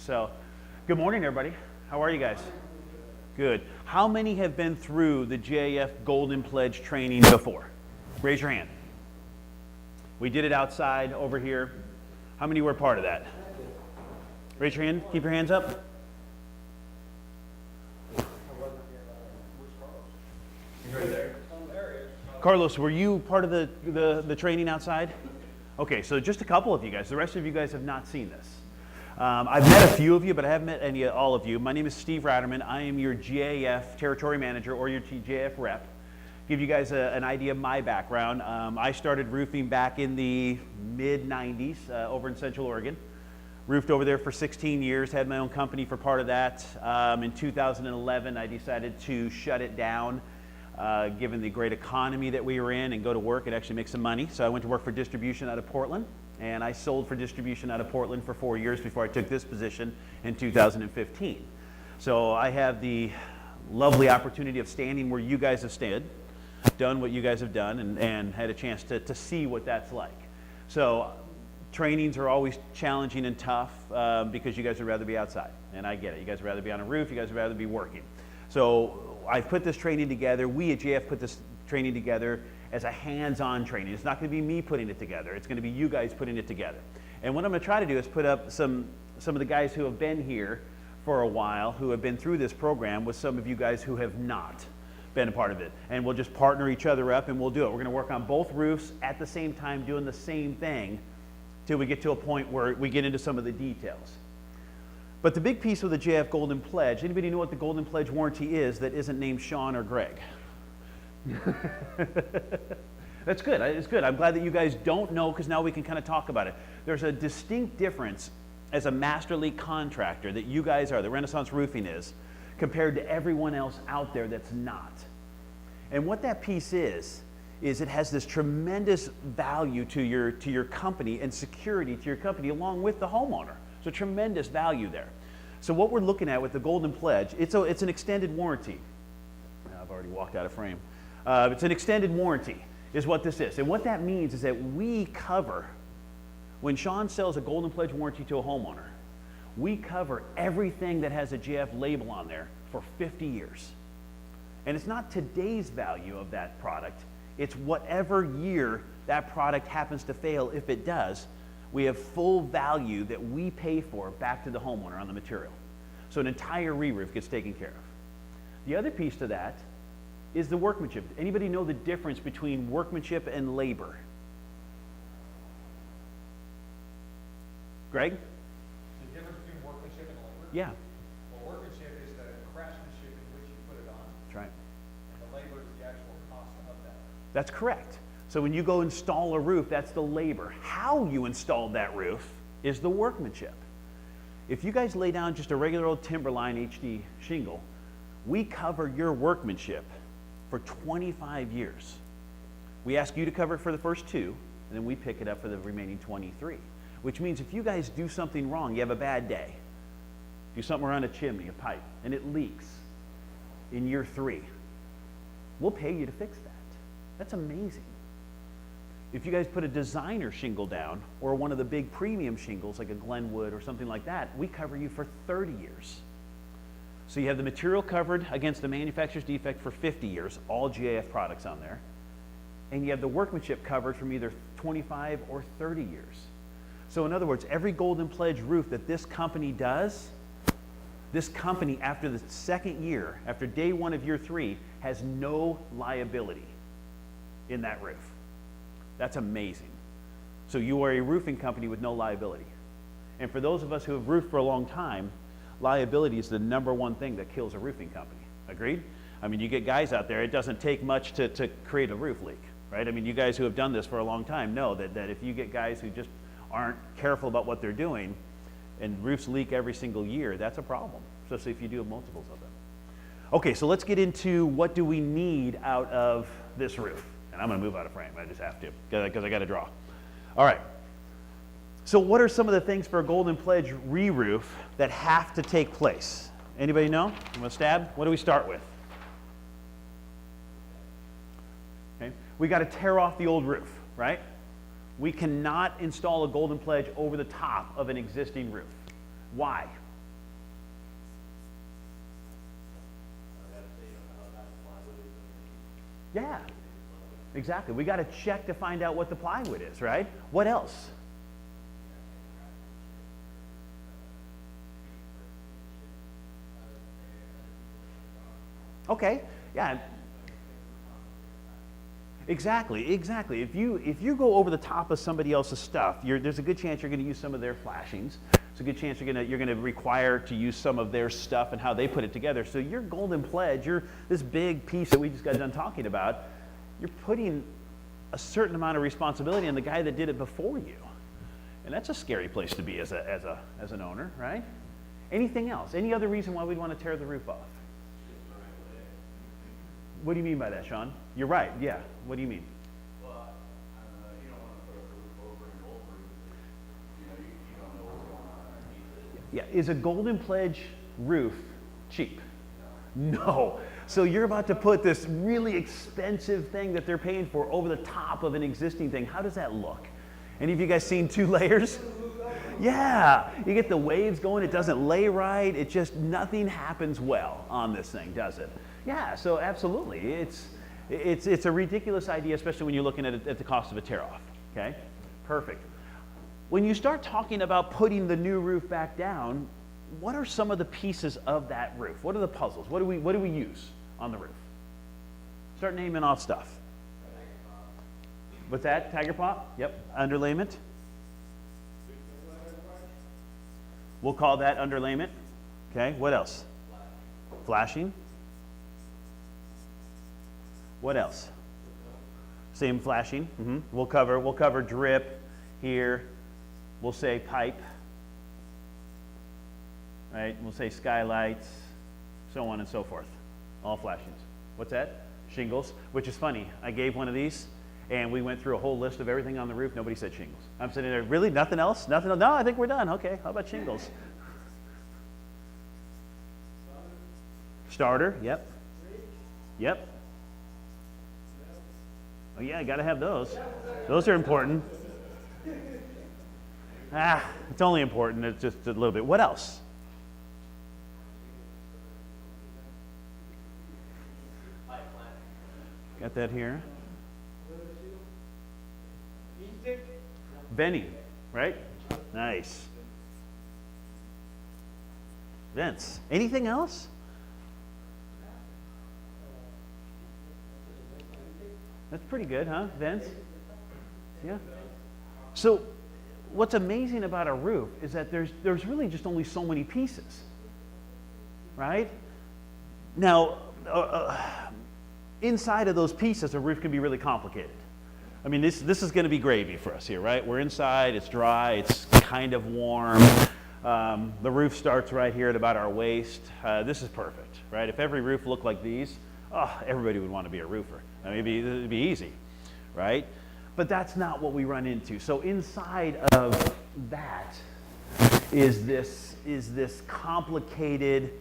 So, good morning, everybody. How are you guys? Good. How many have been through the GAF Golden Pledge training before? Raise your hand. We did it outside over here. How many were part of that? Raise your hand. Keep your hands up. Right there. Carlos, were you part of the training outside? Okay, so just a couple of you guys. The rest of you guys have not seen this. I've met a few of you, but I haven't met all of you. My name is Steve Ratterman. I am your GAF Territory Manager or your GAF Rep. Give you guys an idea of my background. I started roofing back in the mid-90s over in Central Oregon. Roofed over there for 16 years, had my own company for part of that. In 2011, I decided to shut it down, given the great economy that we were in, and go to work and actually make some money. So I went to work for distribution out of Portland, and I sold for distribution out of Portland for 4 years before I took this position in 2015. So I have the lovely opportunity of standing where you guys have stood, done what you guys have done, and had a chance to see what that's like. So trainings are always challenging and tough because you guys would rather be outside, and I get it. You guys would rather be on a roof, you guys would rather be working. So I've put this training together, we at GF put this training together as a hands-on training. It's not going to be me putting it together, it's going to be you guys putting it together. And what I'm going to try to do is put up some of the guys who have been here for a while, who have been through this program, with some of you guys who have not been a part of it. And we'll just partner each other up and we'll do it. We're going to work on both roofs at the same time, doing the same thing till we get to a point where we get into some of the details. But the big piece of the GF Golden Pledge, anybody know what the Golden Pledge warranty is that isn't named Sean or Greg? That's good. It's good. I'm glad that you guys don't know, because now we can kind of talk about it. There's a distinct difference as a master league contractor that you guys are, the Renaissance Roofing is, compared to everyone else out there that's not. And what that piece is it has this tremendous value to your company and security to your company along with the homeowner. So tremendous value there. So what we're looking at with the Golden Pledge, it's an extended warranty. I've already walked out of frame. It's an extended warranty is what this is. And what that means is that we cover, when Sean sells a Golden Pledge warranty to a homeowner, we cover everything that has a GF label on there for 50 years. And it's not today's value of that product, it's whatever year that product happens to fail. If it does, we have full value that we pay for back to the homeowner on the material. So an entire re-roof gets taken care of. The other piece to that is the workmanship. Anybody know the difference between workmanship and labor? Greg? The difference between workmanship and labor? Yeah. Well, workmanship is the craftsmanship in which you put it on. That's right. And the labor is the actual cost of that. That's correct. So when you go install a roof, that's the labor. How you installed that roof is the workmanship. If you guys lay down just a regular old Timberline HD shingle, we cover your workmanship for 25 years. We ask you to cover it for the first 2, and then we pick it up for the remaining 23. Which means if you guys do something wrong, you have a bad day, do something around a chimney, a pipe, and it leaks in year 3, we'll pay you to fix that. That's amazing. If you guys put a designer shingle down, or one of the big premium shingles like a Glenwood or something like that, we cover you for 30 years. So you have the material covered against the manufacturer's defect for 50 years, all GAF products on there, and you have the workmanship covered from either 25 or 30 years. So in other words, every Golden Pledge roof that this company does, this company after the second year, after day 1 of year 3, has no liability in that roof. That's amazing. So you are a roofing company with no liability. And for those of us who have roofed for a long time, liability is the #1 thing that kills a roofing company. Agreed? I mean, you get guys out there, it doesn't take much to create a roof leak, right? I mean, you guys who have done this for a long time know that if you get guys who just aren't careful about what they're doing, and roofs leak every single year, that's a problem, especially if you do have multiples of them. Okay, so let's get into what do we need out of this roof. And I'm going to move out of frame. I just have to, because I got to draw. All right. So what are some of the things for a Golden Pledge re-roof that have to take place? Anybody know? You want to stab? What do we start with? Okay. We got to tear off the old roof, right? We cannot install a Golden Pledge over the top of an existing roof. Why? Yeah, exactly. We got to check to find out what the plywood is, right? What else? Okay, yeah. Exactly, exactly. If you go over the top of somebody else's stuff, there's a good chance you're going to use some of their flashings. There's a good chance you're going to require to use some of their stuff and how they put it together. So your golden pledge, this big piece that we just got done talking about, you're putting a certain amount of responsibility on the guy that did it before you, and that's a scary place to be as an owner, right? Anything else? Any other reason why we'd want to tear the roof off? What do you mean by that, Sean? You're right, yeah. What do you mean? Well, you don't want to put a roof over an old roof. You don't know what's going on underneath it. Yeah, is a Golden Pledge roof cheap? No. So you're about to put this really expensive thing that they're paying for over the top of an existing thing. How does that look? Any of you guys seen 2 layers? Yeah, you get the waves going, it doesn't lay right, it just, nothing happens well on this thing, does it? Yeah, so absolutely, it's a ridiculous idea, especially when you're looking at the cost of a tear-off, okay? Perfect. When you start talking about putting the new roof back down, what are some of the pieces of that roof? What are the puzzles? What do we use on the roof? Start naming off stuff. What's that? Tiger paw? Yep. Underlayment. We'll call that underlayment. Okay. What else? Flashing. What else? Same flashing. We'll cover drip here. We'll say pipe. Right? We'll say skylights, so on and so forth. All flashings. What's that? Shingles, which is funny. I gave one of these, and we went through a whole list of everything on the roof. Nobody said shingles. I'm sitting there, really? Nothing else? Nothing else? No, I think we're done. Okay, how about shingles? Starter, yep. Yep. Oh yeah, got to have those. Those are important. It's only important. It's just a little bit. What else? Got that here. Venting, right? Nice. Vents. Anything else? That's pretty good, huh? Vents? Yeah. So what's amazing about a roof is that there's really just only so many pieces, right? Now, inside of those pieces, a roof can be really complicated. I mean, this is going to be gravy for us here, right? We're inside, it's dry, it's kind of warm. The roof starts right here at about our waist. This is perfect, right? If every roof looked like these, everybody would want to be a roofer. I mean, it'd be easy, right? But that's not what we run into. So inside of that is this complicated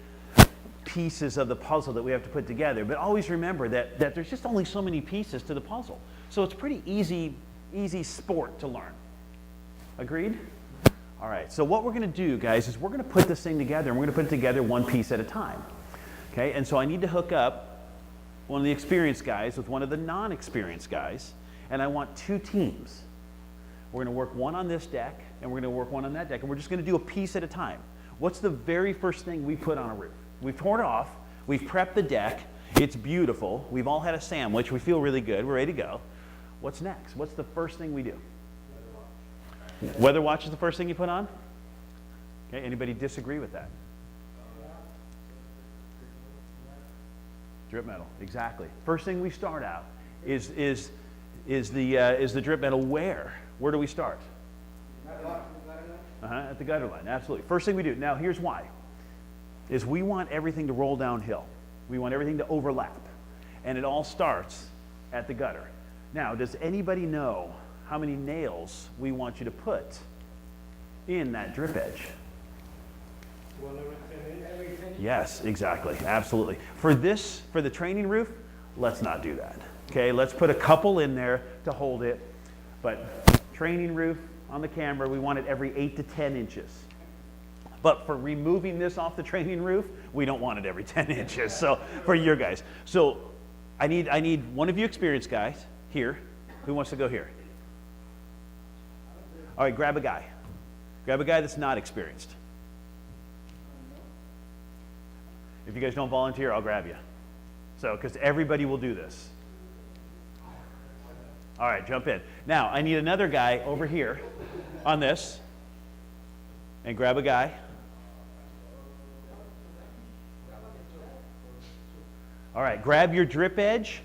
pieces of the puzzle that we have to put together. But always remember that there's just only so many pieces to the puzzle. So it's pretty easy sport to learn. Agreed? All right, so what we're going to do, guys, is we're going to put this thing together, and we're going to put it together one piece at a time. Okay, and so I need to hook up one of the experienced guys with one of the non-experienced guys, and I want 2 teams. We're going to work one on this deck, and we're going to work one on that deck, and we're just going to do a piece at a time. What's the very first thing we put on a roof? We've torn it off, we've prepped the deck, it's beautiful, we've all had a sandwich, we feel really good, we're ready to go. What's next? What's the first thing we do? Weather watch is the first thing you put on? Okay, anybody disagree with that? Drip metal, exactly. First thing we start out is the drip metal where? Where do we start? At the gutter line, absolutely. First thing we do. Now here's why. Is we want everything to roll downhill. We want everything to overlap. And it all starts at the gutter. Now, does anybody know how many nails we want you to put in that drip edge? Yes, exactly, absolutely. For the training roof, let's not do that. Okay, let's put a couple in there to hold it. But training roof on the camera, we want it every 8 to 10 inches. But for removing this off the training roof, we don't want it every 10 inches. So for your guys. So I need one of you experienced guys here. Who wants to go here? All right, grab a guy. Grab a guy that's not experienced. If you guys don't volunteer, I'll grab you. So, because everybody will do this. All right, jump in. Now, I need another guy over here on this. And grab a guy. All right, grab your drip edge.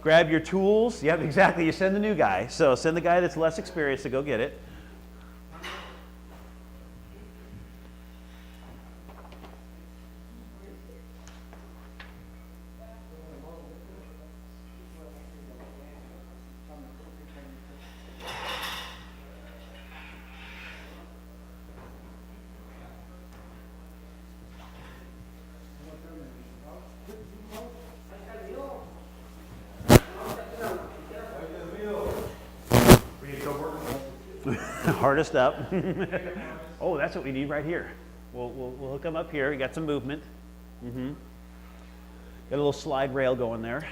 Grab your tools. Yep, exactly. You send the new guy. So send the guy that's less experienced to go get it. Hardest up. Oh, that's what we need right here. We'll hook them up here. We got some movement. Got a little slide rail going there.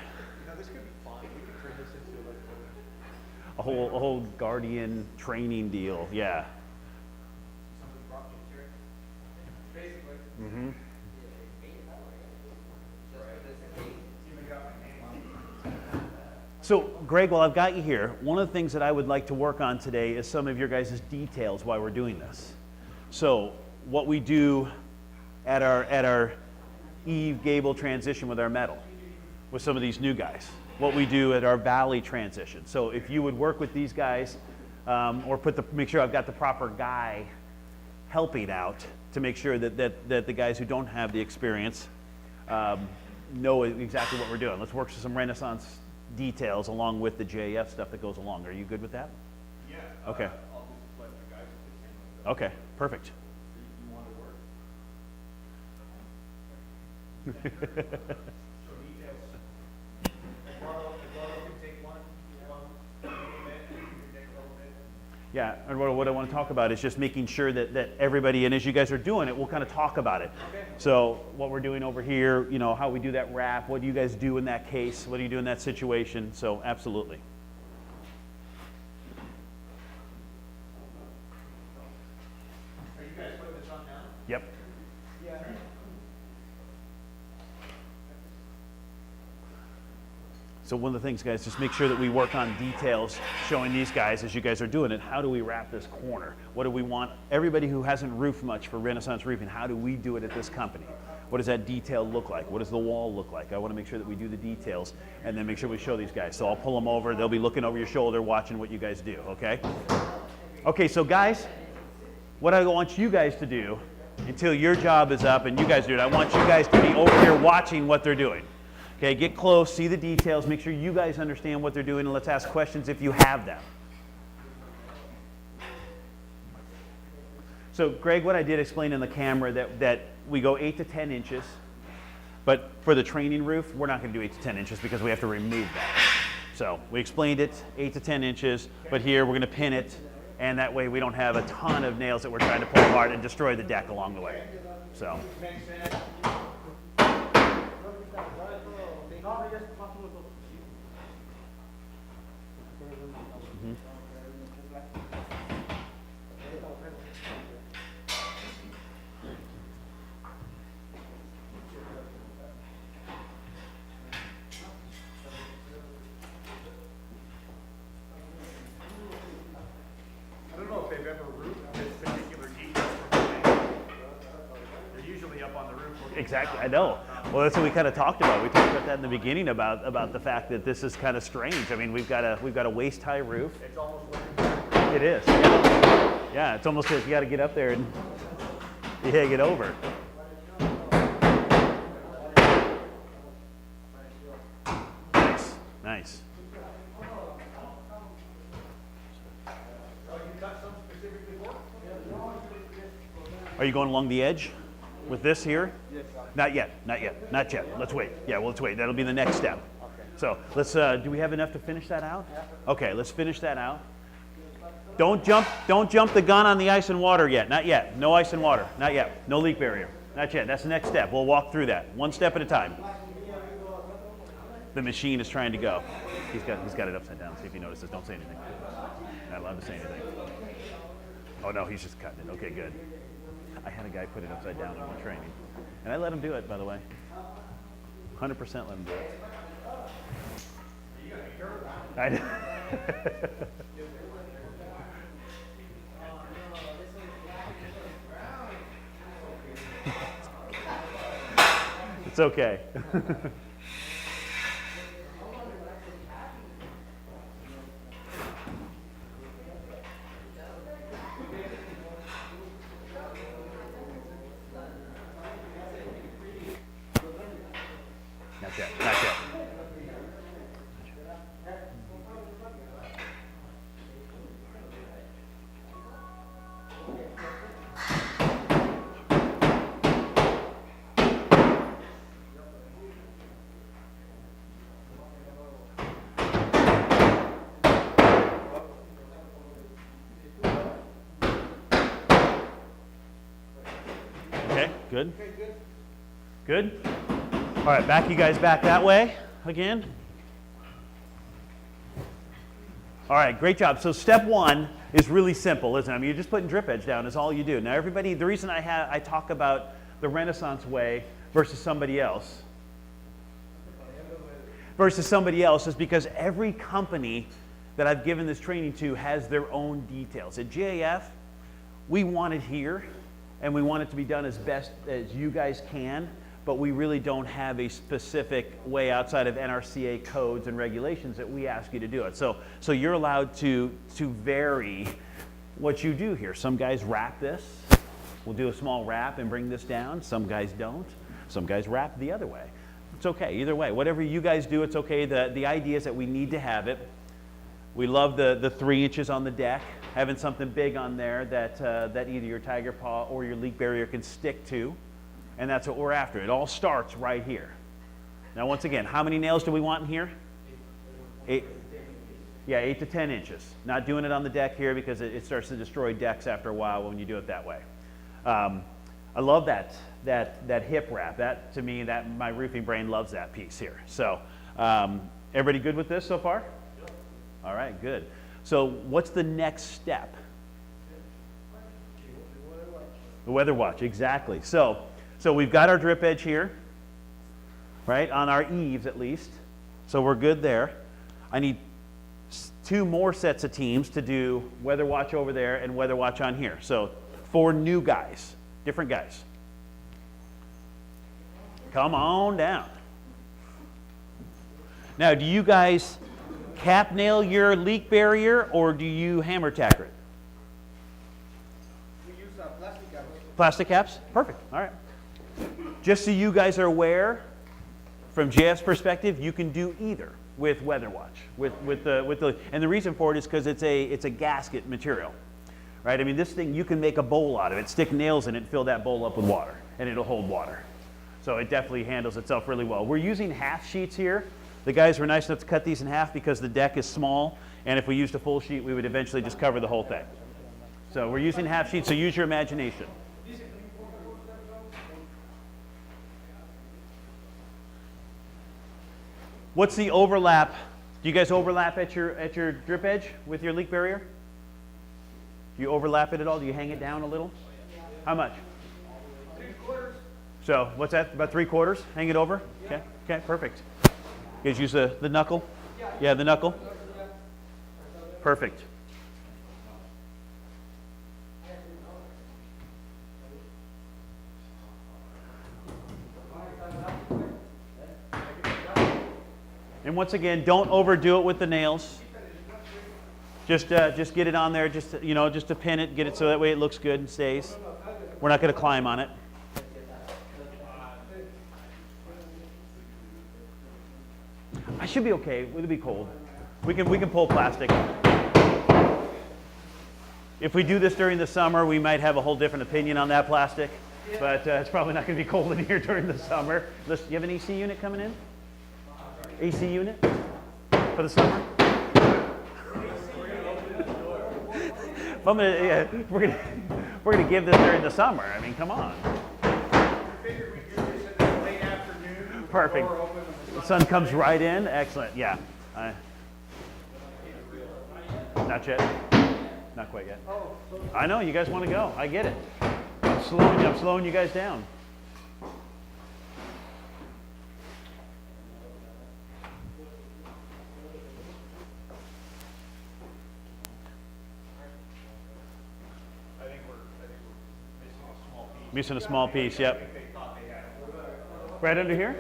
This could be fun. We could turn this into like A whole guardian training deal. Yeah. something brought me to it. Basically. Even got my name on it. So, Greg, while I've got you here, one of the things that I would like to work on today is some of your guys' details while we're doing this. So, what we do at our eave gable transition with our metal, with some of these new guys. What we do at our valley transition. So, if you would work with these guys, or make sure I've got the proper guy helping out to make sure that the guys who don't have the experience know exactly what we're doing. Let's work some Renaissance details along with the JF stuff that goes along. Are you good with that? Yeah. Okay. I'll just let the guys with the camera go. Okay, perfect. You want to work? So details. Eduardo can take one little bit, you can take a little bit. Yeah, and what I want to talk about is just making sure that everybody, and as you guys are doing it, we'll kind of talk about it. Okay. So what we're doing over here, you know, how we do that wrap, what do you guys do in that case, what do you do in that situation? So absolutely. Are you guys putting this on now? Yep. Yeah. So one of the things, guys, just make sure that we work on details, showing these guys as you guys are doing it, how do we wrap this corner? What do we want? Everybody who hasn't roofed much for Renaissance Roofing, how do we do it at this company? What does that detail look like? What does the wall look like? I want to make sure that we do the details and then make sure we show these guys. So I'll pull them over. They'll be looking over your shoulder, watching what you guys do, okay? Okay, so guys, what I want you guys to do until your job is up and you guys do it, I want you guys to be over here watching what they're doing. Okay, get close, see the details, make sure you guys understand what they're doing, and let's ask questions if you have them. So, Greg, what I did explain in the camera that we go 8 to 10 inches, but for the training roof, we're not going to do 8 to 10 inches because we have to remove that. So, we explained it, 8 to 10 inches, but here we're going to pin it, and that way we don't have a ton of nails that we're trying to pull apart and destroy the deck along the way. So. I don't know if they've ever roofed this particular detail from the bank. They're usually up on the roof. Exactly, I know. Well, that's what we kind of talked about. We talked about that in the beginning about the fact that this is kind of strange. I mean, we've got a waist high roof. It's almost like It is. Yeah, yeah, it's almost like you got to get up there and get over. Nice, nice. Are you going along the edge with this here? Yes. Not yet, not yet, not yet. Let's wait. Yeah, well, let's wait. That'll be the next step. Okay. So let's, do we have enough to finish that out? Okay, let's finish that out. Don't jump the gun on the ice and water yet. Not yet. No ice and water. Not yet. No leak barrier. Not yet. That's the next step. We'll walk through that one step at a time. the machine is trying to go. He's got it upside down. See if he notices. Don't say anything. Not allowed to say anything. Oh no, he's just cutting it. Okay, good. I had a guy put it upside down in my training, and I let him do it. By the way, 100% let him do it. I did. It's okay. Not yet. Not yet. Okay, good. Good? All right, back you guys back that way again. All right, great job. So step one is really simple, isn't it? I mean, you're just putting drip edge down is all you do. Now everybody, the reason I talk about the Renaissance way versus somebody else is because every company that I've given this training to has their own details. At GAF, we want it here, and we want it to be done as best as you guys can, but we really don't have a specific way outside of NRCA codes and regulations that we ask you to do it. So you're allowed to vary what you do here. Some guys wrap this. We'll do a small wrap and bring this down. Some guys don't. Some guys wrap the other way. It's okay, either way. Whatever you guys do, it's okay. The idea is that we need to have it. We love the 3 inches on the deck, having something big on there that either your tiger paw or your leak barrier can stick to, and that's what we're after. It all starts right here. Now, once again, how many nails do we want in here? 8. Yeah, 8 to 10 inches. Not doing it on the deck here because it starts to destroy decks after a while when you do it that way. I love that hip wrap. That, to me, my roofing brain loves that piece here. So, everybody good with this so far? All right, good. So what's the next step? The weather watch, exactly. So we've got our drip edge here, right, on our eaves at least. So we're good there. I need 2 more sets of teams to do weather watch over there and weather watch on here. So 4 new guys, different guys. Come on down. Now, do you guys cap nail your leak barrier, or do you hammer tacker it? We use plastic caps. Plastic caps? Perfect. All right. Just so you guys are aware, from JF's perspective, you can do either with weather watch. And the reason for it is because it's a gasket material, right? I mean, this thing, you can make a bowl out of it, stick nails in it, and fill that bowl up with water, and it'll hold water. So it definitely handles itself really well. We're using half sheets here. The guys were nice enough to cut these in half because the deck is small, and if we used a full sheet, we would eventually just cover the whole thing. So we're using half sheets, so use your imagination. What's the overlap? Do you guys overlap at your drip edge with your leak barrier? Do you overlap it at all? Do you hang it down a little? How much? 3/4. So what's that? About 3/4? Hang it over? Okay, okay, perfect. You guys use the knuckle? Yeah, the knuckle? Perfect. And once again, don't overdo it with the nails. Just get it on there, just to pin it, get it so that way it looks good and stays. We're not going to climb on it. I should be okay. It'll be cold. We can pull plastic. If we do this during the summer, we might have a whole different opinion on that plastic. But it's probably not going to be cold in here during the summer. Listen, you have an AC unit coming in? AC unit for the summer? We're gonna give this during the summer. I mean, come on. We figured we'd do this in the late afternoon. Perfect. Door open. The sun comes right in. Excellent. Yeah. Not yet. Not quite yet. I know you guys want to go. I get it. I'm slowing you guys down. I think we're missing a small piece. Missing a small piece. Yep. They thought they had it. Right under here.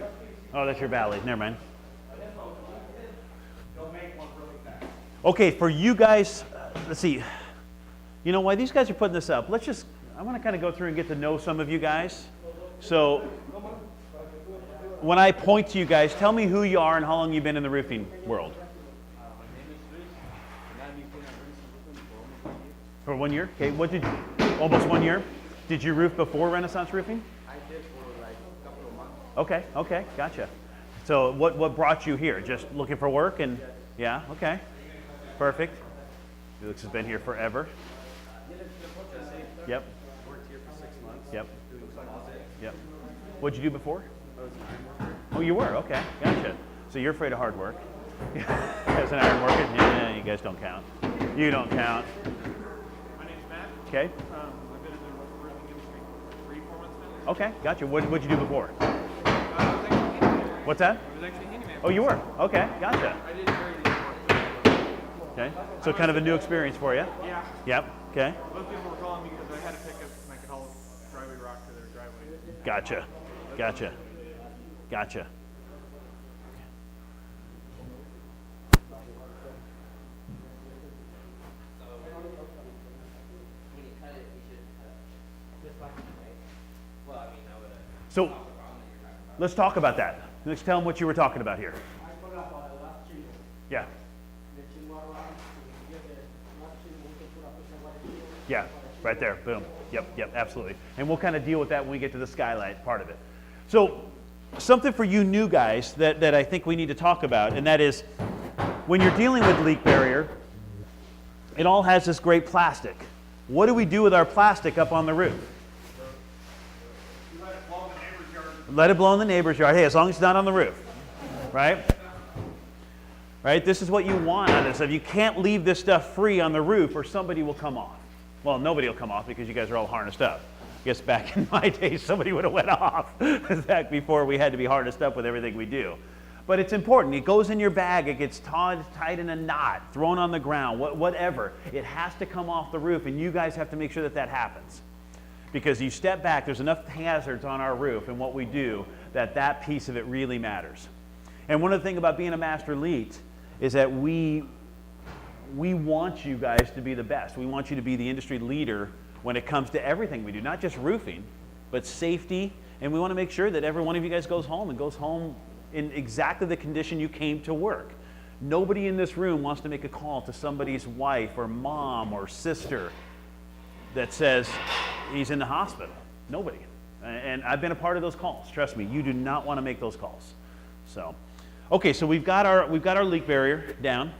Oh, that's your valley. Never mind. They'll make one really fast. Okay, for you guys, let's see. You know why these guys are putting this up? I want to kind of go through and get to know some of you guys. So when I point to you guys, tell me who you are and how long you've been in the roofing world. My name is Luis, and I've been roofing for almost 1 year. For 1 year? Okay, almost 1 year? Did you roof before Renaissance Roofing? I did for like a couple of months. Okay, gotcha. So what brought you here? Just looking for work and, yeah, okay. Perfect. Felix has been here forever. Yep, Worked here for 6 months. yep, Doing some audit. yep. What'd you do before? I was an iron worker. Oh, you were? Okay, gotcha. So you're afraid of hard work. As an iron worker? Yeah, you guys don't count. You don't count. My name's Matt. Okay, I've been in the roofing industry for 3-4 months now. okay, gotcha. What'd you do before? I was actually a handyman. What's that? I was actually a handyman. Oh, you were? Okay, gotcha. I did very little work. Okay, so kind of a new experience for you? Yeah. Yep, okay, Most people were calling me because I had to pick up and I could haul driveway rock to their driveway. gotcha. So let's talk about that. Let's tell them what you were talking about here. I put up last year, Yeah, the Chingwara, get the last year, we can put up a white shield. yeah, right there, boom. Yep, absolutely. And we'll kind of deal with that when we get to the skylight part of it. So something for you new guys that I think we need to talk about, and that is when you're dealing with leak barrier, it all has this great plastic. What do we do with our plastic up on the roof? You let it blow in the neighbor's yard. Let it blow in the neighbor's yard. Hey, as long as it's not on the roof, right? Right? This is what you want on this stuff. You can't leave this stuff free on the roof or somebody will come off. Well, nobody will come off because you guys are all harnessed up. I guess back in my day, somebody would have went off back before we had to be harnessed up with everything we do. But it's important. It goes in your bag. It gets tied in a knot, thrown on the ground, whatever. It has to come off the roof, and you guys have to make sure that that happens. Because you step back, there's enough hazards on our roof and what we do that piece of it really matters. And one of the things about being a master elite is that we want you guys to be the best. We want you to be the industry leader when it comes to everything we do, not just roofing, but safety. And we want to make sure that every one of you guys goes home in exactly the condition you came to work. Nobody in this room wants to make a call to somebody's wife or mom or sister that says he's in the hospital. Nobody. And I've been a part of those calls. Trust me, you do not want to make those calls. So, okay, so we've got our leak barrier down.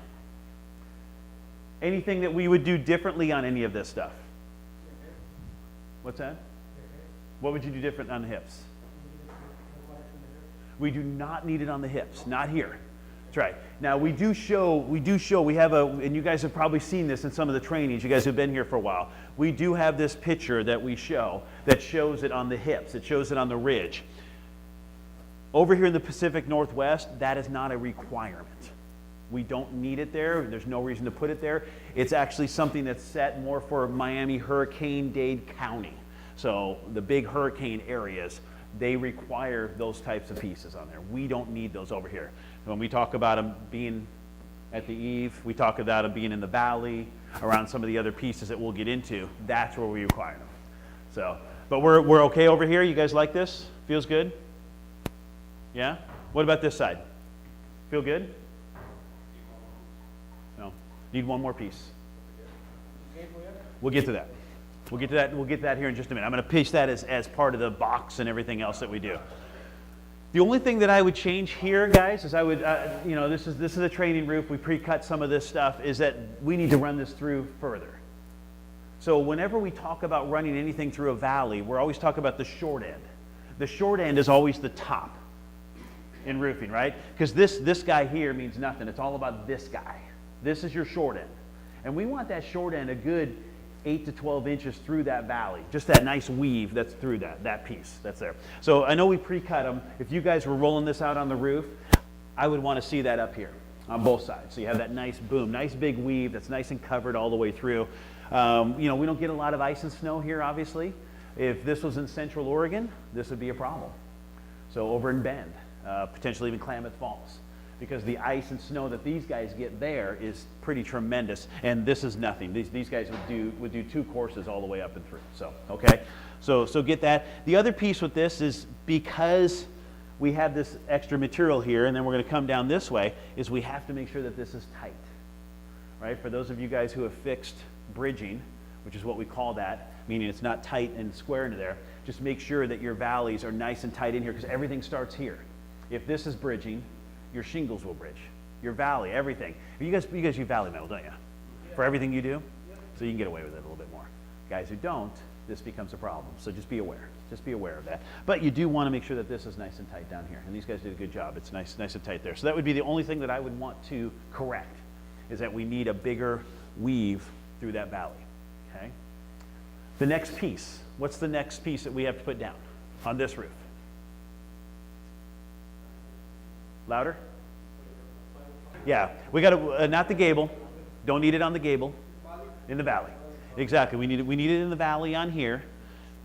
Anything that we would do differently on any of this stuff? What's that? What would you do different on the hips? We do not need it on the hips, not here. That's right. Now we have and you guys have probably seen this in some of the trainings, you guys have been here for a while. We do have this picture that we show that shows it on the hips, it shows it on the ridge. Over here in the Pacific Northwest, that is not a requirement. We don't need it there. There's no reason to put it there. It's actually something that's set more for Miami, Hurricane-Dade County. So the big hurricane areas, they require those types of pieces on there. We don't need those over here. When we talk about them being at the eave, we talk about them being in the valley, around some of the other pieces that we'll get into, that's where we require them. So, but we're okay over here. You guys like this? Feels good? Yeah? What about this side? Feel good? No. Need one more piece. We'll get to that. We'll get to that here in just a minute. I'm going to pitch that as part of the box and everything else that we do. The only thing that I would change here, guys, is I would, this is a training roof. We pre-cut some of this stuff, is that we need to run this through further. So whenever we talk about running anything through a valley, we're always talking about the short end. The short end is always the top. in roofing, right? Because this guy here means nothing. It's all about this guy. This is your short end. And we want that short end a good 8 to 12 inches through that valley. Just that nice weave that's through that piece that's there. So I know we pre-cut them. If you guys were rolling this out on the roof, I would want to see that up here on both sides. So you have that nice boom, nice big weave that's nice and covered all the way through. You know, we don't get a lot of ice and snow here, obviously. If this was in Central Oregon, this would be a problem. So over in Bend, potentially even Klamath Falls, because the ice and snow that these guys get there is pretty tremendous, and this is nothing. These guys would do 2 courses all the way up and through. So okay, so get that. The other piece with this is because we have this extra material here, and then we're going to come down this way, is we have to make sure that this is tight, right? For those of you guys who have fixed bridging, which is what we call that, meaning it's not tight and square into there, just make sure that your valleys are nice and tight in here, because everything starts here. If this is bridging, your shingles will bridge, your valley, everything. You guys use valley metal, don't you? For everything you do? So you can get away with it a little bit more. Guys who don't, this becomes a problem. So just be aware. Just be aware of that. But you do want to make sure that this is nice and tight down here. And these guys did a good job. It's nice and tight there. So that would be the only thing that I would want to correct, is that we need a bigger weave through that valley. Okay? The next piece. What's the next piece that we have to put down on this roof? Louder? Yeah, we got to, not the gable. Don't need it on the gable. In the valley. Exactly. We need it in the valley on here.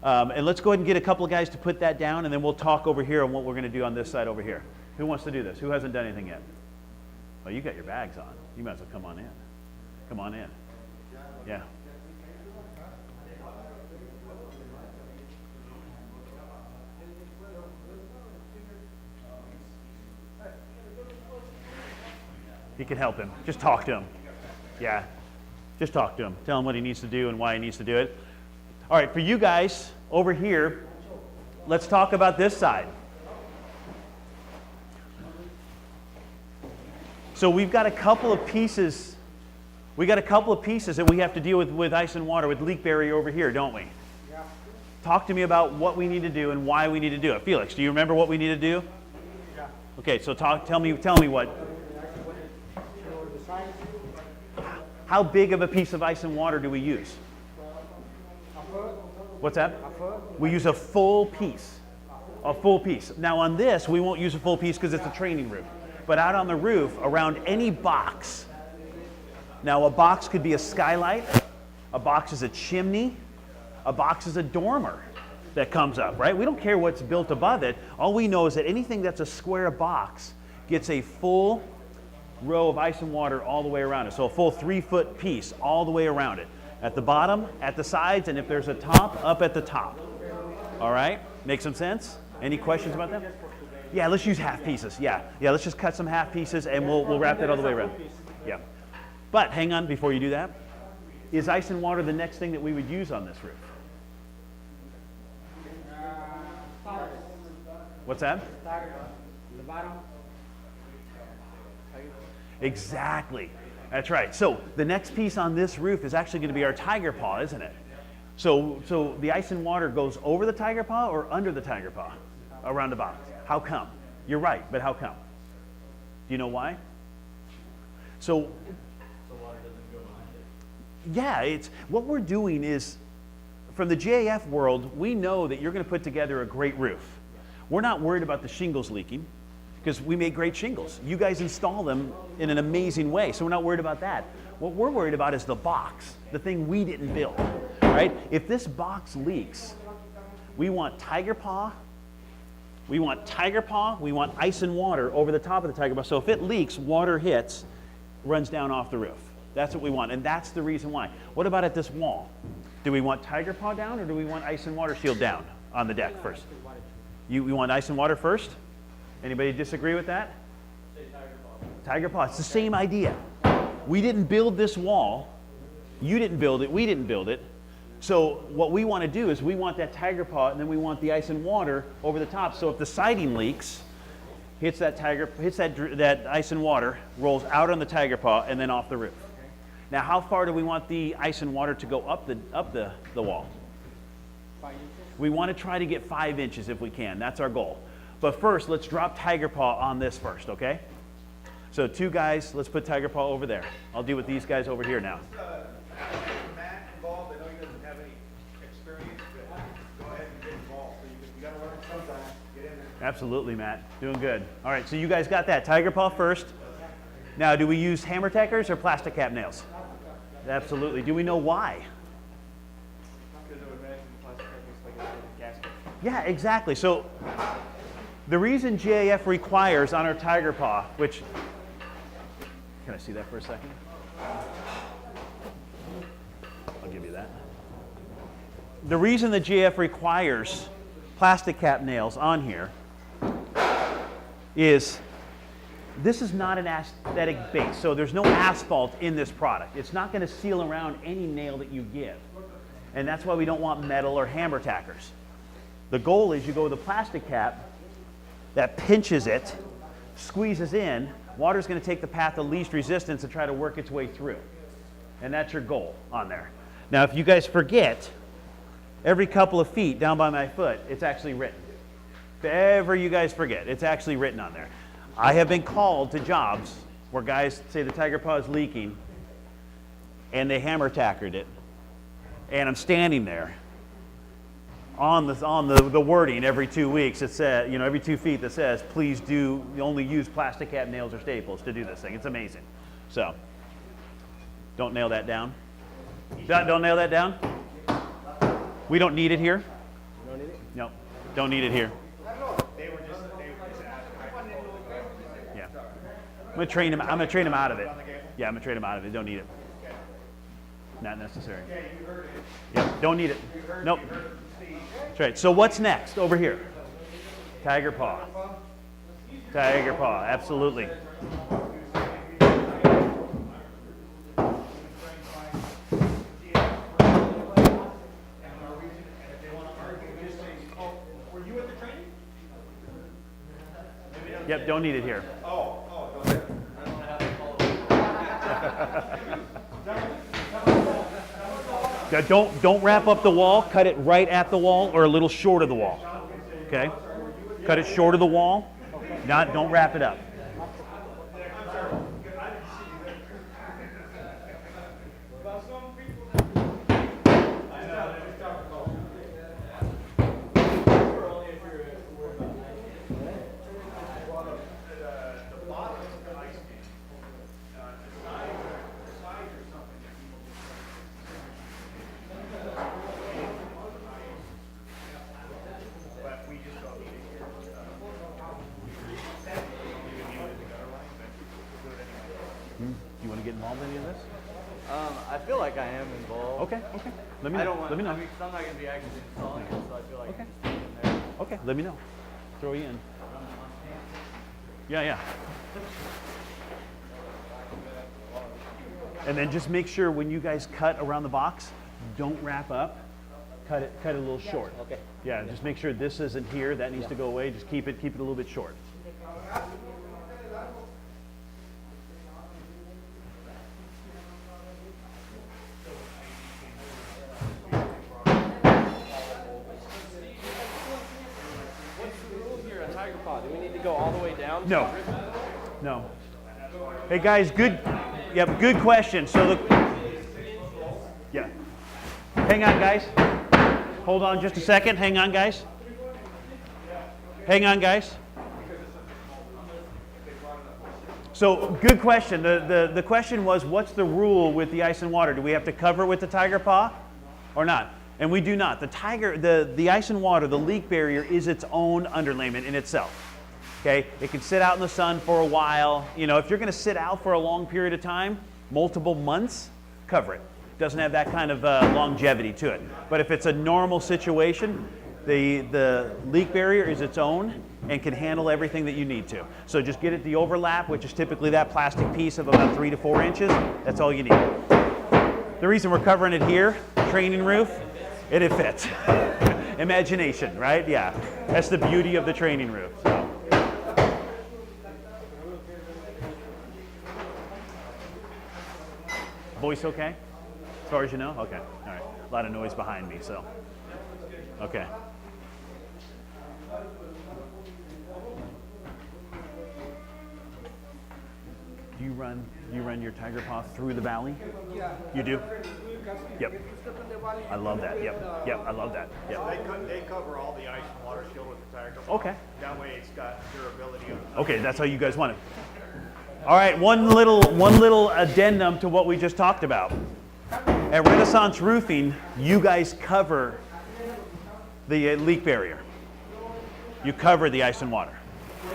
And let's go ahead and get a couple of guys to put that down, and then we'll talk over here on what we're going to do on this side over here. Who wants to do this? Who hasn't done anything yet? Oh, you got your bags on. You might as well come on in. Come on in. Yeah. He can help him. Just talk to him. Yeah. Just talk to him. Tell him what he needs to do and why he needs to do it. All right, for you guys over here, let's talk about this side. So we've got a couple of pieces. We got a couple of pieces that we have to deal with ice and water, with leak barrier over here, don't we? Yeah. Talk to me about what we need to do and why we need to do it. Felix, do you remember what we need to do? Yeah. Okay, so tell me what. How big of a piece of ice and water do we use? What's that? We use a full piece. A full piece. Now on this, we won't use a full piece because it's a training roof. But out on the roof, around any box. Now a box could be a skylight. A box is a chimney. A box is a dormer that comes up, right? We don't care what's built above it. All we know is that anything that's a square box gets a full row of ice and water all the way around it. So a full 3-foot piece all the way around it. At the bottom, at the sides, and if there's a top, up at the top. All right? Make some sense? Any questions about that? Yeah, let's use half pieces. Yeah, let's just cut some half pieces and we'll wrap that all the way around. Yeah. But hang on before you do that. Is ice and water the next thing that we would use on this roof? What's that? The bottom. Exactly. That's right. So the next piece on this roof is actually going to be our tiger paw, isn't it? So the ice and water goes over the tiger paw or under the tiger paw around the box. How come? You're right, but how come? Do you know why? So yeah, it's what we're doing is, from the GAF world, we know that you're going to put together a great roof. We're not worried about the shingles leaking, because we make great shingles. You guys install them in an amazing way, so we're not worried about that. What we're worried about is the box, the thing we didn't build, right? If this box leaks, we want tiger paw, we want ice and water over the top of the tiger paw. So if it leaks, water hits, runs down off the roof. That's what we want, and that's the reason why. What about at this wall? Do we want tiger paw down, or do we want ice and water shield down on the deck first? We want ice and water first? Anybody disagree with that? Tiger paw. It's the same idea. We didn't build this wall. You didn't build it. We didn't build it. So what we want to do is we want that tiger paw, and then we want the ice and water over the top. So if the siding leaks, hits that ice and water, rolls out on the tiger paw, and then off the roof. Now, how far do we want the ice and water to go up the wall? 5 inches. We want to try to get 5 inches if we can. That's our goal. But first, let's drop Tiger Paw on this first, okay? So 2 guys, let's put Tiger Paw over there. I'll deal with these guys over here now. Matt involved, I know he doesn't have any experience, but go ahead and get involved. So you gotta learn sometimes, get in there. Absolutely, Matt. Doing good. All right, so you guys got that. Tiger Paw first. Now, do we use hammer tackers or plastic cap nails? Absolutely. Do we know why? Because I would imagine plastic looks like a gasket. Yeah, exactly. So the reason GAF requires on our Tiger Paw, which, can I see that for a second? I'll give you that. The reason the GAF requires plastic cap nails on here is this is not an aesthetic base, so there's no asphalt in this product. It's not going to seal around any nail that you give. And that's why we don't want metal or hammer tackers. The goal is you go with a plastic cap that pinches it, squeezes in, water's going to take the path of least resistance and try to work its way through. And that's your goal on there. Now, if you guys forget, every couple of feet down by my foot, it's actually written. If ever you guys forget, it's actually written on there. I have been called to jobs where guys say the Tiger Paw is leaking and they hammer tackered it. And I'm standing there on the wording every 2 weeks. It says, every 2 feet that says, please do only use plastic cap nails or staples to do this thing. It's amazing. So, don't nail that down. Don't nail that down. We don't need it here. You don't need it? No, don't need it here. They were just asking. Yeah. I'm gonna train him out of it. Yeah, I'm gonna train him out of it. Don't need it. Not necessary. Okay, you heard it. Yep, don't need it. Nope. You heard it from Steve. That's right. So what's next over here? Tiger Paw. Tiger Paw, absolutely. Were you at the training? Yep, don't need it here. Go ahead. Now, don't wrap up the wall. Cut it right at the wall or a little short of the wall. Okay? Cut it short of the wall. Don't wrap it up. Do you want to get involved in any of this? I feel like I am involved. Okay. Let me know. I don't want. Let me know. I mean, 'cause I'm not going to be actually installing it, so I feel like Okay. I'm just in there. Okay, let me know. Throw you in. Yeah. And then just make sure when you guys cut around the box, don't wrap up. Cut it a little short. Okay. Yeah, just make sure this isn't here. That needs to go away. Just keep it a little bit short. What's the rule here on Tiger Paw? Do we need to go all the way down? No. Hey guys, good question. So yeah. Hang on, guys. Hold on just a second. Hang on, guys. So good question. The question was, what's the rule with the ice and water? Do we have to cover it with the Tiger Paw or not? And we do not. The ice and water, the leak barrier is its own underlayment in itself. Okay, it can sit out in the sun for a while. If you're going to sit out for a long period of time, multiple months, cover it. Doesn't have that kind of longevity to it. But if it's a normal situation, the leak barrier is its own and can handle everything that you need to. So just get it the overlap, which is typically that plastic piece of about 3 to 4 inches. That's all you need. The reason we're covering it here, training roof, it fits. Imagination, right? Yeah, that's the beauty of the training roof. So. Voice okay? As far as you know? Okay. All right. A lot of noise behind me, so. Okay. Do you run your Tiger Paw through the valley? Yeah. You do? Because Yep. if you step in the valley, I love that. Yep. Yep. I love that. Yep. They cover all the ice and water shield with the Tiger Paw. Okay. That way it's got durability on. Okay, that's how you guys want it. All right, one little addendum to what we just talked about. At Renaissance Roofing, you guys cover the leak barrier. You cover the ice and water.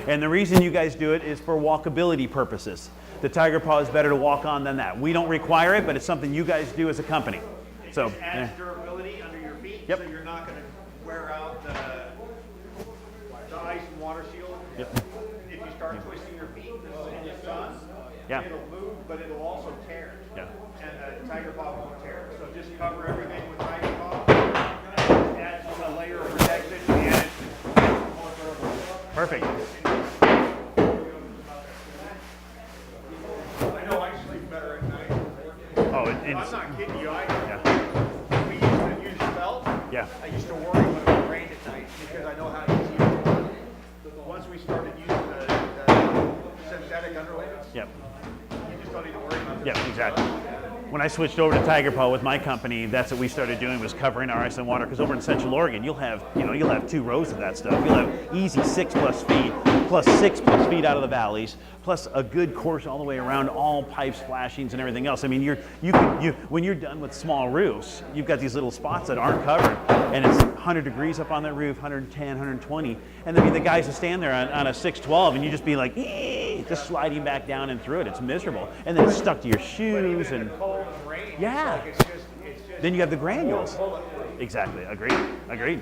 And the reason you guys do it is for walkability purposes. The Tiger Paw is better to walk on than that. We don't require it, but it's something you guys do as a company. So, It adds durability under your feet, Yep. so you're not going to wear out the ice and water shield. Yep. If you start twisting your feet in the sun, Yeah. it'll move, but it'll also tear. Yeah. And the Tiger Paw won't tear. So just cover everything with Tiger Paw. Add a layer of protection, and it's more durable. Perfect. I know I sleep better at night. Oh, I'm not kidding you. yeah. We used to use felt. Yeah. I used to worry when it rained at night because I know how easy it is. Once we started using the synthetic underlayments, Yep. you just don't need to worry about this. Yeah, exactly. When I switched over to Tiger Paw with my company, that's what we started doing, was covering our ice and water. Because over in Central Oregon, you'll have 2 rows of that stuff. You'll have easy 6+ feet, plus 6+ feet out of the valleys, plus a good course all the way around, all pipes, flashings, and everything else. I mean, when you're done with small roofs, you've got these little spots that aren't covered, and it's 100 degrees up on that roof, 110, 120, and then the guys will stand there on a 612, and you just be like, just sliding back down and through it. It's miserable, and then it's stuck to your shoes, and Cold and rain. yeah. It's just Then you have the granules. Exactly. Agreed.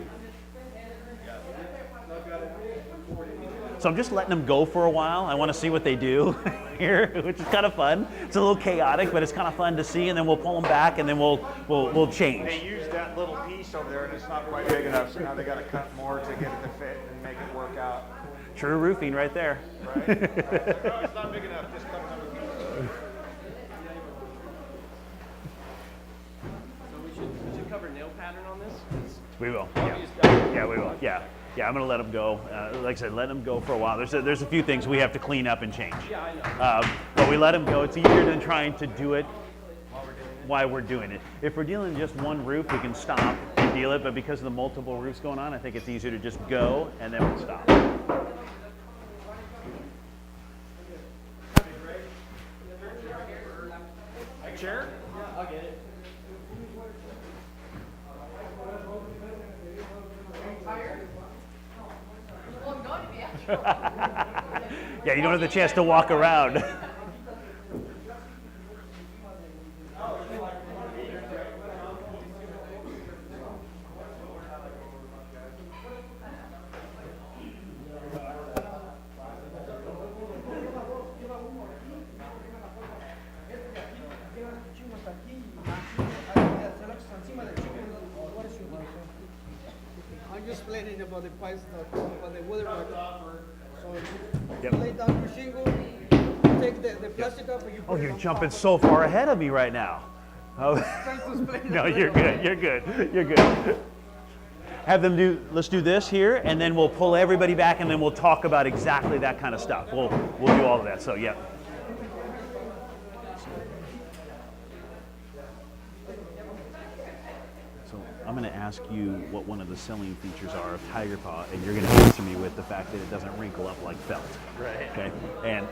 So I'm just letting them go for a while. I want to see what they do here, which is kind of fun. It's a little chaotic, but it's kind of fun to see. And then we'll pull them back, and then we'll change. They used that little piece over there, and it's not quite big enough, so now they got to cut more to get it to fit and make it work out. True roofing, right there. Right? No, it's not big enough. Just cut another piece. So we should cover nail pattern on this? 'Cause We will. obvious- Yeah, we will. Yeah. I'm going to let them go. Like I said, let them go for a while. There's a few things we have to clean up and change. Yeah, I know. But we let them go. It's easier than trying to do it while we're doing it. If we're dealing just one roof, we can stop and deal it. But because of the multiple roofs going on, I think it's easier to just go and then we'll stop. Chair? I'll get it. Yeah, you don't have the chance to walk around. I'm just explaining about the pipes, about the weather marker. So Yep. you lay down your shingle, take the plastic up, and you Oh, put it you're on jumping top. so far ahead of me right now. Oh, Trying to explain no, it. you're good. Have them let's do this here, and then we'll pull everybody back, and then we'll talk about exactly that kind of stuff. We'll do all of that, so yeah. So I'm going to ask you what one of the selling features are of Tiger Paw, and you're going to answer me with the fact that it doesn't wrinkle up like felt. Right. Okay.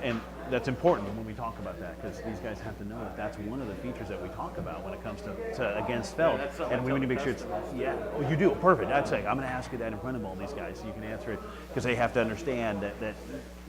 And that's important when we talk about that, because these guys have to know that that's one of the features that we talk about when it comes to against felt. that's something And we I need to tell make the sure it's oh, you do perfect. I'd say I'm going to ask you that in front of all these guys, so you can answer it, because they have to understand that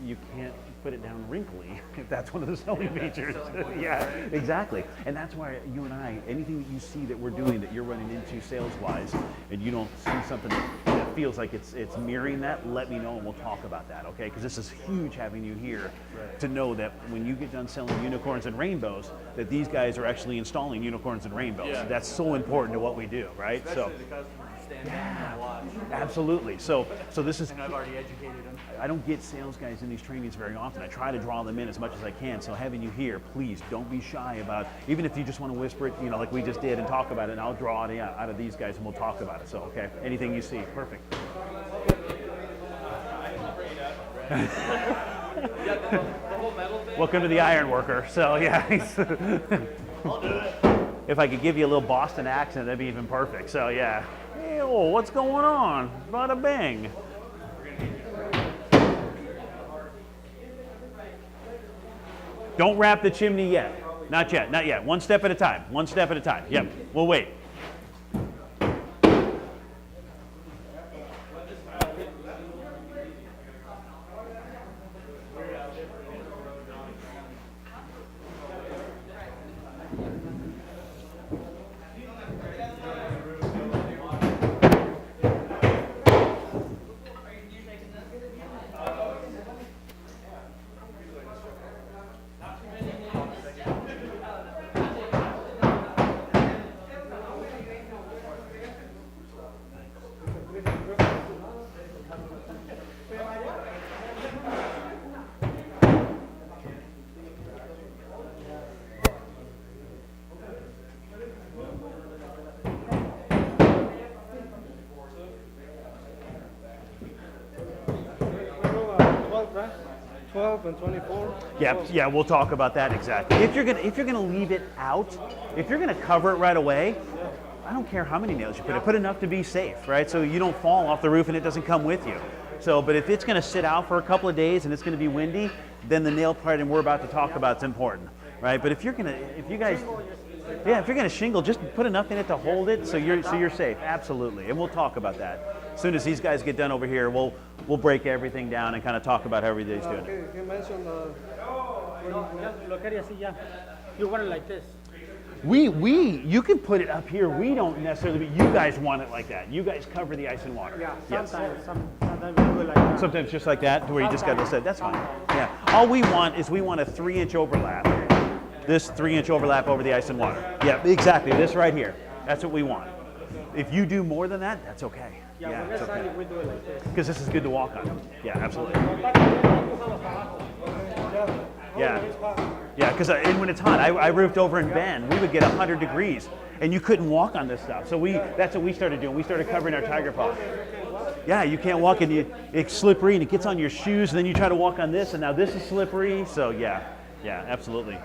you can't put it down wrinkly if that's one of the selling features. Yeah, exactly. And that's why you and I, anything that you see that we're doing that you're running into sales-wise, and you don't see something that feels like it's mirroring that, let me know and we'll talk about that, okay? Because this is huge having you here to know that when you get done selling unicorns and rainbows, that these guys are actually installing unicorns and rainbows. Yeah. That's so important to what we do, right? Especially the customers stand back and watch. Absolutely. So this is. And I've already educated them. I don't get sales guys in these trainings very often. I try to draw them in as much as I can. So having you here, please don't be shy about, even if you just want to whisper it, like we just did, and talk about it, and I'll draw it out of these guys and we'll talk about it. So, okay, anything you see, perfect. whole metal thing? Welcome to the iron worker. So yeah, I'll do it. if I could give you a little Boston accent, that'd be even perfect. So yeah. Hey, oh, what's going on? Bada bing. Don't wrap the chimney yet. Not yet, not yet. One step at a time. One step at a time. Yep, we'll wait. Well, 12, right? 12 and 24. Yeah, yeah, we'll talk about that exactly. If you're gonna leave it out, if you're gonna cover it right away, I don't care how many nails you put enough to be safe, right? So you don't fall off the roof and it doesn't come with you. So, but if it's gonna sit out for a couple of days and it's gonna be windy, then the nail part and we're about to talk about is important, right? But if you're gonna shingle, just put enough in it to hold it so you're safe. Absolutely, and we'll talk about that. As soon as these guys get done over here, we'll break everything down and kind of talk about how everybody's doing. Okay, you mentioned Lo quería así ya. You want it like this. You can put it up here. We don't necessarily, but you guys want it like that. You guys cover the ice and water. Yeah, Yes. sometimes we do it like that. Sometimes just like that, to where you just got to set. That's fine. Yeah. All we want is we want a 3-inch overlap. This 3-inch overlap over the ice and water. Yeah, exactly. This right here. That's what we want. If you do more than that, that's okay. Yeah, it's okay. we do it like this. Because this is good to walk on. Yeah, absolutely. Yeah. Yeah, because when it's hot, I roofed over in Bend. We would get 100 degrees, and you couldn't walk on this stuff. So that's what we started doing. We started covering our tiger paw. Yeah, you can't walk, and it's slippery, and it gets on your shoes, and then you try to walk on this, and now this is slippery. So yeah, absolutely.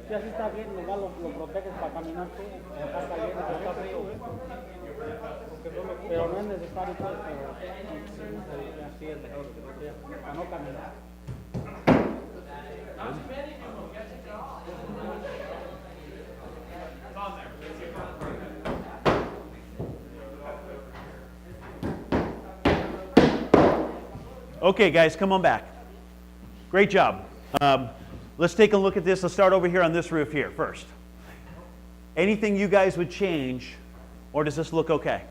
Si así está bien, nomás lo proteges para caminar tú. Acá está bien, acá está frío. Pero no es necesario, pues, así es mejor, para no caminar. Okay, guys, come on back. Great job. Let's take a look at this. Let's start over here on this roof here first. Anything you guys would change, or does this look okay?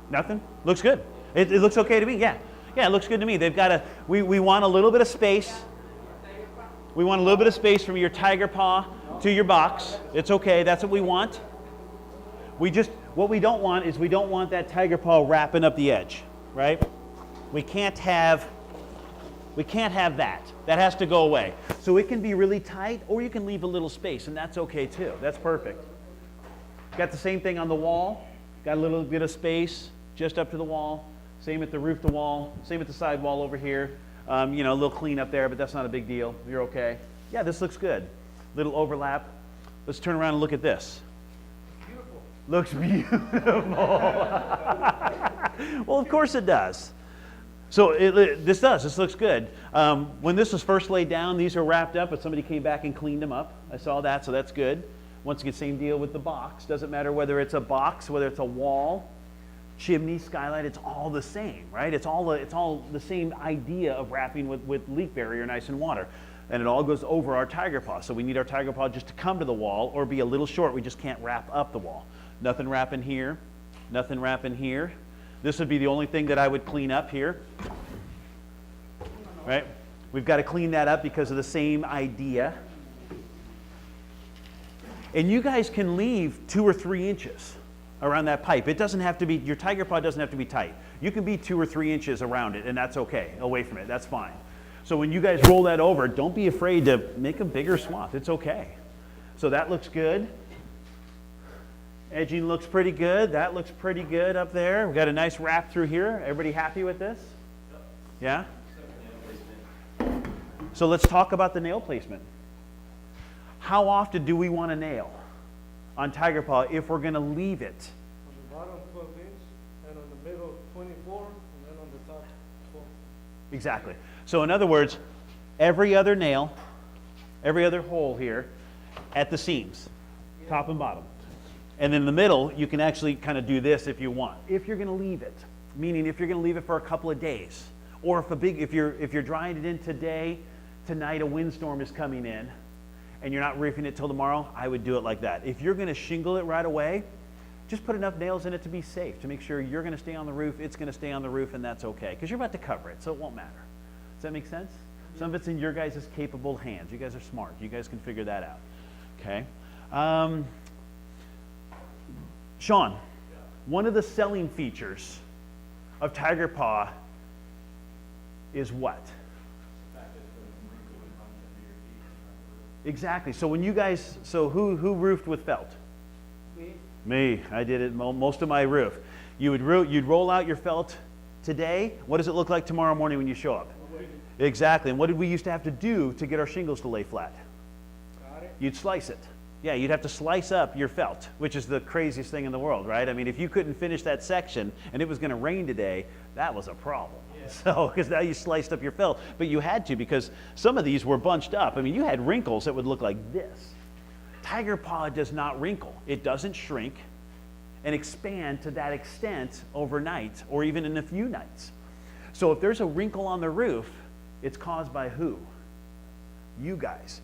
Nothing? Looks good. It looks okay to me, yeah. Yeah, it looks good to me. They've got we want a little bit of space. We want a little bit of space from your tiger paw to your box. It's okay, that's what we want. What we don't want is we don't want that tiger paw wrapping up the edge, right? We can't have that. That has to go away. So it can be really tight, or you can leave a little space, and that's okay too. That's perfect. Got the same thing on the wall. Got a little bit of space just up to the wall. Same at the roof to wall. Same at the side wall over here. A little clean up there, but that's not a big deal. You're okay. Yeah, this looks good. Little overlap. Let's turn around and look at this. Looks beautiful. Well, of course it does. So this looks good. When this was first laid down, these were wrapped up, but somebody came back and cleaned them up. I saw that, so that's good. Once again, same deal with the box. Doesn't matter whether it's a box, whether it's a wall, chimney, skylight, it's all the same, right? It's all the same idea of wrapping with leak barrier and ice and water. And it all goes over our tiger paw. So we need our tiger paw just to come to the wall or be a little short. We just can't wrap up the wall. Nothing wrapping here, nothing wrapping here. This would be the only thing that I would clean up here, right? We've got to clean that up because of the same idea. And you guys can leave 2 or 3 inches around that pipe. It doesn't have to be, your tiger paw doesn't have to be tight. You can be 2 or 3 inches around it, and that's okay, away from it, that's fine. So when you guys roll that over, don't be afraid to make a bigger swath, it's okay. So that looks good. Edging looks pretty good. That looks pretty good up there. We've got a nice wrap through here. Everybody happy with this? Yeah? So let's talk about the nail placement. How often do we want to nail on Tiger Paw if we're going to leave it? On the bottom 12 inch, and on the middle 24, and then on the top 12. Exactly. So in other words, every other nail, every other hole here at the seams, top and bottom. And then in the middle, you can actually kind of do this if you want. If you're going to leave it, meaning if you're going to leave it for a couple of days, or if you're drying it in today, tonight a windstorm is coming in, and you're not roofing it till tomorrow, I would do it like that. If you're going to shingle it right away, just put enough nails in it to be safe, to make sure you're going to stay on the roof, it's going to stay on the roof, and that's okay, because you're about to cover it, so it won't matter. Does that make sense? Some of it's in your guys' capable hands. You guys are smart. You guys can figure that out. Okay. Sean, one of the selling features of Tiger Paw is what? Exactly. So when you guys, so who roofed with felt? Me. I did it most of my roof. You'd roll out your felt today. What does it look like tomorrow morning when you show up? Exactly. And what did we used to have to do to get our shingles to lay flat? You'd slice it. Yeah, you'd have to slice up your felt, which is the craziest thing in the world, right? I mean, if you couldn't finish that section and it was going to rain today, that was a problem. Yeah. So, because now you sliced up your felt, but you had to because some of these were bunched up. I mean, you had wrinkles that would look like this. Tiger Paw does not wrinkle. It doesn't shrink and expand to that extent overnight or even in a few nights. So if there's a wrinkle on the roof, it's caused by who? You guys.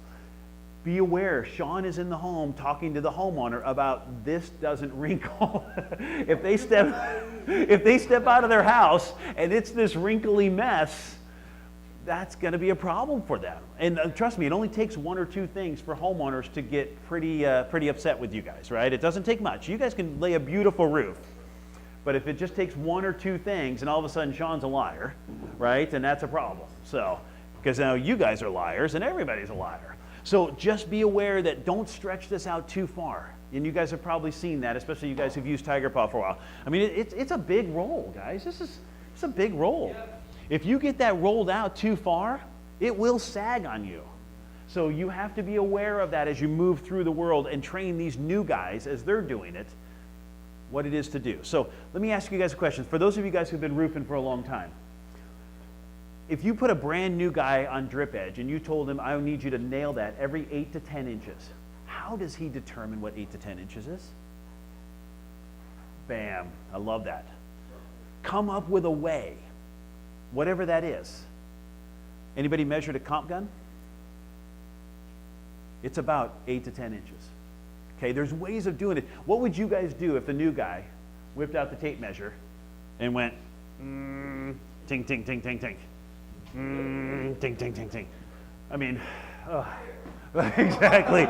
Be aware, Sean is in the home talking to the homeowner about this doesn't wrinkle. If they step out of their house and it's this wrinkly mess, that's going to be a problem for them. And trust me, it only takes one or two things for homeowners to get pretty upset with you guys, right? It doesn't take much. You guys can lay a beautiful roof. But if it just takes one or two things and all of a sudden Sean's a liar, right? And that's a problem. So, because now you guys are liars and everybody's a liar. So just be aware that don't stretch this out too far. And you guys have probably seen that, especially you guys who've used Tiger Paw for a while. I mean, it's a big roll, guys. It's a big roll. Yeah. If you get that rolled out too far, it will sag on you. So you have to be aware of that as you move through the world and train these new guys as they're doing it, what it is to do. So let me ask you guys a question. For those of you guys who've been roofing for a long time, if you put a brand new guy on drip edge and you told him, I need you to nail that every 8 to 10 inches, how does he determine what 8 to 10 inches is? Bam. I love that. Come up with a way, whatever that is. Anybody measured a comp gun? It's about 8 to 10 inches. Okay, there's ways of doing it. What would you guys do if the new guy whipped out the tape measure and went, ting, ting, ting, ting, ting. Ting, ting, ting, ting. I mean, exactly.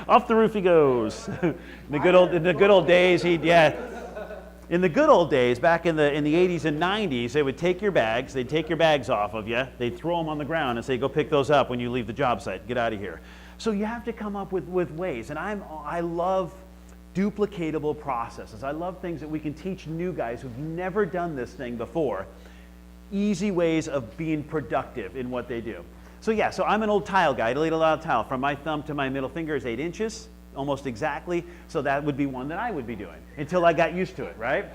Off the roof he goes. In the good old days, in the good old days, back in the 80s and 90s, they would take your bags, they'd take your bags off of you, they'd throw them on the ground and say, go pick those up when you leave the job site, get out of here. So you have to come up with ways, and I love duplicatable processes. I love things that we can teach new guys who've never done this thing before. Easy ways of being productive in what they do. So I'm an old tile guy. I laid a lot of tile. From my thumb to my middle finger is 8 inches, almost exactly. So that would be one that I would be doing until I got used to it, right?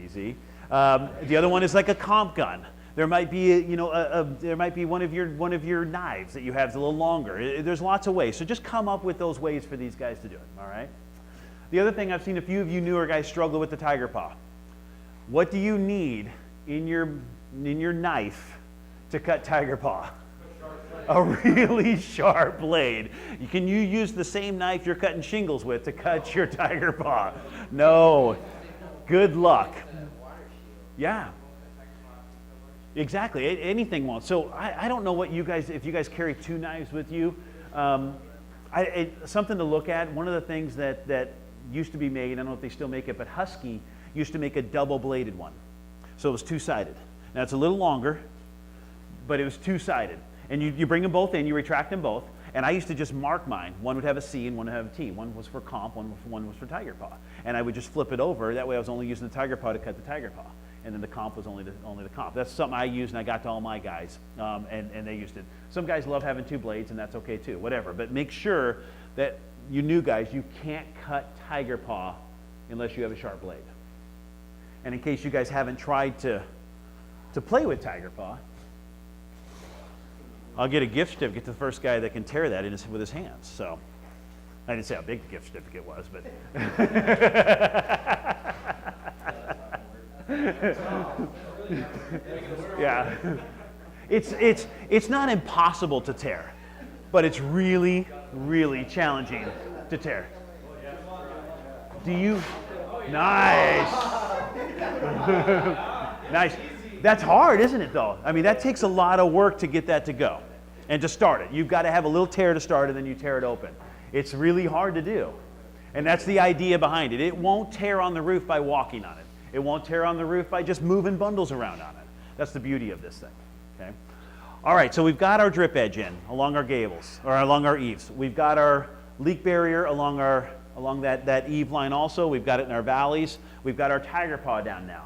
Easy. The other one is like a comp gun. There might be, there might be one of your knives that you have is a little longer. There's lots of ways. So just come up with those ways for these guys to do it. All right. The other thing, I've seen a few of you newer guys struggle with the Tiger Paw. What do you need in your knife to cut Tiger Paw? A really sharp blade. Can you use the same knife you're cutting shingles with to cut your Tiger Paw? No. Good luck. Yeah. Exactly. Anything won't. So I don't know what you guys, if you guys carry two knives with you. Something to look at. One of the things that used to be made, I don't know if they still make it, but Husky used to make a double-bladed one. So it was two-sided. Now it's a little longer, but it was two-sided. And you bring them both in, you retract them both, And I used to just mark mine. One would have a C and one would have a T. One was for comp, one was for tiger paw. And I would just flip it over. That way I was only using the tiger paw to cut the tiger paw. And then the comp was only the comp. That's something I used and I got to all my guys. And they used it. Some guys love having 2 blades and that's okay too, whatever. But make sure that you new guys, you can't cut tiger paw unless you have a sharp blade. And in case you guys haven't tried to play with tiger paw, I'll get a gift certificate to the first guy that can tear that with his hands. So I didn't say how big the gift certificate was, but yeah, it's not impossible to tear, but it's really, really challenging to tear. Do you? Nice. Nice. That's hard, isn't it, though? I mean, that takes a lot of work to get that to go and to start it. You've got to have a little tear to start it, then you tear it open. It's really hard to do. And that's the idea behind it. It won't tear on the roof by walking on it. It won't tear on the roof by just moving bundles around on it. That's the beauty of this thing. Okay? All right, so we've got our drip edge in along our gables, or along our eaves. We've got our leak barrier along that eave line also. We've got it in our valleys. We've got our tiger paw down now.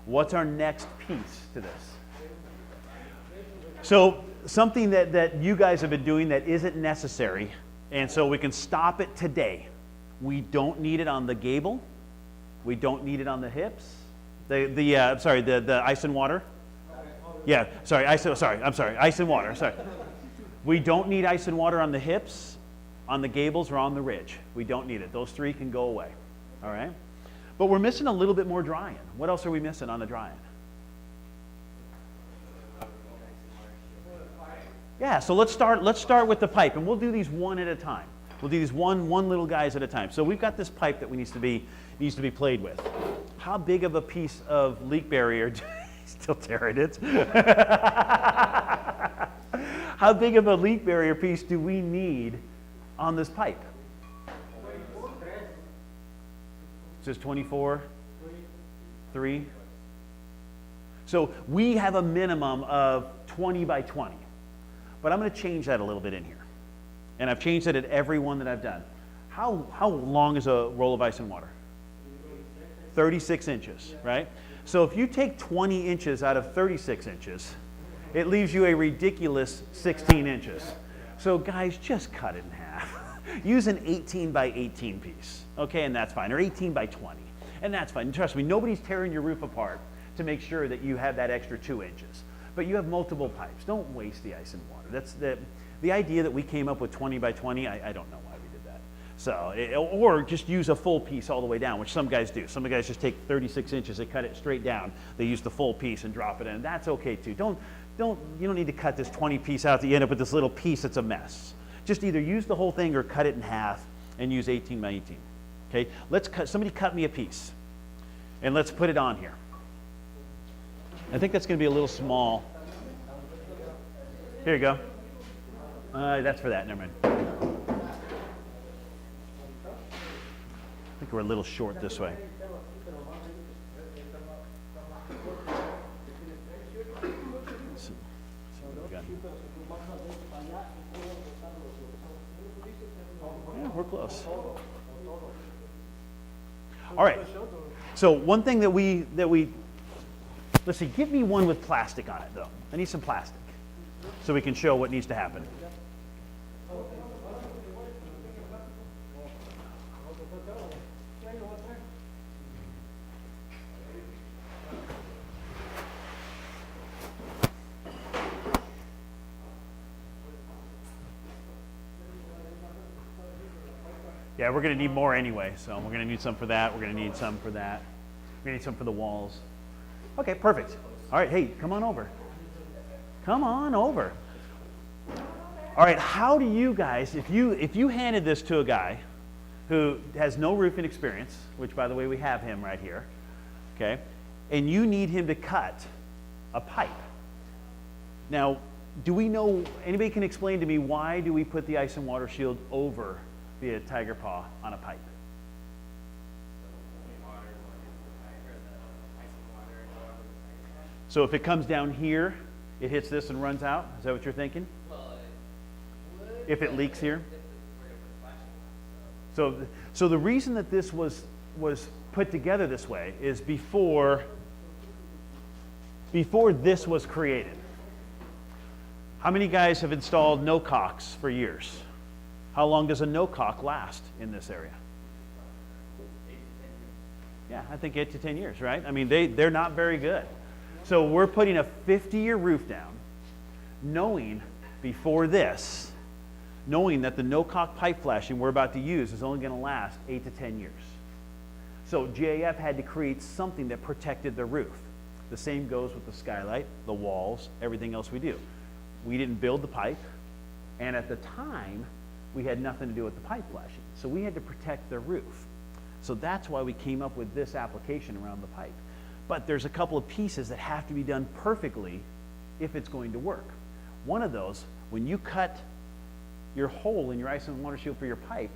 What's our next piece to this? So something that you guys have been doing that isn't necessary, and so we can stop it today. We don't need it on the gable. We don't need it on the hips. The ice and water. Yeah, ice and water. Sorry. We don't need ice and water on the hips, on the gables, or on the ridge. We don't need it. Those 3 can go away. All right. But we're missing a little bit more drying. What else are we missing on the drying? Yeah, so let's start with the pipe, and we'll do these one at a time. We'll do these one little guys at a time. So we've got this pipe that needs to be played with. How big of a piece of leak barrier? Still tearing it. How big of a leak barrier piece do we need on this pipe? It says 24, 3. So we have a minimum of 20 by 20. But I'm going to change that a little bit in here. And I've changed it at every one that I've done. How long is a roll of ice and water? 36 inches, right? So if you take 20 inches out of 36 inches, it leaves you a ridiculous 16 inches. So guys, just cut it in half. Use an 18 by 18 piece, okay, and that's fine, or 18 by 20, and that's fine. Trust me, nobody's tearing your roof apart to make sure that you have that extra 2 inches. But you have multiple pipes. Don't waste the ice and water. That's the idea that we came up with 20 by 20, I don't know why we did that. So, or just use a full piece all the way down, which some guys do. Some guys just take 36 inches, they cut it straight down. They use the full piece and drop it in. That's okay too. You don't need to cut this 20 piece out that you end up with this little piece that's a mess. Just either use the whole thing or cut it in half and use 18 by 18. Okay, somebody cut me a piece and let's put it on here. I think that's going to be a little small. Here you go. That's for that, never mind. I think we're a little short this way. Yeah, we're close. All right. So one thing that we let's see, give me one with plastic on it though. I need some plastic so we can show what needs to happen. Yeah, we're going to need more anyway, so we're going to need some for that. We're going to need some for that. We're going to need some for the walls. Okay, perfect. All right, hey, come on over. Come on over. All right, how do you guys, if you handed this to a guy who has no roofing experience, which by the way we have him right here, okay, and you need him to cut a pipe. Now, do we know, anybody can explain to me why do we put the ice and water shield over the tiger paw on a pipe? So if it comes down here, it hits this and runs out? Is that what you're thinking? Well, it would, if it leaks here. So the reason that this was put together this way is before this was created. How many guys have installed no caulks for years? How long does a no caulk last in this area? Yeah, I think 8 to 10 years, right? I mean, they're not very good. So we're putting a 50-year roof down, knowing before this, knowing that the no caulk pipe flashing we're about to use is only going to last 8 to 10 years. So GAF had to create something that protected the roof. The same goes with the skylight, the walls, everything else we do. We didn't build the pipe, and at the time, we had nothing to do with the pipe flashing. So we had to protect the roof. So that's why we came up with this application around the pipe. But there's a couple of pieces that have to be done perfectly if it's going to work. One of those, when you cut your hole in your ice and water shield for your pipe,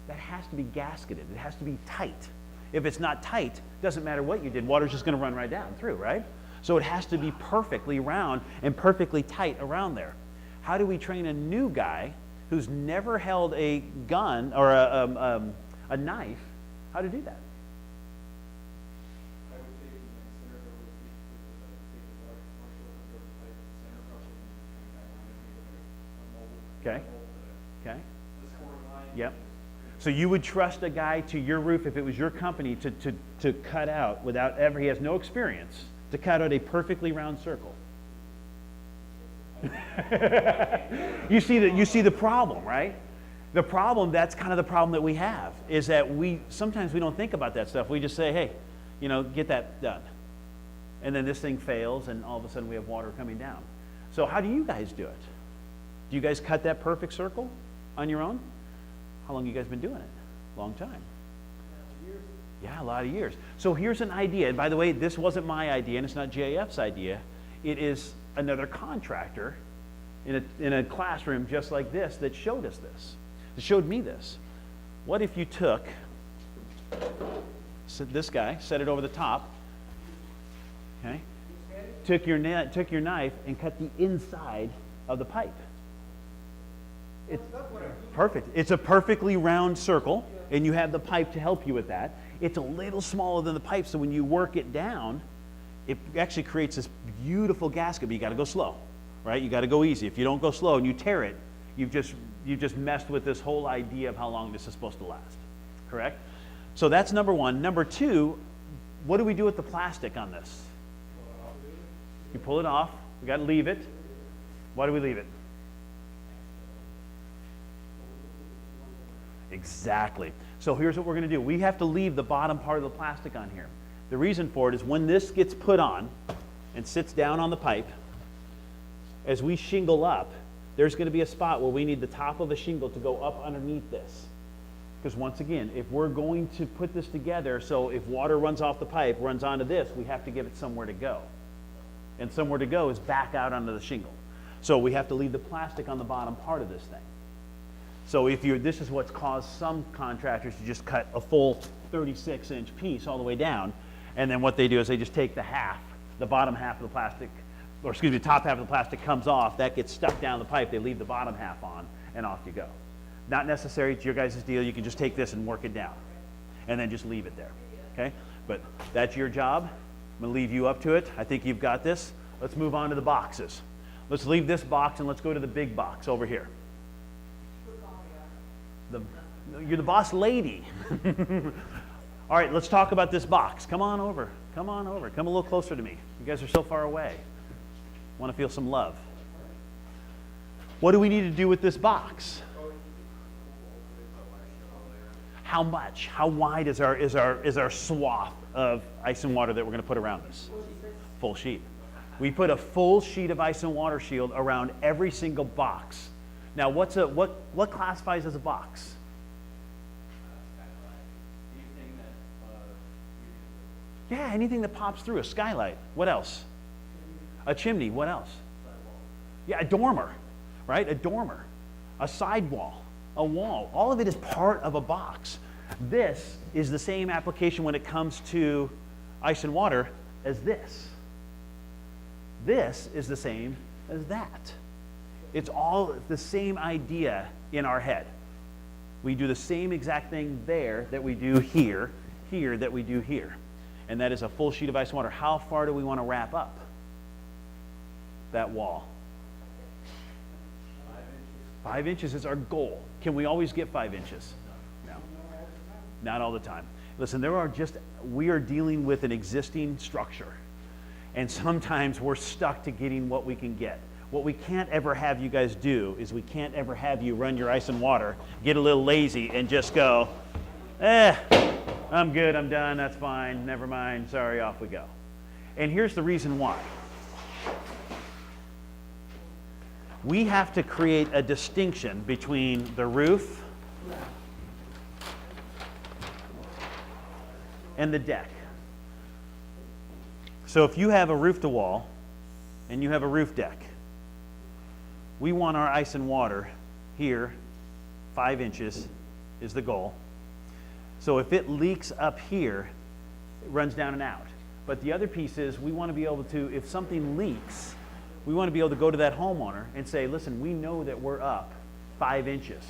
that has to be gasketed. It has to be tight. If it's not tight, doesn't matter what you did, water's just going to run right down through, right? So it has to be perfectly round and perfectly tight around there. How do we train a new guy who's never held a gun or a knife how to do that? I would take center over take the water commercial and go to pipe center properly and back on it. Okay. Okay. This quarter line. Yep. So you would trust a guy to your roof if it was your company to cut out without ever, he has no experience, to cut out a perfectly round circle. You see the problem, right? The problem, that's kind of the problem that we have, is that sometimes we don't think about that stuff. We just say, hey, get that done. And then this thing fails and all of a sudden we have water coming down. So how do you guys do it? Do you guys cut that perfect circle on your own? How long have you guys been doing it? Long time. Yeah, a lot of years. So here's an idea. And by the way, this wasn't my idea and it's not GAF's idea. It is another contractor in a classroom just like this that showed us this. It showed me this. What if you took this guy, set it over the top, okay? Took your knife and cut the inside of the pipe. It's perfect. It's a perfectly round circle, and you have the pipe to help you with that. It's a little smaller than the pipe, so when you work it down, it actually creates this beautiful gasket, but you got to go slow, right? You got to go easy. If you don't go slow and you tear it, you've just messed with this whole idea of how long this is supposed to last, correct? So that's number one. Number two, what do we do with the plastic on this? You pull it off. We got to leave it. Why do we leave it? Exactly. So here's what we're going to do. We have to leave the bottom part of the plastic on here. The reason for it is when this gets put on and sits down on the pipe, as we shingle up, there's going to be a spot where we need the top of a shingle to go up underneath this. Because once again, if we're going to put this together, so if water runs off the pipe, runs onto this, we have to give it somewhere to go. And somewhere to go is back out onto the shingle. So we have to leave the plastic on the bottom part of this thing. So this is what's caused some contractors to just cut a full 36-inch piece all the way down, and then what they do is they just take the bottom half of the plastic, or excuse me, the top half of the plastic comes off, that gets stuck down the pipe, they leave the bottom half on, and off you go. Not necessary, it's your guys' deal, you can just take this and work it down, and then just leave it there, okay? But that's your job, I'm gonna leave you up to it, I think you've got this. Let's move on to the boxes. Let's leave this box and let's go to the big box over here. You're the boss lady. All right, let's talk about this box. Come on over. Come on over. Come a little closer to me. You guys are so far away. Want to feel some love. What do we need to do with this box? How much? How wide is our swath of ice and water that we're going to put around this? Full sheet. We put a full sheet of ice and water shield around every single box. Now, what classifies as a box? Yeah, anything that pops through. A skylight. What else? A chimney. What else? Yeah, a dormer, right? A dormer. A sidewall. A wall. All of it is part of a box. This is the same application when it comes to ice and water as this. This is the same as that. It's all the same idea in our head. We do the same exact thing there that we do here, here that we do here. And that is a full sheet of ice and water. How far do we want to wrap up that wall? 5 inches is our goal. Can we always get 5 inches? No. Not all the time. Listen, we are dealing with an existing structure. And sometimes we're stuck to getting what we can get. What we can't ever have you guys do is we can't ever have you run your ice and water, get a little lazy, and just go, I'm good, I'm done, that's fine, never mind, sorry, off we go. And here's the reason why. We have to create a distinction between the roof and the deck. So if you have a roof to wall and you have a roof deck, we want our ice and water here, 5 inches is the goal. So if it leaks up here, it runs down and out. But the other piece is we want to be able to, if something leaks, we want to be able to go to that homeowner and say, listen, we know that we're up 5 inches.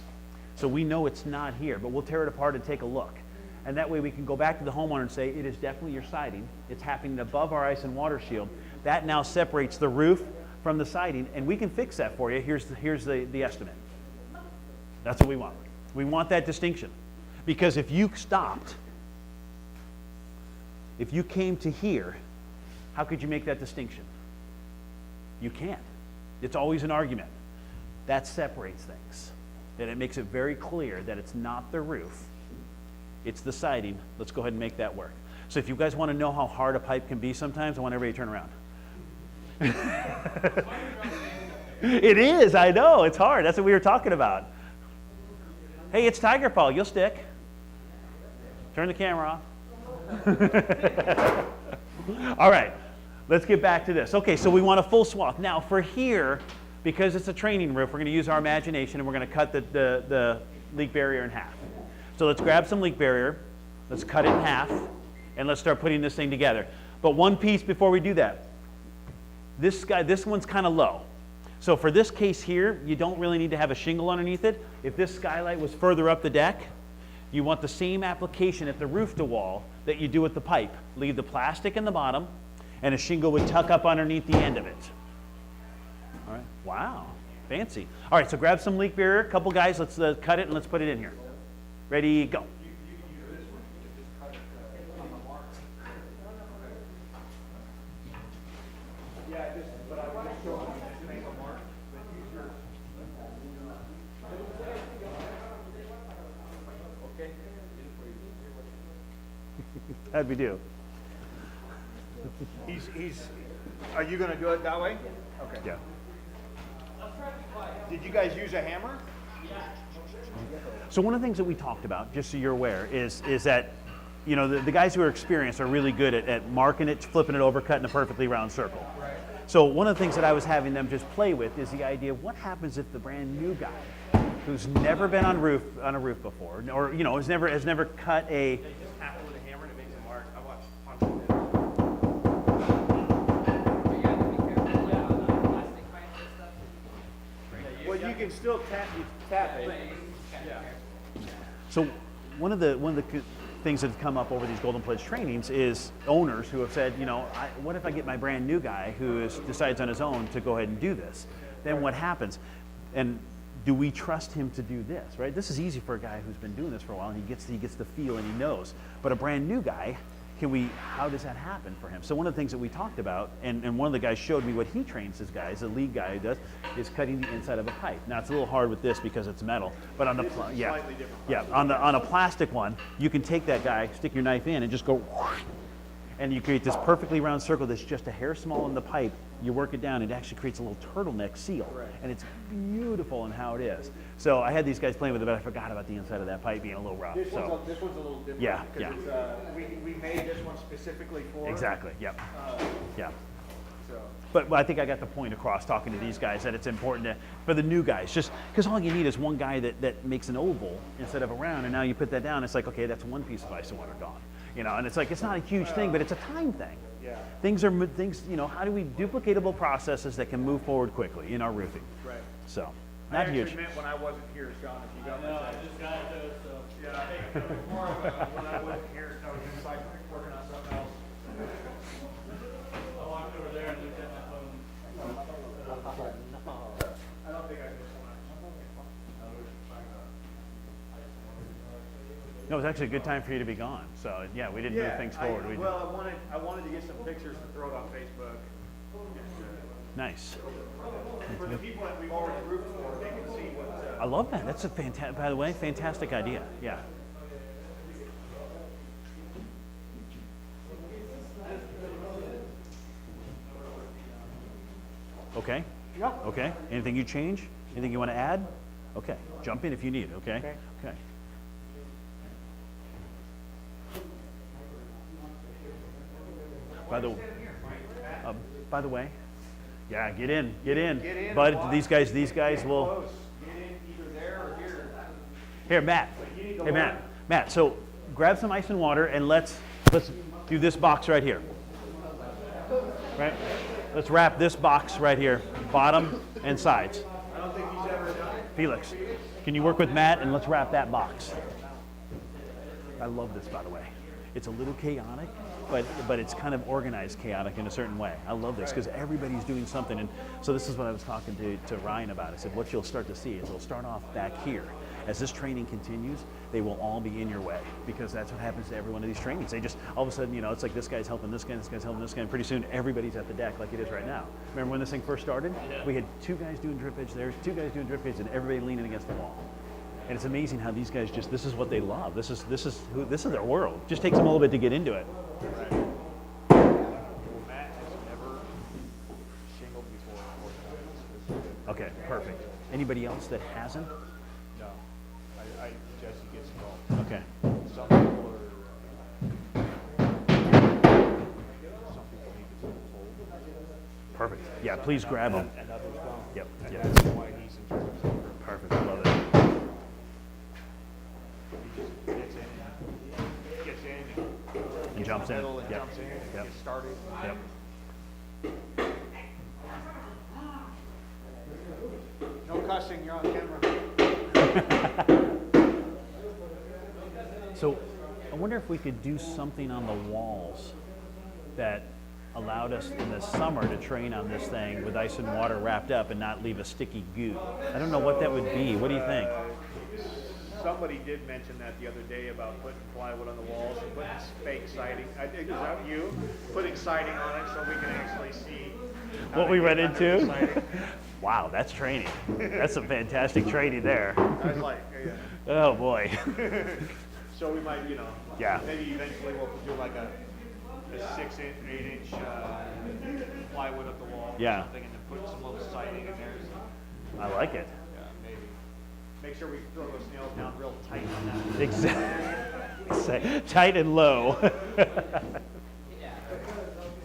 So we know it's not here, but we'll tear it apart and take a look. And that way we can go back to the homeowner and say, it is definitely your siding. It's happening above our ice and water shield. That now separates the roof from the siding, and we can fix that for you. Here's the estimate. That's what we want. We want that distinction. Because if you stopped, if you came to here, how could you make that distinction? You can't. It's always an argument. That separates things. And it makes it very clear that it's not the roof, it's the siding. Let's go ahead and make that work. So if you guys want to know how hard a pipe can be sometimes, I want everybody to turn around. It is, I know, it's hard. That's what we were talking about. Hey, it's Tiger Paw, you'll stick. Turn the camera off. All right, let's get back to this. Okay, so we want a full swath. Now for here, because it's a training roof, we're going to use our imagination and we're going to cut the leak barrier in half. So let's grab some leak barrier, let's cut it in half, and let's start putting this thing together. But one piece before we do that. This one's kind of low. So for this case here, you don't really need to have a shingle underneath it. If this skylight was further up the deck, you want the same application at the roof to wall that you do with the pipe. Leave the plastic in the bottom, and a shingle would tuck up underneath the end of it. All right, wow, fancy. All right, so grab some leak barrier, a couple guys, let's cut it and let's put it in here. Ready, go. How'd we do? Are you going to do it that way? Okay. Yeah. Did you guys use a hammer? So one of the things that we talked about, just so you're aware, is that, you know, the guys who are experienced are really good at marking it, flipping it over, cutting a perfectly round circle. Right. So one of the things that I was having them just play with is the idea of what happens if the brand new guy who's never been on a roof before, or you know, has never cut a. Well, you can still tap it. Yeah. So one of the things that have come up over these Golden Pledge trainings is owners who have said, you know, what if I get my brand new guy who decides on his own to go ahead and do this? Then what happens? And do we trust him to do this, right? This is easy for a guy who's been doing this for a while and he gets the feel and he knows. But a brand new guy, how does that happen for him? So one of the things that we talked about, and one of the guys showed me what he trains his guys, the lead guy does, is cutting the inside of a pipe. Now it's a little hard with this because it's metal, but on on a plastic one, you can take that guy, stick your knife in, and just go, whoosh, and you create this perfectly round circle that's just a hair small in the pipe. You work it down, it actually creates a little turtleneck seal, and it's beautiful in how it is. So I had these guys playing with it, but I forgot about the inside of that pipe being a little rough. This one's a little different. Yeah, because we made this one specifically for. Exactly. Yep. Yeah. So. But I think I got the point across talking to these guys that it's important for the new guys, just because all you need is one guy that makes an oval instead of a round, and now you put that down, it's like, okay, that's one piece of ice and water gone. You know, and it's like, it's not a huge thing, but it's a time thing. Yeah. Things, you know, how do we, duplicatable processes that can move forward quickly in our roofing. Right. So, I not actually huge. meant when I wasn't here, Sean, if you got my text. just got it though, so. Yeah, hey, before, when I wasn't here, I was just like working on something else. I walked over there and looked at my phone. I don't think I missed one. No, it was actually a good time for you to be gone. So, yeah, we didn't move things forward. We Well, I wanted to get some pictures to throw it on Facebook. Nice. For the people that we've already roofed for, they can see what, I love that. That's a fantastic, by the way, fantastic idea. Yeah. Okay? Yeah. Okay. Anything you change? Anything you want to add? Okay. Jump in if you need, okay? Okay. Okay. By the way, yeah, get in. Get in, But watch. these guys will. close. Get in either there or here. Here, Matt. Hey, Matt. Matt, so grab some ice and water and let's do this box right here. Right? Let's wrap this box right here, bottom and sides. I don't think he's ever done it. Felix, can you work with Matt and let's wrap that box? I love this, by the way. It's a little chaotic, but it's kind of organized chaotic in a certain way. I love this because everybody's doing something. And so this is what I was talking to Ryan about. I said, what you'll start to see is they'll start off back here. As this training continues, they will all be in your way because that's what happens to every one of these trainings. They just, all of a sudden, you know, it's like this guy's helping this guy, this guy's helping this guy, and pretty soon everybody's at the deck like it is right now. Remember when this thing first started? Yeah. We had 2 guys doing drip edge there, 2 guys doing drip edge, and everybody leaning against the wall. And it's amazing how these guys this is what they love. This is their world. Just takes them a little bit to get into it. Matt has never shingled before. Okay, perfect. Anybody else that hasn't? No. Jesse gets involved. Okay. Some people need to hold. Perfect. Yeah, please grab them. And others don't. Yep. And Yep. that's why he's in charge of the program. Perfect. I love it. He just gets in, And jumps in. middle and Yep. jumps in, Yep. gets started. Yep. No cussing, you're on camera. So I wonder if we could do something on the walls that allowed us in the summer to train on this thing with ice and water wrapped up and not leave a sticky goo. I don't know what that would be. What do you think? Somebody did mention that the other day about putting plywood on the walls and putting fake siding. I think, is that you? Putting siding on it so we can actually see how What to we get run under the into? siding. Wow, that's training. That's some fantastic training there. I was like, yeah. Oh boy. So we might, you know, Yeah. maybe eventually we'll do like a 6-inch, 8-inch plywood up the wall Yeah. or something, and then put some little siding in there. So, I like it. yeah, maybe. Make sure we throw those nails down real tight on that. Exactly. Tight and low. Yeah.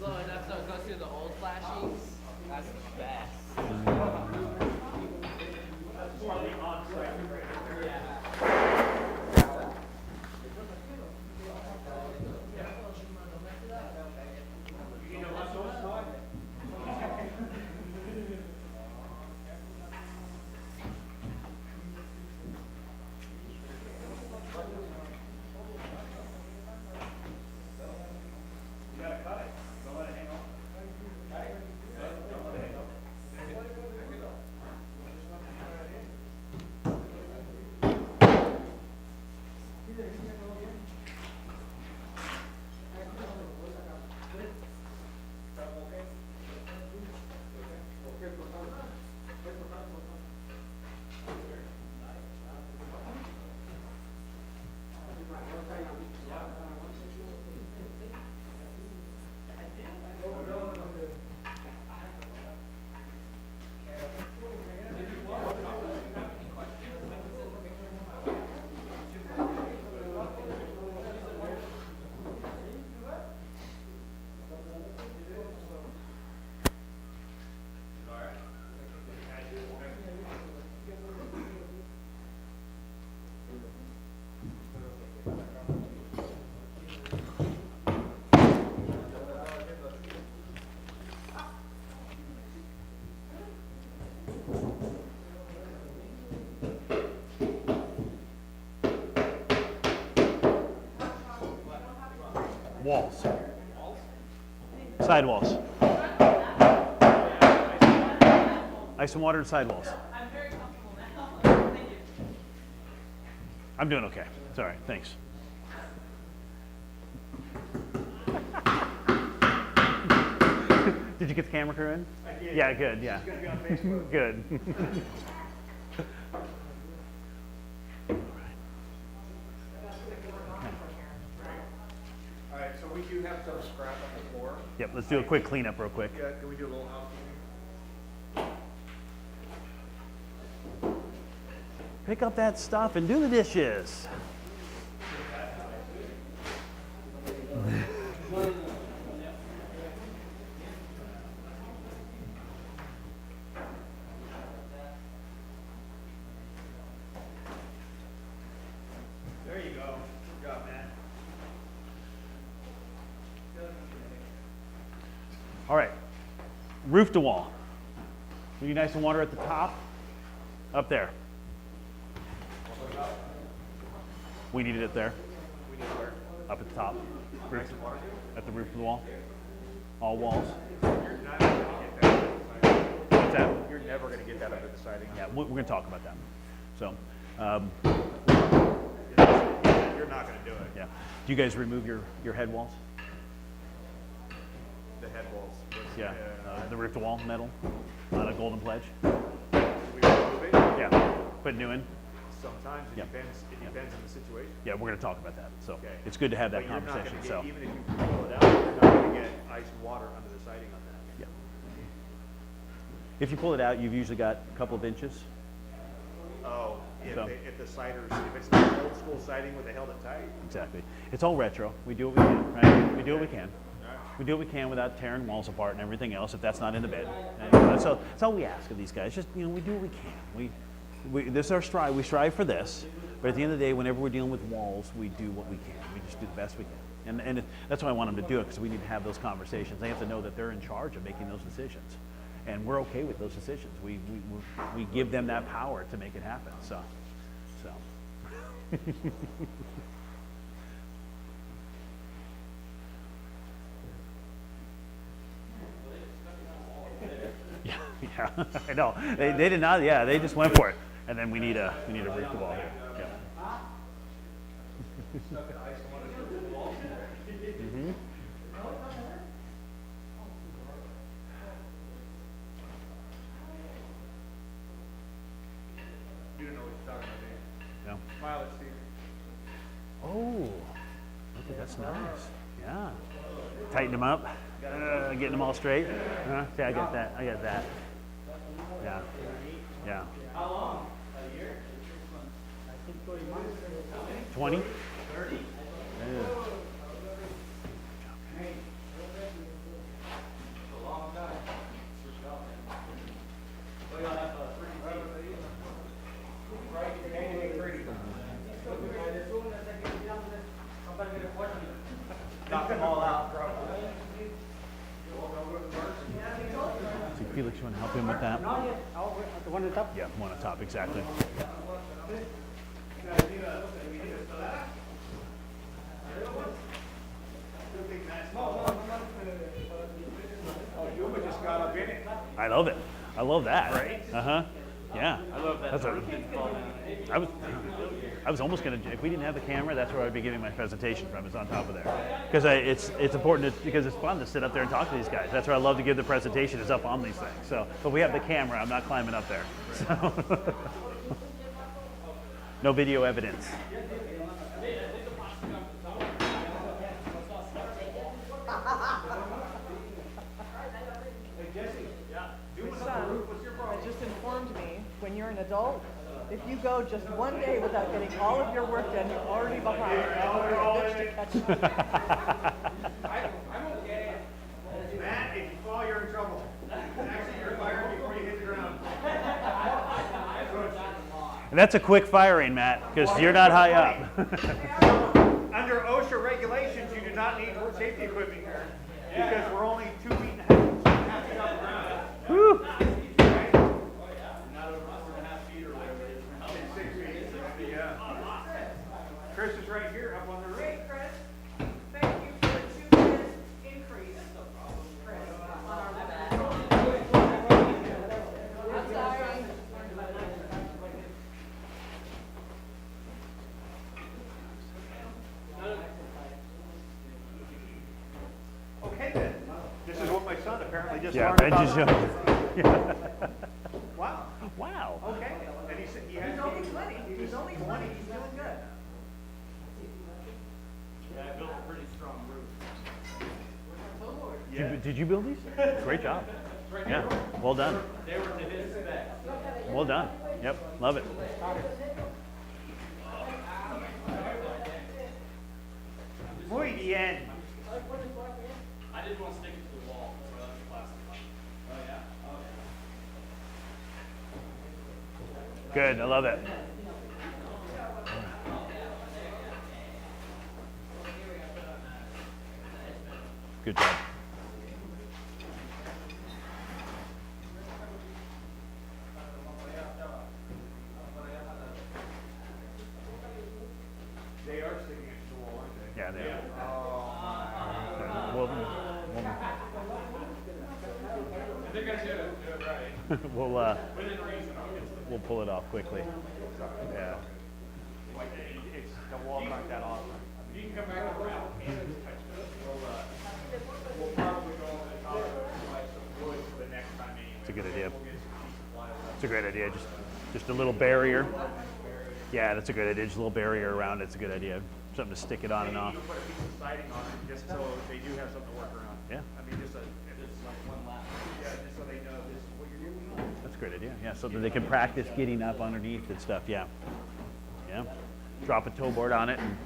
Low enough so it goes through the old flash sheets. That's the best. Walls. Sidewalls. Ice and water and sidewalls. I'm very comfortable now. Thank you. I'm doing okay. It's all right. Thanks. Did you get the camera crew in? I did. Yeah, good. Yeah. It's gonna be on Facebook. Good. All right, so we do have some scrap on the floor. Yep. Let's do a quick cleanup real quick. Yeah, can we do a little housekeeping? Pick up that stuff and do the dishes. There you go. Good job, Matt. All right. Roof to wall. We need ice and water at the top. Up there. We needed it there. We need where? Up at the top. Ice and water? At the roof of the wall. All walls. You're not gonna get that up to the siding. What's that? You're never gonna get that up to the siding. Yeah, we're going to talk about that. So, You're not gonna do it. yeah. Do you guys remove your head walls? The head walls. Yeah. The roof to wall metal on a golden pledge? We remove it. Yeah. Put new in? Sometimes it Yep. depends, it depends on the situation. Yeah, we're going to talk about that. So, Okay. it's good to have that But you're not conversation. gonna So, get, even if you pull it out, you're not gonna get ice and water under the siding on that. yeah. If you pull it out, you've usually got a couple of inches. Oh, So- if the siders, if it's not old school siding where they held it tight. Exactly. It's all retro. We do what we can, right? We do what we can. We do what we can without tearing walls apart and everything else if that's not in the bid. And, that's all we ask of these guys. Just, we do what we can. This is our strive. We strive for this. But at the end of the day, whenever we're dealing with walls, we do what we can. We just do the best we can. And that's why I want them to do it, because we need to have those conversations. They have to know that they're in charge of making those decisions. And we're okay with those decisions. We give them that power to make it happen. So. Yeah, I know. They did not. Yeah, they just went for it. And then we need a roof to wall here. Yeah. Mhm. You don't know what you're talking about, Dave. Yeah. Smile at Steve. Oh, okay, that's nice. Yeah. Tighten them up. Getting them all straight. See, I get that. I get that. Yeah. Yeah. How long? A year? 20 months. 20? 30? Yeah. It's a long time. We don't have a pretty knock them all out. See, Felix, you want to help him with that? Not yet. Oh, the one on top? Yeah, one on top, exactly. Oh, Yuma just got up in it. I love it. I love that. Right? Uh-huh. Yeah. I love that. That's the a- roof didn't fall down. I was almost going to, if we didn't have the camera, that's where I'd be giving my presentation from, is on top of there. Because it's important, because it's fun to sit up there and talk to these guys. That's where I love to give the presentation, is up on these things. So, but we have the camera, I'm not climbing up there. So. No video evidence. Son has just informed me, when you're an adult, if you go just one day without getting all of your work done, you're already behind. You're a bitch to catch up. I'm okay. Matt, if you fall, you're in trouble. Actually, you're fired before you hit the ground. And that's a quick firing, Matt, because you're not high up. Under OSHA regulations, you do not need safety equipment here because we're only 2 feet and a half feet off the ground. Woo. Not over 4.5 feet or whatever it is. 6 feet. Yeah. Chris is right here up on the roof. Hey, Chris, thank you for just Yeah, learned I about just Wow, wow. okay. And he said he had. He's only 20. He's only 20. He's doing good. Yeah, I built a pretty strong roof. Did you build these? Great job. Yeah, well done. They were to his specs. Well done. Yep, love it. Muy bien. I didn't want to stick it to the wall, so I left the plastic on. Oh yeah? Oh yeah. Good, I love it. Good job. They are sticking it to the wall, aren't they? Yeah, they are. Oh, We'll, I think I should do it right. we'll, we'll pull it off quickly. Yeah. my. It's, the walls aren't that awesome. You can come back around. We'll probably go over the top of it, like some wood for the next time anyway. It's a good idea. We'll get some piece of plywood. It's a great idea. Just a little barrier. Yeah, that's a good idea. Just a little barrier around it's a good idea. Something to stick it on and off. You can put a piece of siding on it, just so they do have something to work around. Yeah. I mean, just like one lap. Yeah, just so they know this is what you're doing. That's a great idea. Yeah, so that they can practice getting up underneath and stuff. Yeah. Yeah. Drop a toe board on it and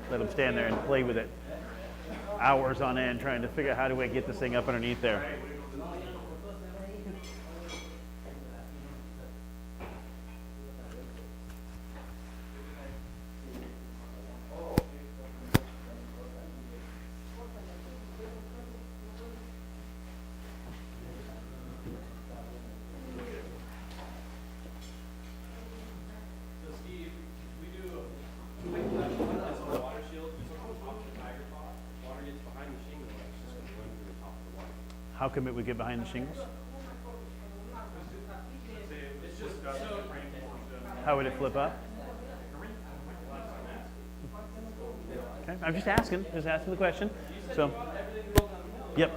let them stand there and play with it. Hours on end trying to figure out how do I get this thing up underneath there. So Steve, we do a water shield just on top of the tiger top. Water gets behind the shingle, it's just going to run through the top of the water. How come it would get behind the shingles? It's just so. How would it flip up? Okay, I'm just asking the question. So, yep.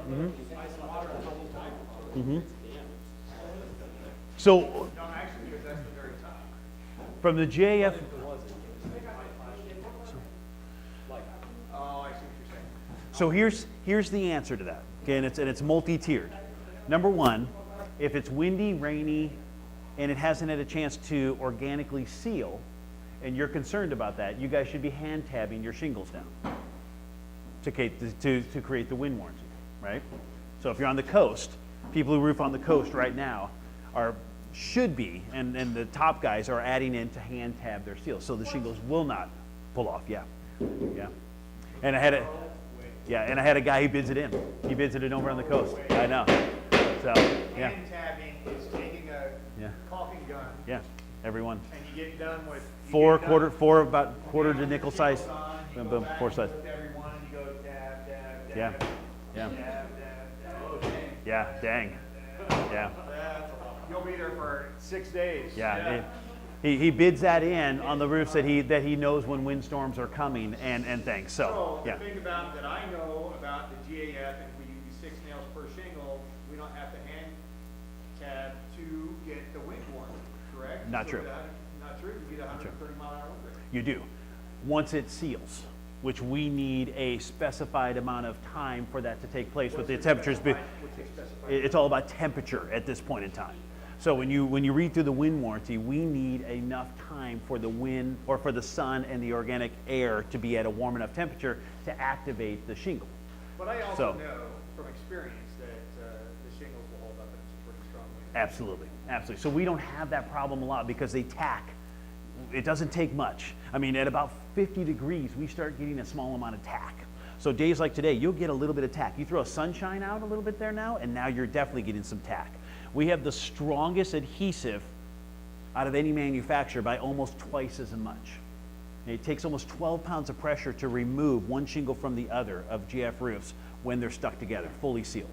So, No, actually, because that's the very top. from the JF, Oh, I see what you're saying. so here's the answer to that. Okay, and it's multi-tiered. Number one, if it's windy, rainy, and it hasn't had a chance to organically seal, and you're concerned about that, you guys should be hand tabbing your shingles down to create the wind warranty, right? So if you're on the coast, people who roof on the coast right now should be, and the top guys are adding in to hand tab their seals, so the shingles will not pull off. Yeah, yeah. And I had a guy who bids it in. He bids it in over on the coast. I know. So yeah, Hand tabbing is taking a Yeah. caulking gun yeah. Everyone. and you get done with. Four about quarter to nickel size. Boom, boom, four size. With every one and you go dab, dab, dab. Yeah, yeah, Dab, dab, dab. yeah. Dang. Yeah. You'll be there for 6 days. Yeah, he bids that in on the roofs that he knows when windstorms are coming and things. So So yeah, the thing about that I know about the GAF, and we use 6 nails per shingle, we don't have to hand tab to get the wind warranty, correct? Not true. Not true, you get 130 mile an hour wind rate. you do. Once it seals, which we need a specified amount of time for that to take place with the temperatures. It's all about temperature at this point in time. So when you read through the wind warranty, we need enough time for the wind or for the sun and the organic air to be at a warm enough temperature to activate the shingle. But I also So- know from experience that the shingles will hold up in some pretty strong wind. Absolutely, absolutely. So we don't have that problem a lot because they tack. It doesn't take much. I mean, at about 50 degrees, we start getting a small amount of tack. So days like today, you'll get a little bit of tack. You throw a sunshine out a little bit there now, and now you're definitely getting some tack. We have the strongest adhesive out of any manufacturer by almost twice as much. It takes almost 12 pounds of pressure to remove one shingle from the other of GF roofs when they're stuck together, fully sealed.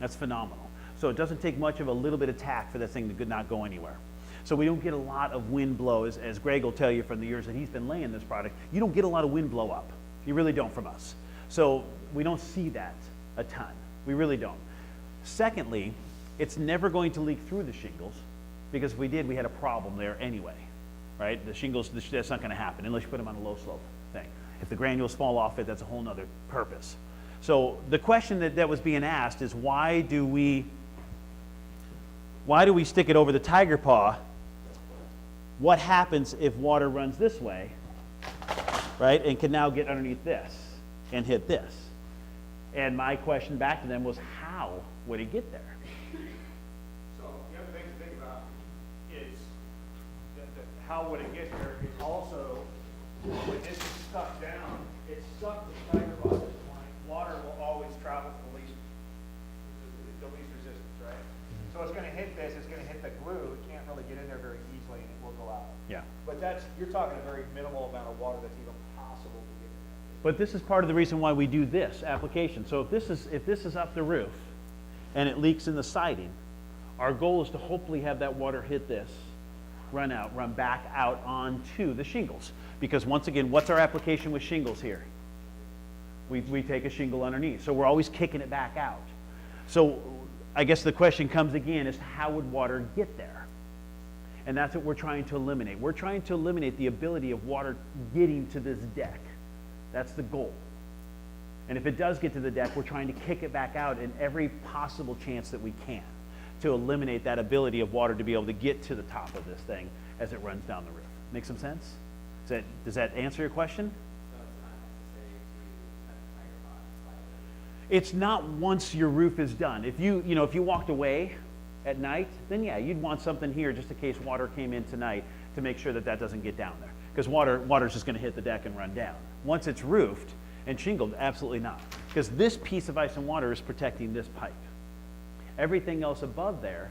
That's phenomenal. So it doesn't take much of a little bit of tack for the thing to not go anywhere. So we don't get a lot of wind blow, as Greg will tell you from the years that he's been laying this product. You don't get a lot of wind blow up. You really don't from us. So we don't see that a ton. We really don't. Secondly, it's never going to leak through the shingles, because if we did, we had a problem there anyway, right? The shingles, that's not going to happen unless you put them on a low slope thing. If the granules fall off it, that's a whole nother purpose. So the question that was being asked is, why do we stick it over the tiger paw? What happens if water runs this way, right, and can now get underneath this and hit this? And my question back to them was, how would it get there? So the other thing to think about is that how would it get there is also, when this is stuck down, it's stuck to the tiger paw at this point. Water will always travel to the least resistance, right? So it's going to hit this, it's going to hit the glue. It can't really get in there very easily, and it will go out. Yeah. But you're talking a very minimal amount of water that's even possible to get in there. But this is part of the reason why we do this application. So if this is up the roof and it leaks in the siding, our goal is to hopefully have that water hit this, run back out onto the shingles. Because once again, what's our application with shingles here? We take a shingle underneath. So we're always kicking it back out. So I guess the question comes again is, how would water get there? And that's what we're trying to eliminate. We're trying to eliminate the ability of water getting to this deck. That's the goal. And if it does get to the deck, we're trying to kick it back out in every possible chance that we can to eliminate that ability of water to be able to get to the top of this thing as it runs down the roof. Make some sense? Does that answer your question? It's not once your roof is done. If you walked away at night, then yeah, you'd want something here just in case water came in tonight to make sure that doesn't get down there. Because water's just going to hit the deck and run down. Once it's roofed and shingled, absolutely not. Because this piece of ice and water is protecting this pipe. Everything else above there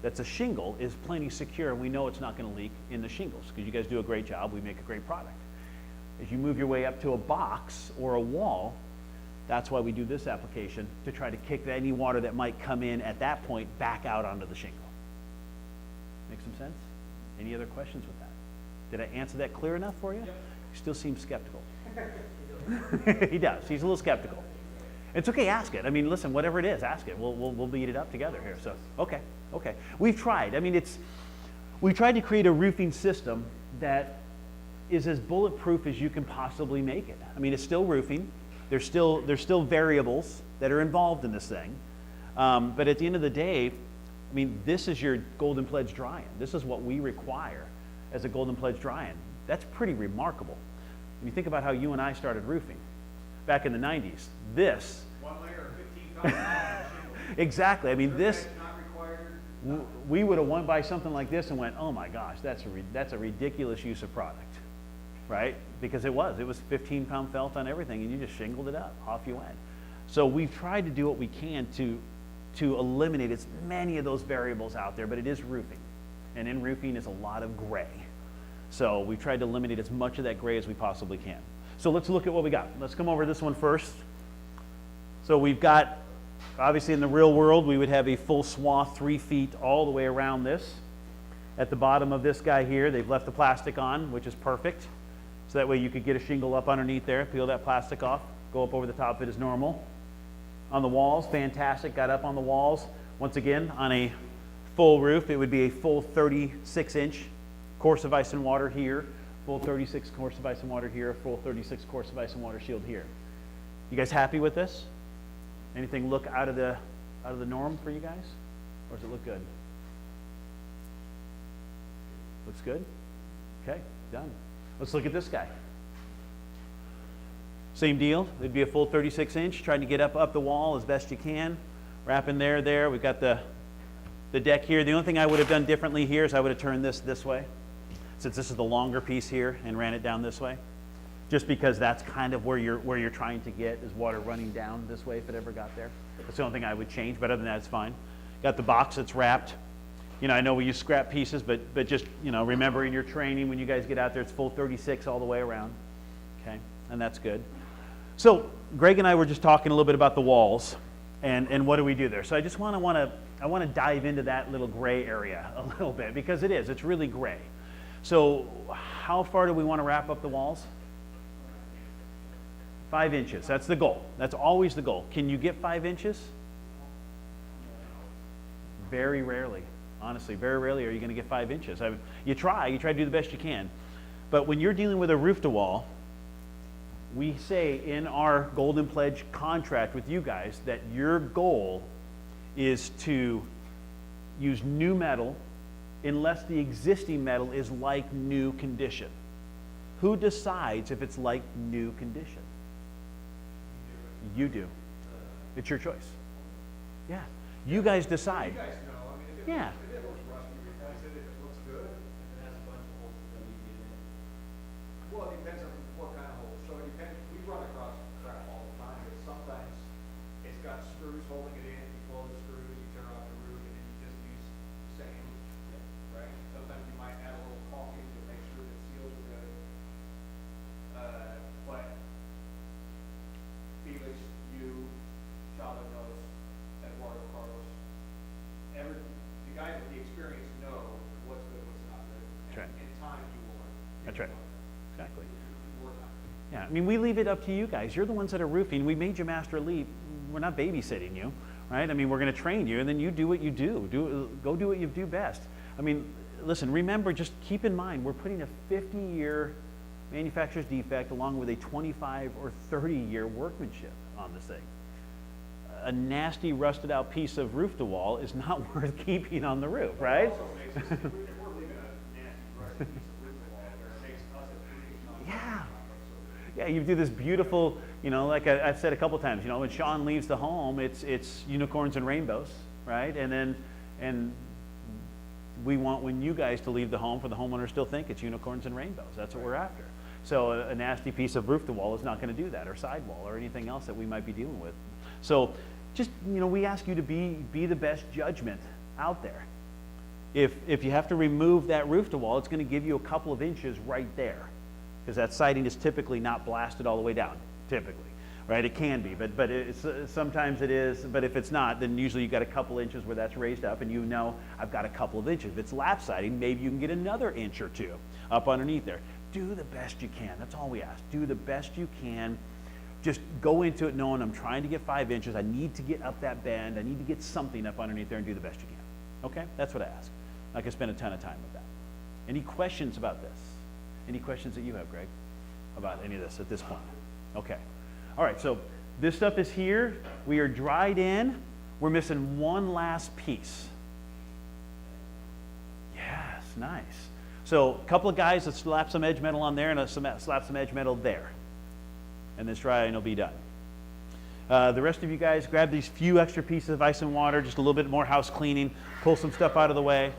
that's a shingle is plenty secure, and we know it's not going to leak in the shingles because you guys do a great job. We make a great product. As you move your way up to a box or a wall, that's why we do this application, to try to kick any water that might come in at that point back out onto the shingle. Make some sense? Any other questions with that? Did I answer that clear enough for you? Yep. You still seem skeptical. He does. He's a little skeptical. It's okay, ask it. I mean, listen, whatever it is, ask it. We'll beat it up together here. So, okay. We've tried. I mean, we tried to create a roofing system that is as bulletproof as you can possibly make it. I mean, it's still roofing. There's still variables that are involved in this thing. But at the end of the day, I mean, this is your Golden Pledge dry-in. This is what we require as a Golden Pledge dry-in. That's pretty remarkable. When you think about how you and I started roofing back in the 90s, this. One layer of 15,000 exactly. I mean, this. Not required. We would have went by something like this and went, oh my gosh, that's a ridiculous use of product. Right? Because it was 15-pound felt on everything, and you just shingled it up. Off you went. So we've tried to do what we can to eliminate as many of those variables out there, but it is roofing. And in roofing is a lot of gray. So we've tried to eliminate as much of that gray as we possibly can. So let's look at what we got. Let's come over to this one first. So we've got, obviously in the real world, we would have a full swath 3 feet all the way around this. At the bottom of this guy here, they've left the plastic on, which is perfect. So that way you could get a shingle up underneath there, peel that plastic off, go up over the top of it as normal. On the walls, fantastic, got up on the walls. Once again, on a full roof, it would be a full 36-inch course of ice and water here, full 36 course of ice and water here, full 36 course of ice and water shield here. You guys happy with this? Anything look out of the norm for you guys? Or does it look good? Looks good? Okay, done. Let's look at this guy. Same deal. It'd be a full 36-inch, trying to get up the wall as best you can. Wrap in there. We've got the deck here. The only thing I would have done differently here is I would have turned this way, since this is the longer piece here, and ran it down this way. Just because that's kind of where you're trying to get, is water running down this way if it ever got there. That's the only thing I would change, but other than that, it's fine. Got the box that's wrapped. You know, I know we use scrap pieces, but just, you know, remember in your training when you guys get out there, it's full 36 all the way around. Okay, and that's good. So Greg and I were just talking a little bit about the walls and what do we do there. So I just want to dive into that little gray area a little bit, because it's really gray. So how far do we want to wrap up the walls? 5 inches. That's the goal. That's always the goal. Can you get 5 inches? Very rarely, honestly, very rarely are you going to get 5 inches. You try to do the best you can. But when you're dealing with a roof to wall, we say in our Golden Pledge contract with you guys that your goal is to use new metal unless the existing metal is like new condition. Who decides if it's like new condition? You do. It's your choice. Yeah. You guys decide. You guys know, I mean, if Yeah. it looks rusty, replace it. If it looks good, well, it depends on what kind of hole. So it depends, we run across crap all the time, but sometimes it's got screws holding it in, you pull the screws, you turn off the roof, and then you just use the same, right? Sometimes you might add a little caulking to make sure the seals are good. But Felix, you, Chava knows, Eduardo, Carlos, the guys with the experience know what's good, what's not good. That's right. In time, you will learn. That's right. Exactly. More time. Yeah, I mean, we leave it up to you guys. You're the ones that are roofing. We made you master elite. We're not babysitting you, right? I mean, we're going to train you, and then you do what you do. Go do what you do best. I mean, listen, remember, just keep in mind, we're putting a 50-year manufacturer's defect along with a 25 or 30-year workmanship on this thing. A nasty, rusted-out piece of roof to wall is not worth keeping on the roof, right? Also makes us, if we're leaving a nasty rusty piece of roof wall there, it makes us a pretty Yeah. Yeah, you do this beautiful, like I've said a couple times, when Sean leaves the home, it's unicorns and rainbows, right? And we want when you guys to leave the home for the homeowner still think it's unicorns and rainbows. That's what we're after. So a nasty piece of roof to wall is not going to do that, or sidewall, or anything else that we might be dealing with. So just, we ask you to be the best judgment out there. If you have to remove that roof to wall, it's going to give you a couple of inches right there, because that siding is typically not blasted all the way down, typically, right? It can be, but sometimes it is, but if it's not, then usually you've got a couple inches where that's raised up, and I've got a couple of inches. If it's lap siding, maybe you can get another inch or two up underneath there. Do the best you can. That's all we ask. Do the best you can. Just go into it knowing I'm trying to get 5 inches. I need to get up that bend. I need to get something up underneath there, and do the best you can. Okay? That's what I ask. I can spend a ton of time with that. Any questions about this? Any questions that you have, Greg, about any of this at this point? Okay. All right, so this stuff is here. We are dried in. We're missing one last piece. Yes, nice. So a couple of guys that slap some edge metal on there and slap some edge metal there. And this dry and it'll be done. The rest of you guys grab these few extra pieces of ice and water, just a little bit more house cleaning, pull some stuff out of the way.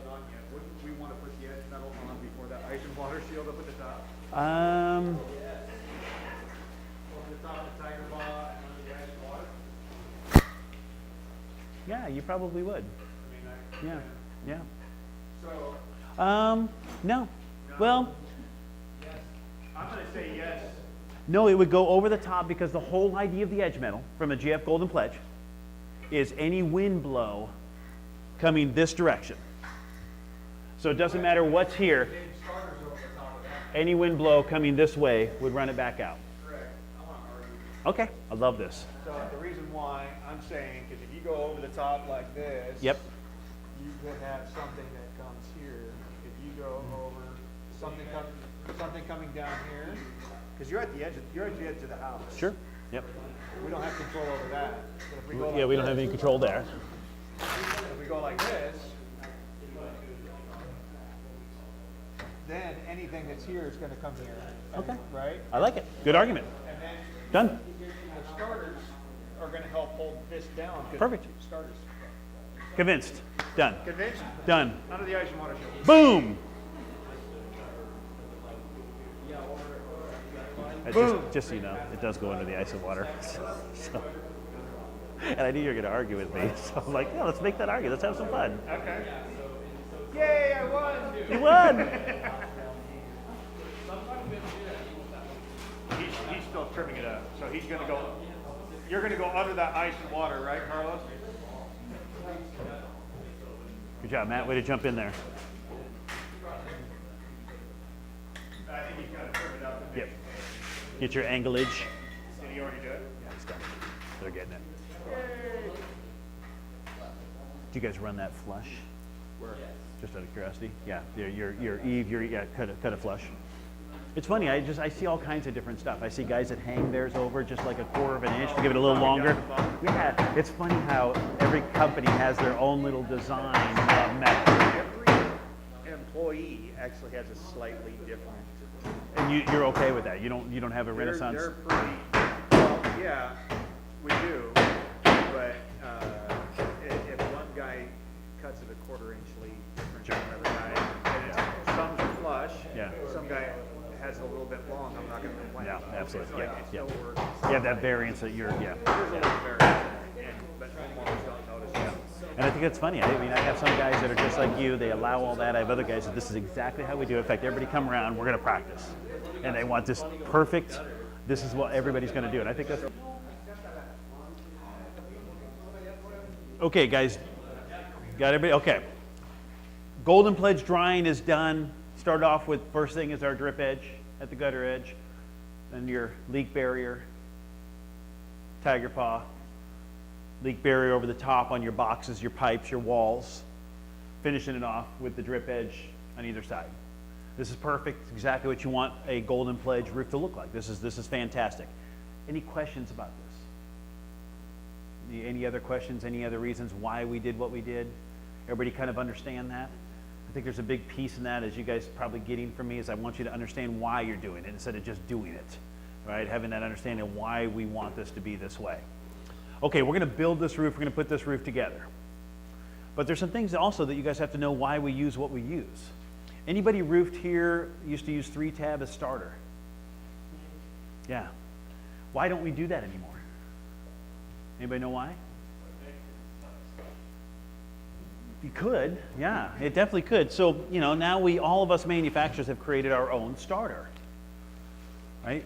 Wouldn't we want to put the edge metal on before that ice and water shield up at the top? Um, Over the top of the tiger bar and under the ice and water? yeah, you probably would. I mean, Yeah, yeah. So, No. Well, I'm going to say yes. no, it would go over the top, because the whole idea of the edge metal from a GF Golden Pledge is any wind blow coming this direction. So it doesn't matter what's here. Starters over the top of that. Any wind blow coming this way would run it back out. Correct. I want to argue. Okay, I love this. So the reason why I'm saying, because if you go over the top like this. Yep. You could have something that comes here. If you go over something coming down here, because you're at the edge of the house. Sure. Yep. We don't have control over that. But if we go Yeah, like we don't have this, any control there. If we go like this, then anything that's here is going to come here. Okay. Right? I like it. Good argument. And then Done. the starters are going to help hold this down. 'cause Perfect. Starters. Convinced. Done. Convinced? Done. Under the ice and water shield. Boom. Just so you know, it does go under the ice and water. So, and I knew you were going to argue with me, so I'm like, yeah, let's make that argument. Let's have some fun. Okay. Yay, I won! You won. He's still trimming it up, so he's going to go. You're going to go under that ice and water, right, Carlos? Good job, Matt. Way to jump in there. I think he's got to trim it up. And Yep. Get your anglage. Did he already do it? Yeah, he's done. They're getting it. Do you guys run that flush? Where? Just out of curiosity? Yeah, your eave, cut it flush. It's funny, I see all kinds of different stuff. I see guys that hang theirs over just like a quarter of an inch to give it a little longer. Yeah, it's funny how every company has their own little design of metal. Every employee actually has a slightly different. And you're okay with that? You don't have a renaissance? They're pretty, well, yeah, we do, but if one guy cuts it a quarter inch lead different than another guy, and some's a flush, Yeah. some guy has a little bit long, I'm not gonna complain. Yeah, absolutely. It's like, Yeah, it yeah. still works. You have that variance that you're, yeah. There's a little variance, but homeowners don't notice that. And I think it's funny. I mean, I have some guys that are just like you. They allow all that. I have other guys that this is exactly how we do it. In fact, everybody come around. We're going to practice. And they want this perfect. This is what everybody's going to do. And I think that's... Okay, guys. Got everybody? Okay. Golden Pledge drying is done. Start off with, first thing is our drip edge at the gutter edge. Then your leak barrier, tiger paw. Leak barrier over the top on your boxes, your pipes, your walls, finishing it off with the drip edge on either side. This is perfect, it's exactly what you want a Golden Pledge roof to look like. This is fantastic. Any questions about this? Any other questions, any other reasons why we did what we did? Everybody kind of understand that? I think there's a big piece in that, as you guys probably getting from me, is I want you to understand why you're doing it instead of just doing it, right? Having that understanding of why we want this to be this way. Okay, we're going to build this roof. We're going to put this roof together. But there's some things also that you guys have to know why we use what we use. Anybody roofed here used to use 3-tab as starter? Yeah. Why don't we do that anymore? Anybody know why? You could, yeah, it definitely could. So, you know, now all of us manufacturers have created our own starter, right?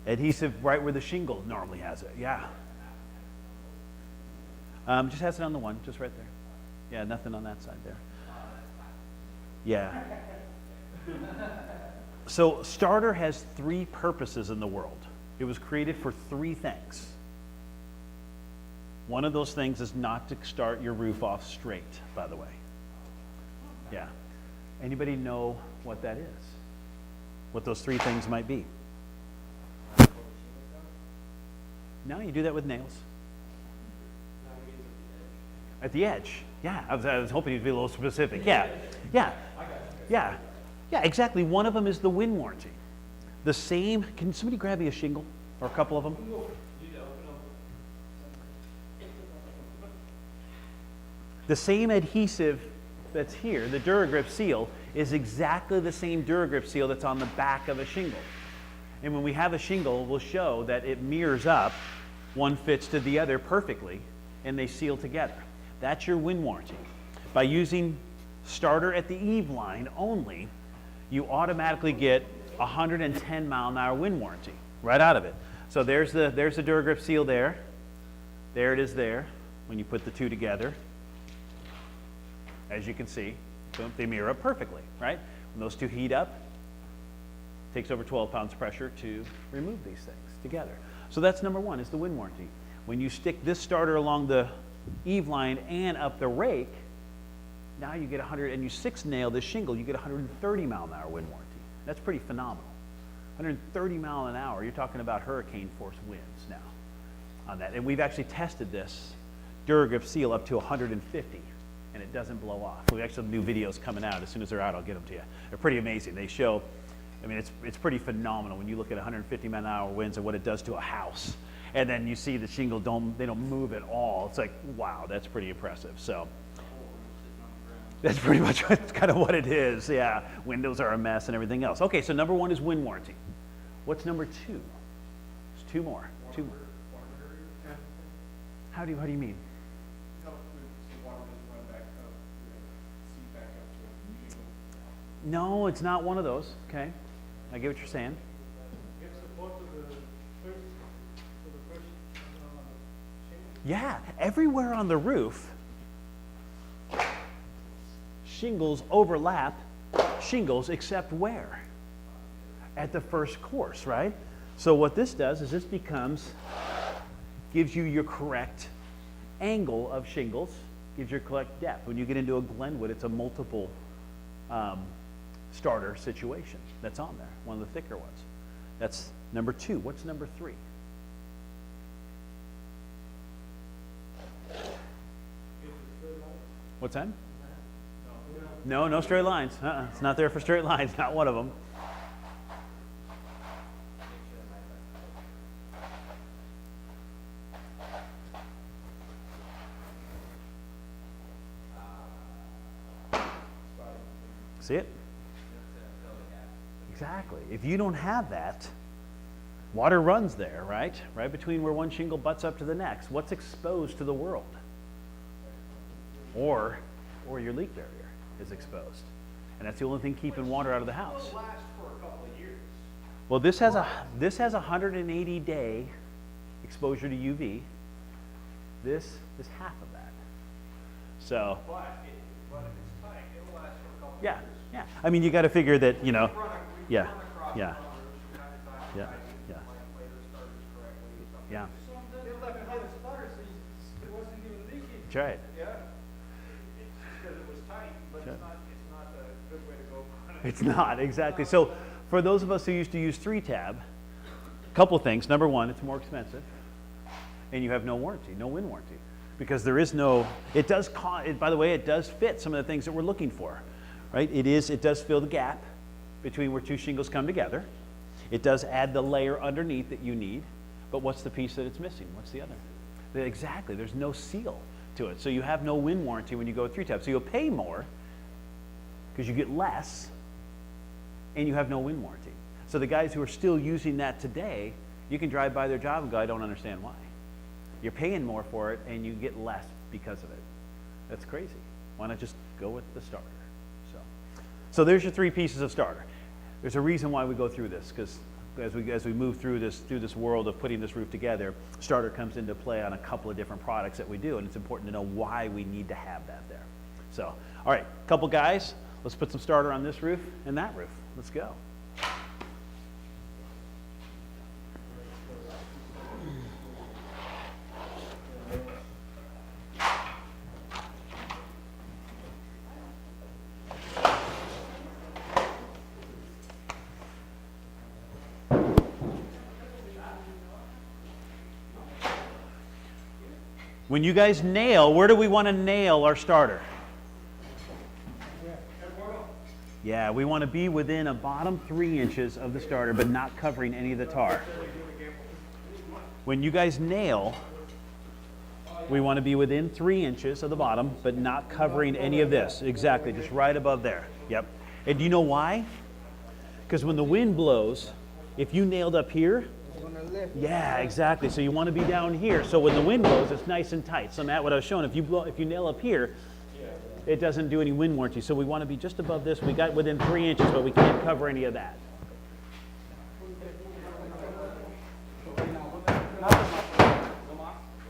Adhesive right where the shingle normally has it, yeah. Just has it on the one, just right there. Yeah, nothing on that side there. Yeah. So starter has 3 purposes in the world. It was created for 3 things. One of those things is not to start your roof off straight, by the way. Yeah. Anybody know what that is? What those 3 things might be? No, you do that with nails. At the edge. Yeah, I was hoping you'd be a little specific. Yeah, yeah, yeah, yeah, exactly. One of them is the wind warranty. The same, can somebody grab me a shingle or a couple of them? The same adhesive that's here, the DuraGrip seal, is exactly the same DuraGrip seal that's on the back of a shingle. And when we have a shingle, we'll show that it mirrors up, one fits to the other perfectly, and they seal together. That's your wind warranty. By using starter at the eave line only, you automatically get 110 mile an hour wind warranty right out of it. So there's the DuraGrip seal there. There it is there when you put the 2 together. As you can see, boom, they mirror up perfectly, right? When those 2 heat up, it takes over 12 pounds pressure to remove these things together. So that's number 1, is the wind warranty. When you stick this starter along the eave line and up the rake, now you get 100, and you 6-nail this shingle, you get 130 mile an hour wind warranty. That's pretty phenomenal. 130 mile an hour, you're talking about hurricane force winds now on that. And we've actually tested this DuraGrip seal up to 150, and it doesn't blow off. We actually have new videos coming out. As soon as they're out, I'll get them to you. They're pretty amazing. They show, I mean, it's pretty phenomenal when you look at 150 mile an hour winds and what it does to a house. And then you see the shingle they don't move at all. It's like, wow, that's pretty impressive. So that's pretty much kind of what it is. Yeah, windows are a mess and everything else. Okay, so number 1 is wind warranty. What's number 2? There's 2 more. 2 more. How do you mean? No, it's not one of those. Okay, I get what you're saying. Yeah, everywhere on the roof, shingles overlap shingles except where? At the first course, right? So what this does is this becomes gives you your correct angle of shingles, gives your correct depth. When you get into a Glenwood, it's a multiple starter situation that's on there, one of the thicker ones. That's number 2. What's number 3? What's that? No straight lines. It's not there for straight lines, not one of them. See it? Exactly. If you don't have that, water runs there, right? Right between where one shingle butts up to the next. What's exposed to the world? Or your leak barrier is exposed. And that's the only thing keeping water out of the house. It'll last for a couple of years. Well, this has a 180-day exposure to UV. This is half of that. So, But if it's tight, it'll last for a couple of yeah, years. yeah. I mean, you got to figure that, you know, yeah, yeah, yeah, yeah, yeah. It left behind a stutter, so it wasn't even leaking. That's right. Yeah. It's because it was tight, but Sure. it's not a good way to go about it. It's not, exactly. So for those of us who used to use 3-tab, a couple things. Number one, it's more expensive, and you have no warranty, no wind warranty, because there is no, it does, by the way, it does fit some of the things that we're looking for, right? It does fill the gap between where two shingles come together. It does add the layer underneath that you need, but what's the piece that it's missing? What's the other? Exactly, there's no seal to it. So you have no wind warranty when you go with 3-tab. So you'll pay more because you get less, and you have no wind warranty. So the guys who are still using that today, you can drive by their job and go, I don't understand why. You're paying more for it, and you get less because of it. That's crazy. Why not just go with the starter? So there's your 3 pieces of starter. There's a reason why we go through this, because as we move through this world of putting this roof together, starter comes into play on a couple of different products that we do, and it's important to know why we need to have that there. So, all right, couple guys, let's put some starter on this roof and that roof. Let's go. When you guys nail, where do we want to nail our starter? Yeah, we want to be within a bottom 3 inches of the starter, but not covering any of the tar. When you guys nail, we want to be within 3 inches of the bottom, but not covering any of this. Exactly, just right above there. Yep. And do you know why? Because when the wind blows, if you nailed up here, yeah, exactly. So you want to be down here. So when the wind blows, it's nice and tight. So Matt, what I was showing, if you nail up here, it doesn't do any wind warranty. So we want to be just above this. We got within 3 inches, but we can't cover any of that.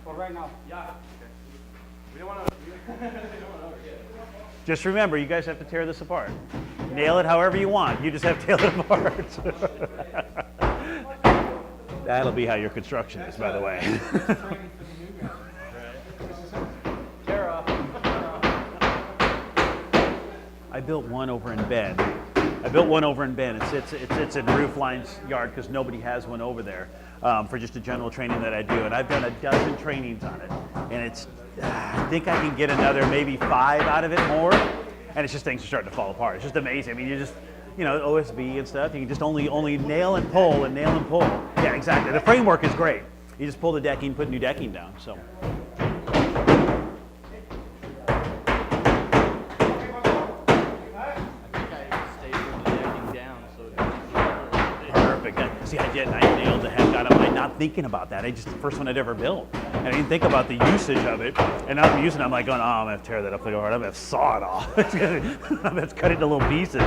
For right now. Yeah. We don't want to. Just remember, you guys have to tear this apart. Nail it however you want. You just have to tear it apart. That'll be how your construction is, by the way. I built one over in Bend. It's in Roofline's yard because nobody has one over there for just a general training that I do. And I've done a dozen trainings on it. And I think I can get another maybe 5 out of it more. And it's just things are starting to fall apart. It's just amazing. I mean, OSB and stuff, you can just only nail and pull and nail and pull. Yeah, exactly. The framework is great. You just pull the decking, put new decking down. So. Perfect. See, I nailed the heck out of it. I'm not thinking about that. It's just the first one I'd ever built. And I didn't think about the usage of it. And now I'm using it, I'm like going, oh, I'm going to tear that up. I'm going to saw it off. I'm going to cut it into little pieces.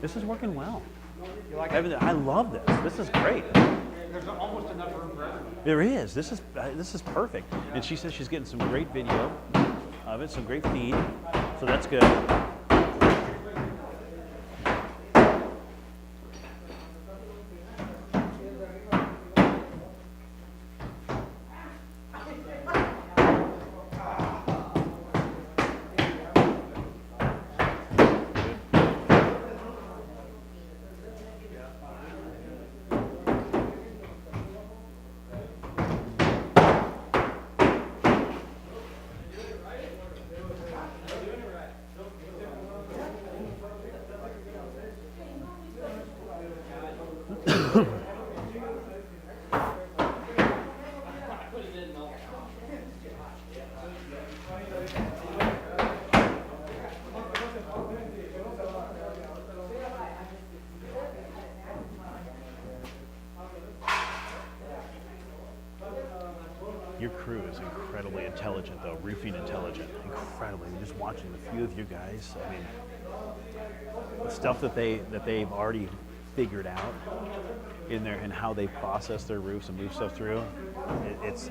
This is working well. I love this. This is great. There's almost enough room for everyone. There is. This is perfect. And she says she's getting some great video of it, some great feed. So that's good. Your crew is incredibly intelligent, though, roofing intelligent. Incredibly. Just watching a few of you guys. I mean, the stuff that they've already figured out in there and how they process their roofs and move stuff through, it's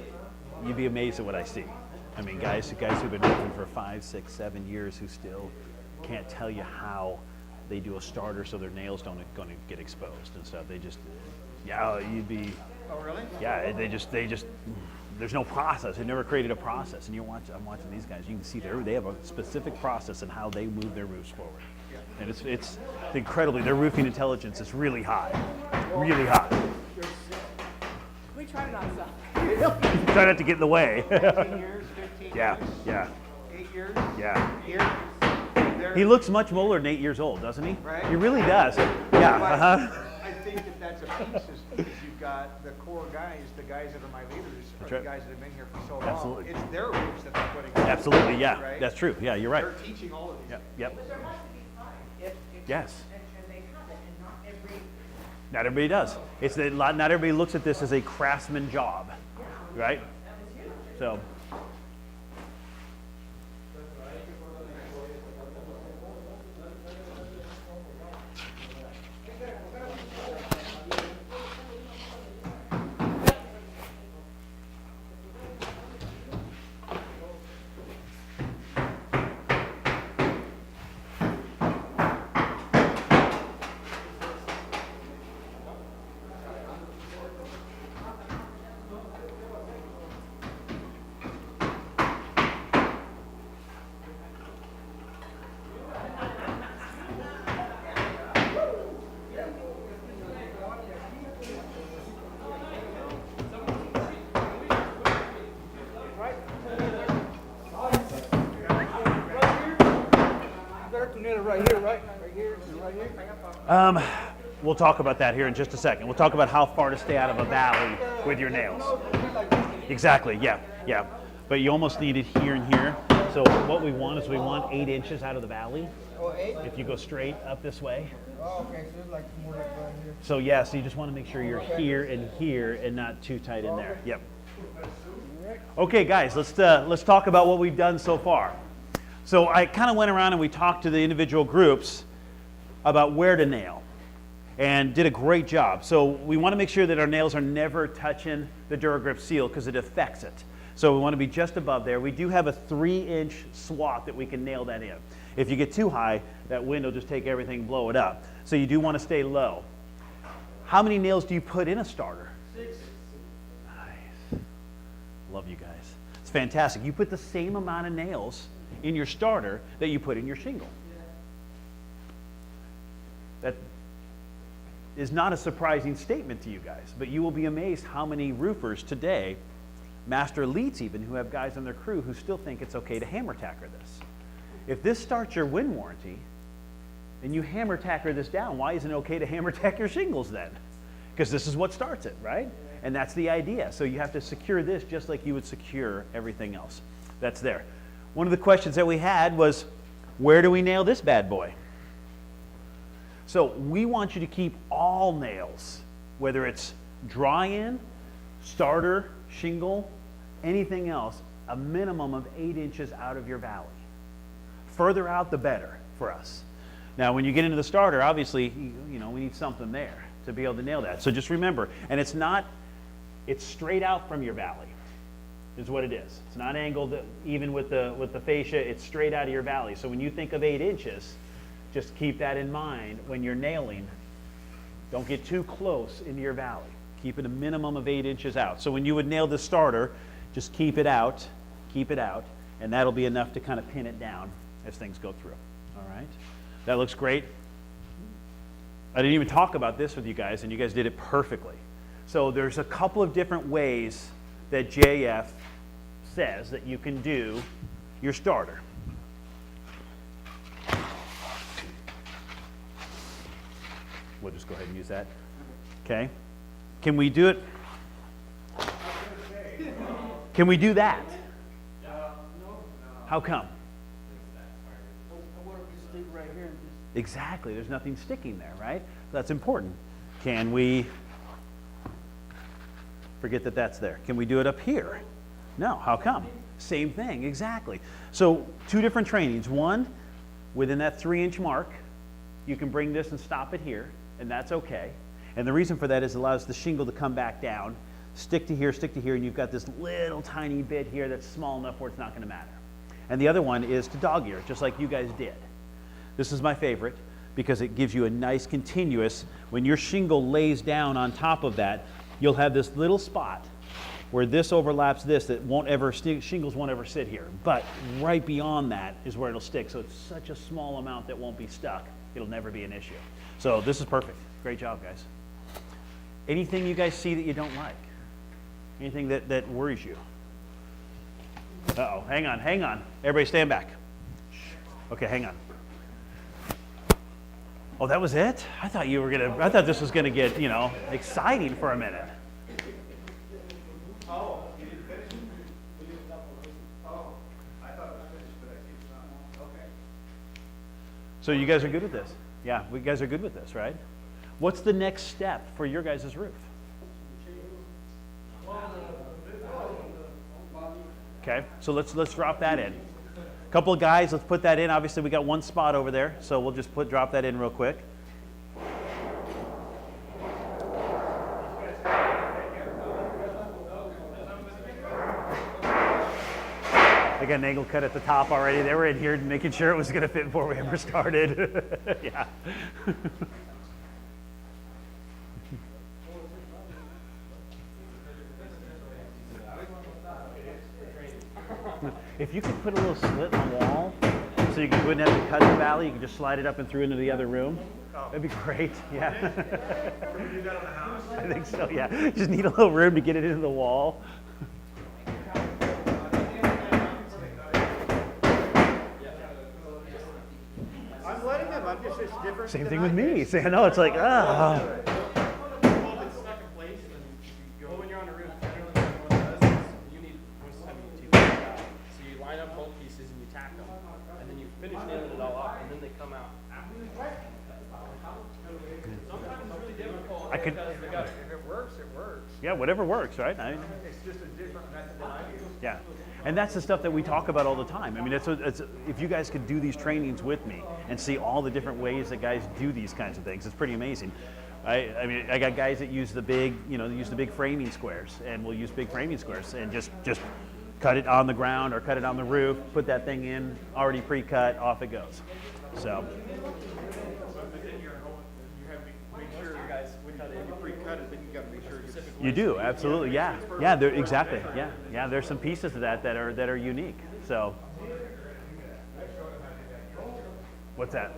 you'd be amazed at what I see. I mean, guys who've been roofing for 5, 6, 7 years who still can't tell you how they do a starter so their nails don't going to get exposed and stuff. They just, yeah, you'd be. Oh, really? Yeah, they just. There's no process. They never created a process. And I'm watching these guys. You can see they have a specific process in how they move their roofs forward. And it's incredibly, their roofing intelligence is really high. Really high. We try not to. Try not to get in the way. 15 years, 15 Yeah, years, yeah, 8 years? yeah. Here, He looks much older than 8 years old, doesn't he? Right. He really does. Yeah, But uh-huh. I think that that's a piece is you've got the core guys, the guys that are my leaders, That's are right. the guys that have been here for so long. Absolutely. It's their roofs that they're putting on. Absolutely, yeah. Right? That's true. Yeah, you're right. They're teaching all of these. Yep, yep. But there has to be time. If Yes. and they have it, and not every. Not everybody does. It's that not everybody looks at this as a craftsman job, right? So. Better to nail it right here, right? Right here, right here. We'll talk about that here in just a second. We'll talk about how far to stay out of a valley with your nails. Exactly, yeah, yeah. But you almost need it here and here. So what we want is we want 8 inches out of the valley. Oh, 8? If you go straight up this way. Oh, okay, so it's like more like right here. So yeah, so you just want to make sure you're here and not too tight in there. Yep. Okay, guys, let's talk about what we've done so far. So I kind of went around and we talked to the individual groups about where to nail and did a great job. So we want to make sure that our nails are never touching the DuraGrip seal because it affects it. So we want to be just above there. We do have a 3-inch swath that we can nail that in. If you get too high, that wind will just take everything and blow it up. So you do want to stay low. How many nails do you put in a starter? 6. Nice. Love you guys. It's fantastic. You put the same amount of nails in your starter that you put in your shingle. That is not a surprising statement to you guys, but you will be amazed how many roofers today, master elites even, who have guys on their crew who still think it's okay to hammer tacker this. If this starts your wind warranty and you hammer tacker this down, why isn't it okay to hammer tack your shingles then? Because this is what starts it, right? And that's the idea. So you have to secure this just like you would secure everything else. That's there. One of the questions that we had was, where do we nail this bad boy? So we want you to keep all nails, whether it's dry-in, starter, shingle, anything else, a minimum of 8 inches out of your valley. Further out, the better for us. Now, when you get into the starter, obviously, you know, we need something there to be able to nail that. So just remember, and it's straight out from your valley, is what it is. It's not angled, even with the fascia, it's straight out of your valley. So when you think of 8 inches, just keep that in mind when you're nailing. Don't get too close into your valley. Keep it a minimum of 8 inches out. So when you would nail the starter, just keep it out, and that'll be enough to kind of pin it down as things go through. All right? That looks great. I didn't even talk about this with you guys, and you guys did it perfectly. So there's a couple of different ways that JF says that you can do your starter. We'll just go ahead and use that. Okay? Can we do it? Can we do that? How come? What if we stick right here and just Exactly. There's nothing sticking there, right? That's important. Can we forget that that's there? Can we do it up here? No. How come? Same thing. Exactly. So 2 different trainings. One, within that 3-inch mark, you can bring this and stop it here, and that's okay. And the reason for that is it allows the shingle to come back down, stick to here, and you've got this little tiny bit here that's small enough where it's not going to matter. And the other one is to dog ear, just like you guys did. This is my favorite because it gives you a nice continuous, when your shingle lays down on top of that, you'll have this little spot where this overlaps this that won't ever, shingles won't ever sit here. But right beyond that is where it'll stick. So it's such a small amount that won't be stuck. It'll never be an issue. So this is perfect. Great job, guys. Anything you guys see that you don't like? Anything that worries you? Uh-oh, hang on. Everybody stand back. Okay, hang on. Oh, that was it? I thought this was gonna get, exciting for a minute. Oh, you didn't finish? Oh, I thought it was finished, but I see it's not. Okay. So you guys are good with this? Yeah, we guys are good with this, right? What's the next step for your guys' roof? Okay, so let's drop that in. A couple of guys, let's put that in. Obviously, we got one spot over there, so we'll just drop that in real quick. I got an angle cut at the top already. They were in here making sure it was going to fit before we ever started. Yeah. If you could put a little slit in the wall so you wouldn't have to cut the valley, you could just slide it up and through into the other room. That'd be great. Yeah. Can we do that on the house? I think so, yeah. Just need a little room to get it into the wall. I'm letting them, it's different. Same thing with me. See, I know, it's like, ah. Well, if it's stuck in place, then you go, when you're on a roof, generally what everyone does is you need, most of the time you need 2 pieces out. So you line up both pieces and you tack them, and then you finish nailing it all up, and then they come out. Sometimes it's really difficult I could, If it works, it works. yeah, whatever works, right? It's just a different method than I use. Yeah, and that's the stuff that we talk about all the time. I mean, it's if you guys could do these trainings with me and see all the different ways that guys do these kinds of things, it's pretty amazing. I mean, I got guys that use the big, use the big framing squares, and we'll use big framing squares and just cut it on the ground or cut it on the roof, put that thing in, already pre-cut, off it goes. So. But then you have to make sure you guys, when you pre-cut it, then you gotta make sure it's specific. You do, absolutely, yeah. Yeah, exactly, yeah. Yeah, there's some pieces of that are unique, so. What's that?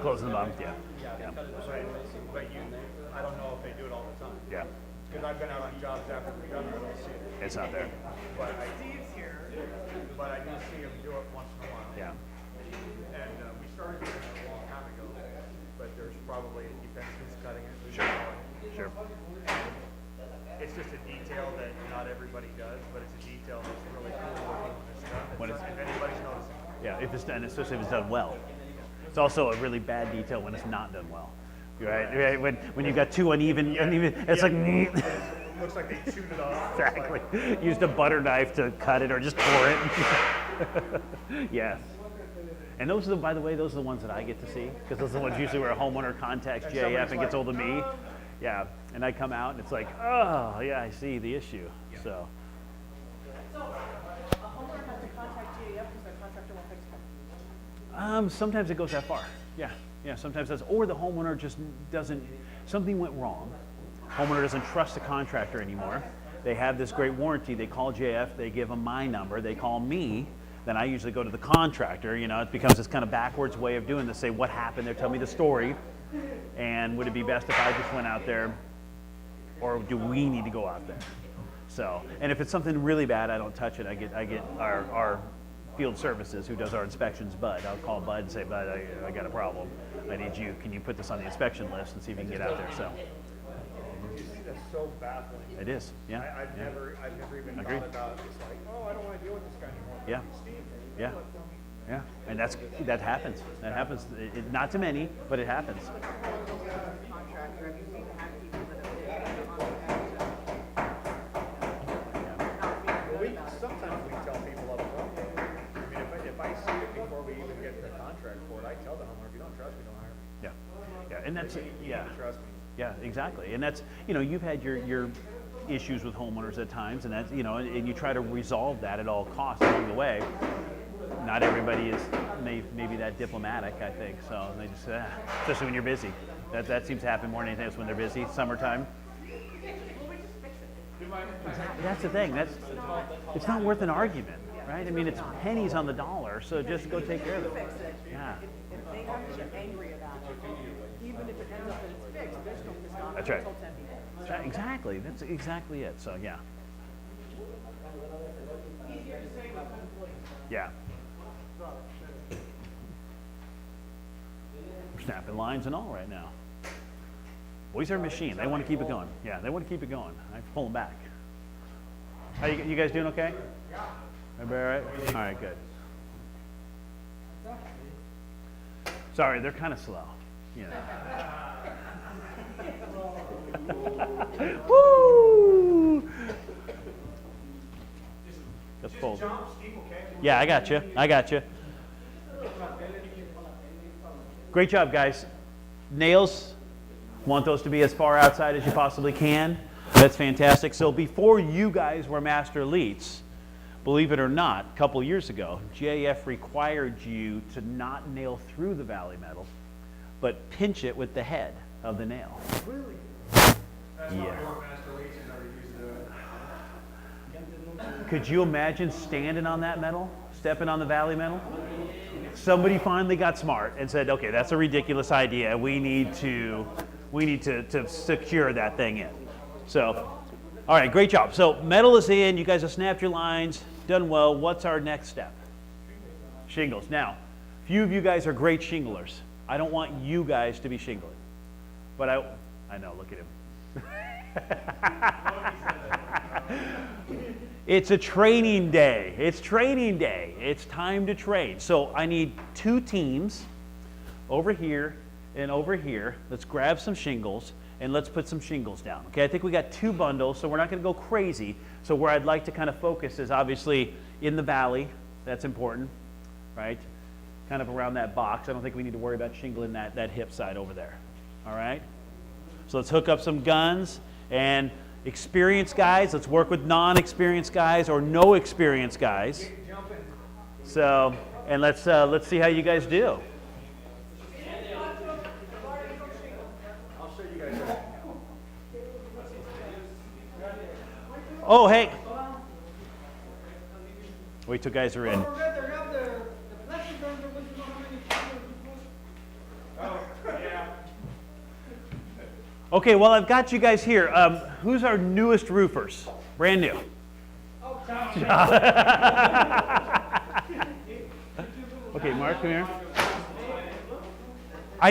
Closing the bottom, yeah. Yeah. But I don't know if they do it all the time. Yeah, Because I've been out on jobs after we're done, I don't see it. it's not there, But I do see them do it once in a while. yeah. And we started doing it a long time ago, but there's probably, it depends who's cutting it. who's Sure. doing it. Sure. It's just a detail that not everybody does, but it's a detail that's really cool looking when it's done. When it's- If anybody's noticing. Yeah, if it's done, especially if it's done well. It's also a really bad detail when it's not done well. Right? When you've got too uneven, it's like, It looks like they chewed it off. exactly. Used a butter knife to cut it or just tore it. Yes. And those are by the way, those are the ones that I get to see, because those are the ones usually where a homeowner contacts GAF and gets hold of me. Yeah, and I come out and it's like, oh, yeah, I see the issue. So. So, a homeowner has to contact GAF because their contractor won't fix it. Sometimes it goes that far. Yeah, sometimes that's, or the homeowner just doesn't, something went wrong. Homeowner doesn't trust the contractor anymore. They have this great warranty. They call JF, they give them my number, they call me, then I usually go to the contractor. It becomes this kind of backwards way of doing this. Say, what happened there? Tell me the story. And would it be best if I just went out there, or do we need to go out there? So, and if it's something really bad, I don't touch it. I get our field services who does our inspections, Bud. I'll call Bud and say, Bud, I got a problem. I need you. Can you put this on the inspection list and see if you can get out there? So You see, that's so baffling. it is. Yeah. I've yeah. never even Agreed. thought about, it's like, oh, I don't want to deal with this guy anymore. Yeah. Steve, Yeah. do it for me. Yeah. And that happens. That happens. Not to many, but it happens. Contractor, have you seen the hack people that have been on the Sometimes we tell people up front. I mean, if I see it before we even get the contract for it, I tell the homeowner, if you don't trust me, don't hire me. Yeah. Yeah. And that's You yeah. need to trust me. Yeah, exactly. And that's, you've had your issues with homeowners at times, and that's, and you try to resolve that at all costs along the way. Not everybody is maybe that diplomatic, I think. So they just, especially when you're busy. That seems to happen more than anything else when they're busy, summertime. Exactly. That's the thing. It's not worth an argument, right? I mean, it's pennies on the dollar, so just go take care of it. fix it. Yeah. If they have to get angry about it, even if it ends up that it's fixed, there's no stop That's right. until 10 people. Right, exactly. That's exactly it. So yeah. Yeah. We're snapping lines and all right now. Boys are a machine. They want to keep it going. Yeah, they want to keep it going. I have to pull them back. How you guys doing okay? Yeah. Everybody all right? All right, good. Sorry, they're kind of slow. Woo! That's full. Yeah, I got you. I got you. Great job, guys. Nails, want those to be as far outside as you possibly can. That's fantastic. So before you guys were master elites, believe it or not, a couple years ago, GAF required you to not nail through the valley metal, but pinch it with the head of the nail. Really? Yeah. Master Leach has never used it. Could you imagine standing on that metal, stepping on the valley metal? Somebody finally got smart and said, okay, that's a ridiculous idea. We need to secure that thing in. So, all right, great job. So metal is in. You guys have snapped your lines, done well. What's our next step? Shingles. Now, a few of you guys are great shinglers. I don't want you guys to be shingling, but I know. Look at him. It's a training day. It's training day. It's time to train. So I need 2 teams over here and over here. Let's grab some shingles and let's put some shingles down. Okay, I think we got 2 bundles, so we're not going to go crazy. So where I'd like to kind of focus is obviously in the valley. That's important, right? Kind of around that box. I don't think we need to worry about shingling that hip side over there. All right? So let's hook up some guns, and experienced guys, let's work with non-experienced guys or no experienced guys. So, and let's see how you guys do. Oh, hey. Wait till guys are in. Okay, well, I've got you guys here. Who's our newest roofers? Brand new. Okay, Mark, come here. I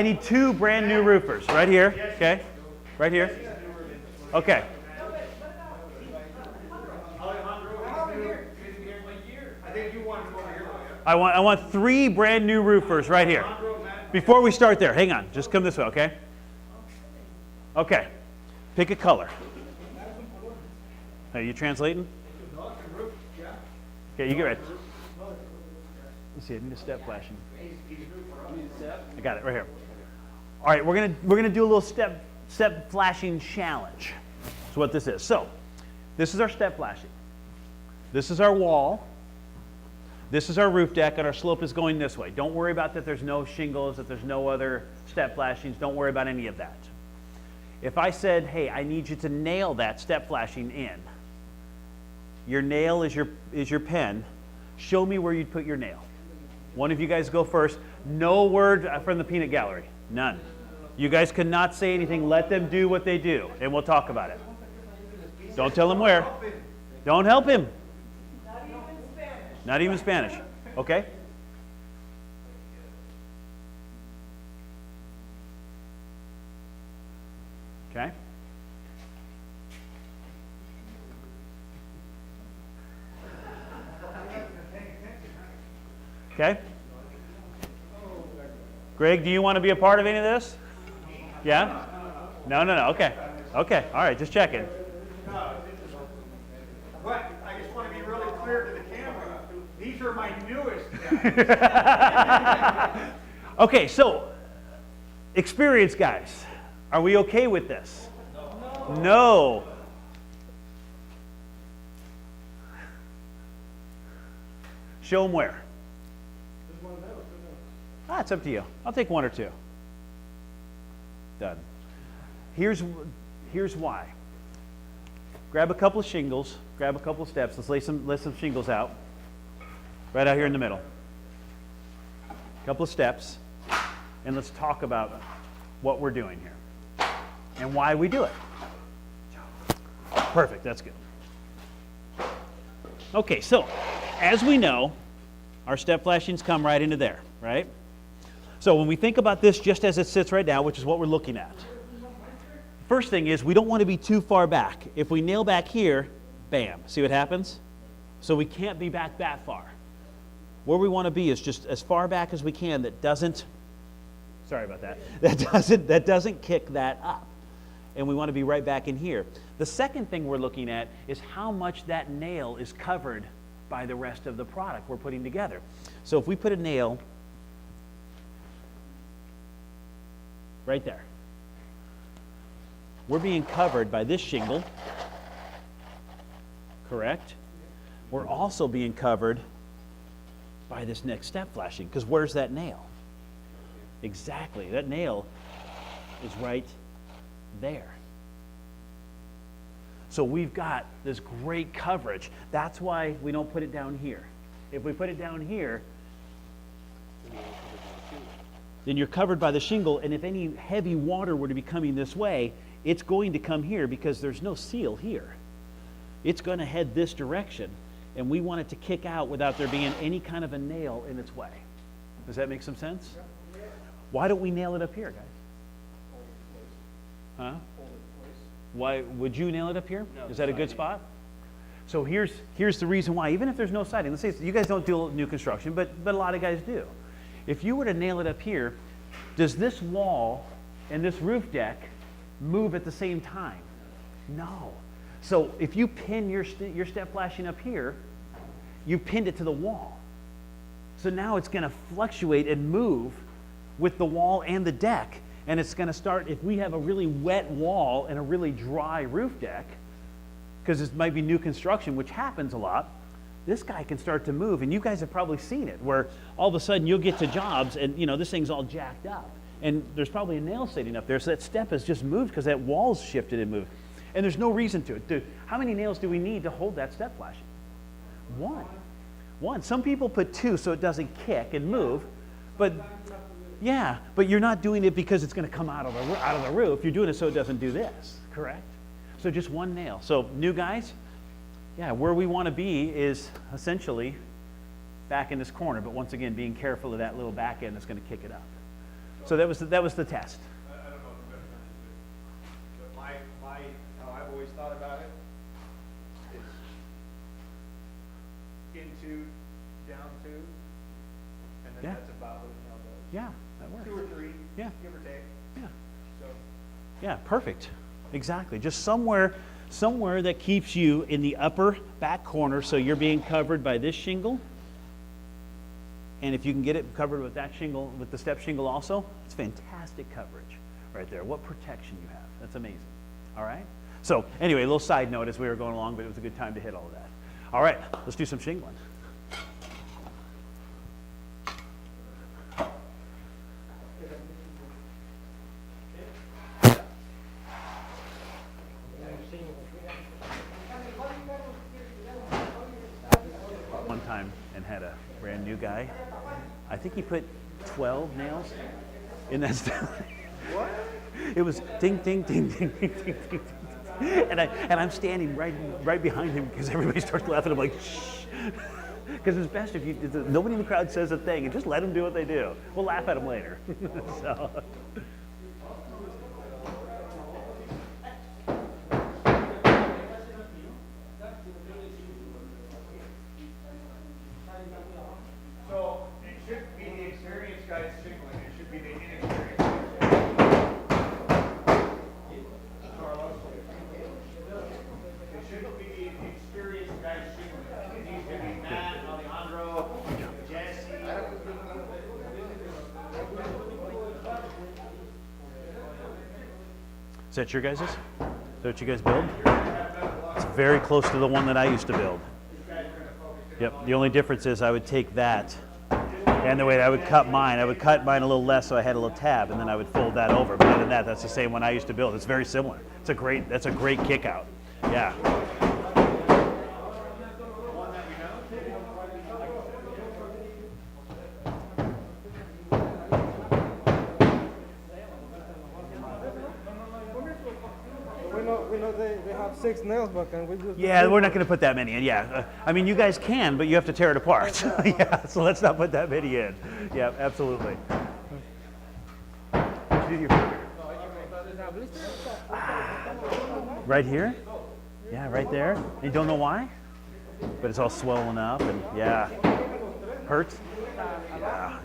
need 2 brand new roofers right here. Okay, right here. Okay. I want 3 brand new roofers right here. Before we start there, hang on. Just come this way, okay? Okay. Pick a color. Are you translating? Okay, you get ready. Let's see. I need a step flashing. I got it right here. All right, we're gonna do a little step flashing challenge. That's what this is. So, this is our step flashing. This is our wall. This is our roof deck, and our slope is going this way. Don't worry about that there's no shingles, that there's no other step flashings. Don't worry about any of that. If I said, hey, I need you to nail that step flashing in, your nail is your pen, show me where you'd put your nail. One of you guys go first. No word from the peanut gallery. None. You guys cannot say anything. Let them do what they do, and we'll talk about it. Don't tell him where. Don't help him. Not even Spanish. Not even Spanish. Okay? Okay? Okay? Greg, do you want to be a part of any of this? Yeah? No. Okay. Okay. All right. Just checking. But I just want to be really clear to the camera. These are my newest guys. Okay. So, experienced guys, are we okay with this? No. Show them where. It's up to you. I'll take one or two. Done. Here's why. Grab a couple of shingles, grab a couple of steps. Let's lay some shingles out. Right out here in the middle. A couple of steps, and let's talk about what we're doing here and why we do it. Perfect, that's good. Okay, so as we know, our step flashings come right into there, right? So when we think about this just as it sits right now, which is what we're looking at, first thing is we don't want to be too far back. If we nail back here, bam, see what happens? So we can't be back that far. Where we want to be is just as far back as we can that doesn't, sorry about that, that doesn't kick that up. And we want to be right back in here. The second thing we're looking at is how much that nail is covered by the rest of the product we're putting together. So if we put a nail right there, we're being covered by this shingle, correct? We're also being covered by this next step flashing, because where's that nail? Exactly, that nail is right there. So we've got this great coverage. That's why we don't put it down here. If we put it down here, then you're covered by the shingle, and if any heavy water were to be coming this way, it's going to come here because there's no seal here. It's going to head this direction, and we want it to kick out without there being any kind of a nail in its way. Does that make some sense? Why don't we nail it up here, guys? Huh? Why would you nail it up here? Is that a good spot? So here's the reason why. Even if there's no siding, let's say you guys don't do new construction, but a lot of guys do. If you were to nail it up here, does this wall and this roof deck move at the same time? No. So if you pin your step flashing up here, you pinned it to the wall. So now it's going to fluctuate and move with the wall and the deck. And it's going to start, if we have a really wet wall and a really dry roof deck, because this might be new construction, which happens a lot, this guy can start to move. And you guys have probably seen it, where all of a sudden you'll get to jobs and, you know, this thing's all jacked up. And there's probably a nail sitting up there, so that step has just moved because that wall's shifted and moved. And there's no reason to it. How many nails do we need to hold that step flashing? One. Some people put two so it doesn't kick and move, but yeah, but you're not doing it because it's going to come out of the roof. You're doing it so it doesn't do this, correct? So just one nail. So new guys, yeah, where we want to be is essentially back in this corner, but once again, being careful of that little back end that's going to kick it up. So that was the test. I don't know if the best answer, but my how I've always thought about it is in two, down two, and then Yeah. that's about what it now does. Yeah, that works. 2 or 3, Yeah. give or take. Yeah. So Yeah, perfect. Exactly. Just somewhere that keeps you in the upper back corner, so you're being covered by this shingle. And if you can get it covered with that shingle, with the step shingle also, it's fantastic coverage right there. What protection you have. That's amazing. All right? So anyway, a little side note as we were going along, but it was a good time to hit all of that. All right, let's do some shingling. One time and had a brand new guy. I think he put 12 nails in that stuff. What? It was ding, ding, ding, ding, ding, ding, ding, ding. And I'm standing right behind him because everybody starts laughing. I'm like, shh, Because it's best if nobody in the crowd says a thing and just let them do what they do. We'll laugh at them later. So. So it shouldn't be the experienced guys shingling, it should be the inexperienced guys. It shouldn't be the experienced guys shingling. It needs to be Matt, Alejandro, Jesse. Is that your guys's? Is that what you guys build? It's very close to the one that I used to build. Yep, the only difference is I would take that, and the way I would cut mine a little less so I had a little tab, and then I would fold that over. But other than that, that's the same one I used to build. It's very similar. That's a great kick out. Yeah. We know they have 6 nails, but can we just... Yeah, we're not going to put that many in. Yeah, I mean, you guys can, but you have to tear it apart. Yeah, so let's not put that many in. Yeah, absolutely. Right here? Yeah, right there. You don't know why? But it's all swollen up, and yeah, hurts. Yeah, yeah.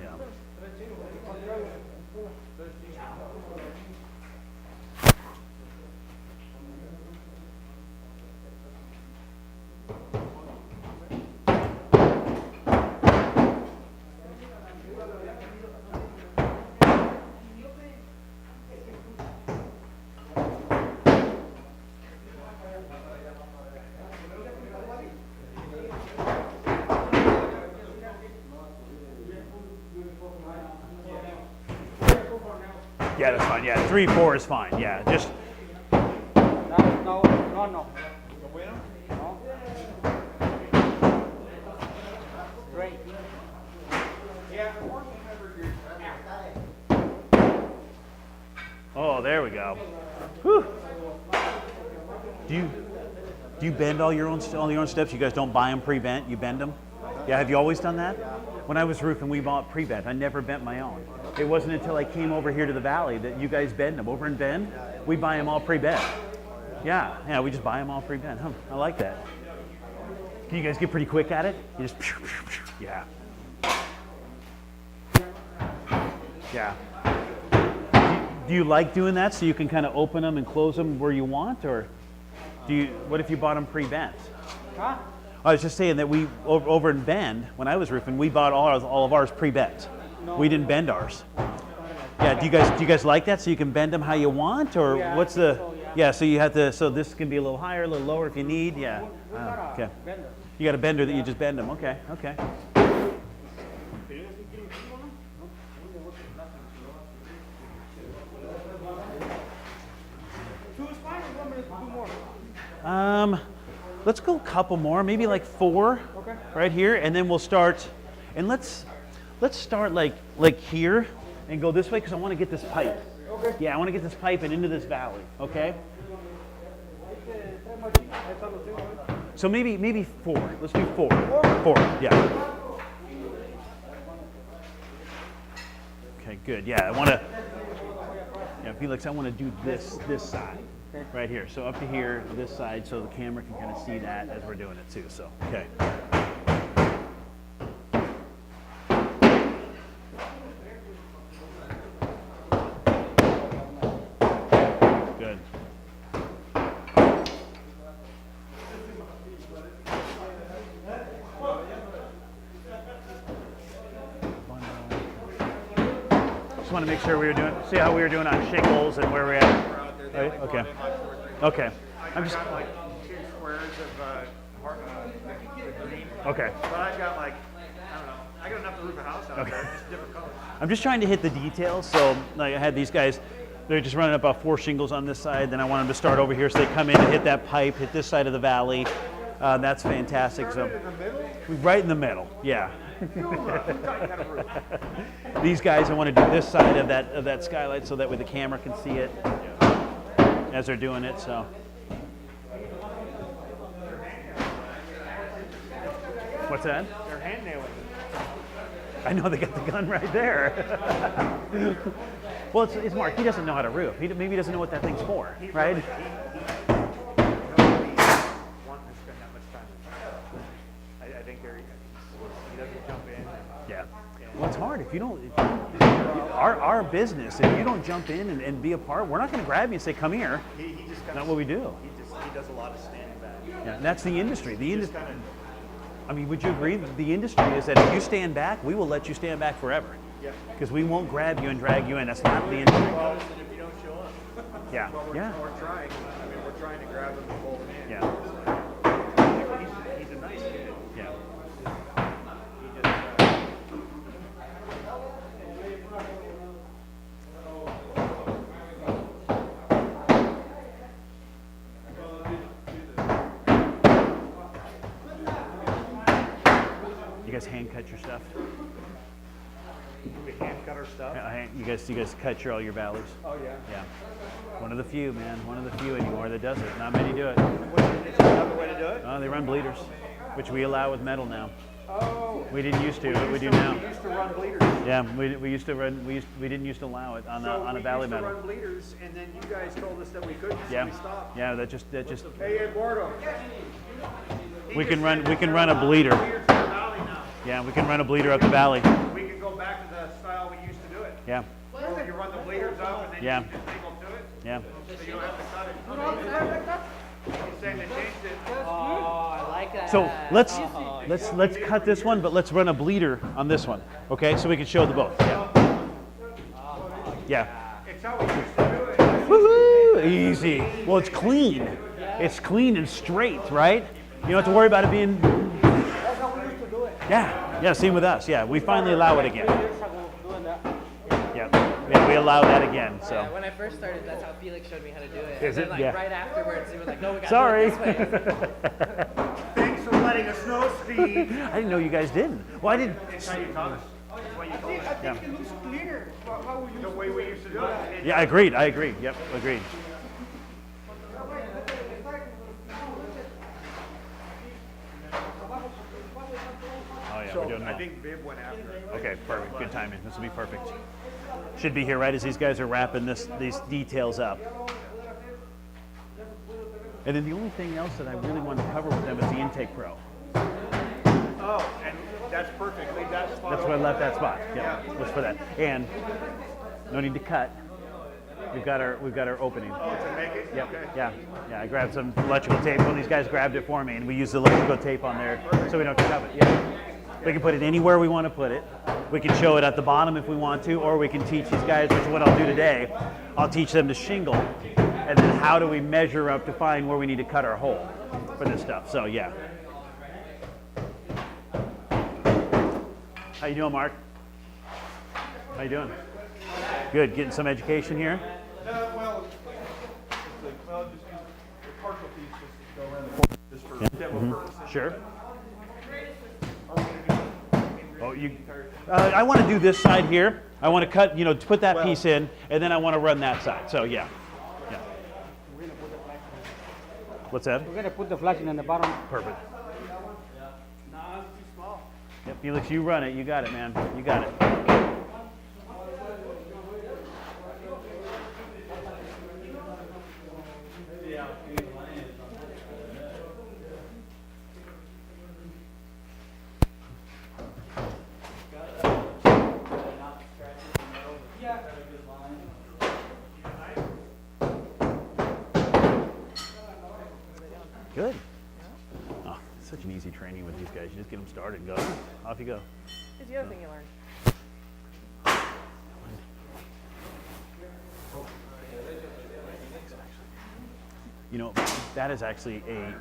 Yeah, that's fine. Yeah, 3/4 is fine. Yeah, just. No. No. Great. Oh, there we go. Whew. Do you bend all your own steps? You guys don't buy them pre-bent. You bend them. Yeah. Have you always done that? When I was roofing, we bought pre-bent. I never bent my own. It wasn't until I came over here to the valley that you guys bend them. Over in Bend, we buy them all pre-bent. Yeah, we just buy them all pre-bent. Huh, I like that. Can you guys get pretty quick at it? You just, yeah. Yeah. Do you like doing that so you can kind of open them and close them where you want, or what if you bought them pre-bent? Huh? I was just saying that we over in Bend, when I was roofing, we bought all of ours pre-bent. We didn't bend ours. Yeah, do you guys like that so you can bend them how you want, or Yeah, what's the? so, yeah. Yeah, so you have to. So this can be a little higher, a little lower if you need. Yeah. Okay. You got a bender that you just bend them. Okay. Okay. Let's go a couple more, maybe like 4 right here, and then we'll start. And let's start like here and go this way because I want to get this pipe. Okay. Yeah, I want to get this pipe and into this valley. Okay. So maybe 4. Let's do 4. 4. Yeah. Okay. Good. Yeah, I want to. Yeah, Felix, I want to do this side. Right here, so up to here, this side, so the camera can kind of see that as we're doing it too, so, okay. Good. Just want to make sure see how we were doing on shingles and where we're at. Right? Okay. Okay. I'm just. I got like 2 squares of green. Okay. But I've got like, I don't know, I got enough to roof a house out there, just different colors. I'm just trying to hit the details. So like I had these guys, they're just running about 4 shingles on this side. Then I want them to start over here, so they come in and hit that pipe, hit this side of the valley. That's fantastic. So right in the middle. Yeah. These guys, I want to do this side of that skylight so that way the camera can see it as they're doing it. So. They're What's that? hand nailing. I know they got the gun right there. Well, it's Mark. He doesn't know how to roof. Maybe he doesn't know what that thing's for, right? He wanting to spend that much time. I think he doesn't jump in. Yeah. Well, it's hard if you don't. Our business, if you don't jump in and be a part, we're not going to grab you and say, "Come here." He just kind Not what we do. he does a lot of standing back. Yeah, and that's the industry. The industry. Kind of, I mean, would you agree? The industry is that if you stand back, we will let you stand back forever. yeah. Because we won't grab you and drag you in. That's not the industry. Well, if you don't show up. Yeah. Well, Yeah. we're trying. I mean, we're trying to grab him and pull him in. Yeah. He's a nice kid. Yeah. He just, You guys hand cut your stuff. we hand cut our stuff. You guys cut all your valleys. Oh yeah. Yeah. One of the few, man. One of the few anymore that does it. Not many do it. Is there another way to do it? They run bleeders, which we allow with metal now. Oh. We didn't used to, but we do now. We used to run bleeders. Yeah, we used to run. We didn't used to allow it on a valley we used metal. to run bleeders, and then you guys told us that we couldn't, so Yeah. we stopped. Yeah. That just. Hey, Eduardo. We can run a bleeder. Bleeders in the valley now. Yeah, we can run a bleeder up the valley. We can go back to the style we used to do it. Yeah. So you run the bleeders up, and then Yeah. you just angle to it, Yeah. so you don't have to cut it. He's saying they changed it. Oh, I like that. So let's cut this one, but let's run a bleeder on this one. Okay, so we can show the both. Yeah. Yeah. It's how we used to do it. Woohoo! Easy. Well, it's clean. It's clean and straight, right? You don't have to worry about it being. That's how we used to do it. Yeah. Yeah. Same with us. Yeah. We finally allow it again. 3 years ago doing that. Yeah. We allow that again. So. Yeah, when I first started, that's how Felix showed me how to do it. Is And then, it? like, Yeah. right afterwards, he was like, no, we got Sorry. to do it this way. Thanks for letting us know, Steve. I didn't know you guys didn't. Well, I did. It's how you taught us. It's what you told us. I think it looks cleaner. How we use The way we used to do it. Yeah. I agreed. Yep. Agreed. Oh yeah. So We're doing I well. think Viv went after it. Okay, perfect. Good timing. This will be perfect. Should be here right as these guys are wrapping these details up. And then the only thing else that I really want to cover with them is the intake pro. Oh, and that's perfect. Leave that spot That's why I open. left that spot. Yeah, was for that. And no need to cut. We've got our opening. Oh, to make it? Yep. Okay. Yeah. I grabbed some electrical tape. Well, these guys grabbed it for me, and we used the electrical tape on there so we don't have to shove it. Yeah. We can put it anywhere we want to put it. We can show it at the bottom if we want to, or we can teach these guys, which is what I'll do today. I'll teach them to shingle, and then how do we measure up to find where we need to cut our hole for this stuff. So yeah. How you doing, Mark? How you doing? Good. Getting some education here. Well, just use the partial piece just to go around the corner, just for demo purposes. Sure. Oh, I want to do this side here. I want to cut, to put that piece in, and then I want to run that side. So yeah. What's that? We're gonna put the flashing in the bottom. Perfect. No, it's too small. Yep, Felix, you run it. You got it, man. You got it. Good. Oh, such an easy training with these guys. You just get them started and go. Off you go. Here's the other thing you learned. That is actually a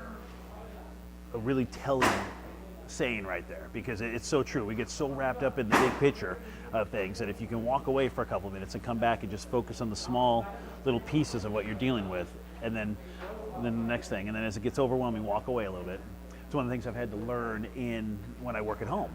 really telling saying right there, because it's so true. We get so wrapped up in the big picture of things that if you can walk away for a couple of minutes and come back and just focus on the small little pieces of what you're dealing with, and then the next thing, and then as it gets overwhelming, walk away a little bit. It's one of the things I've had to learn when I work at home.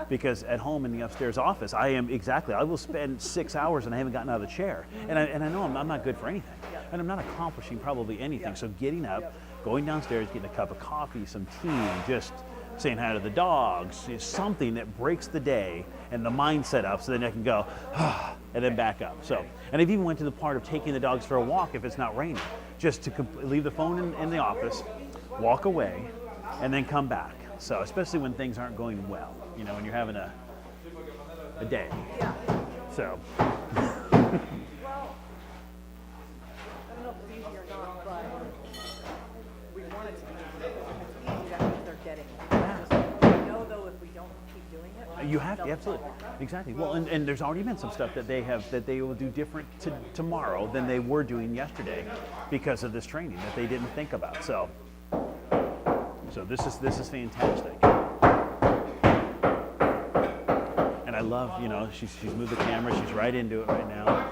Because at home in the upstairs office, I will spend 6 hours and I haven't gotten out of the chair. And I know I'm not good for anything. And I'm not accomplishing probably anything. So getting up, going downstairs, getting a cup of coffee, some tea, and just saying hi to the dogs is something that breaks the day and the mindset up so then I can go, and then back up. So, and I've even went to the part of taking the dogs for a walk if it's not raining, just to leave the phone in the office, walk away, and then come back. So, especially when things aren't going well, you know, when you're having a day. Yeah. So, Well, I don't know if it's easy or not, but we want it to be easy. If it's easy, that means they're getting it. We know though if we don't keep doing it, you have to, they'll absolutely, fall off. exactly. Well, and there's already been some stuff that they will do different tomorrow than they were doing yesterday because of this training that they didn't think about. So this is fantastic. And I love, you know, she's moved the camera. She's right into it right now.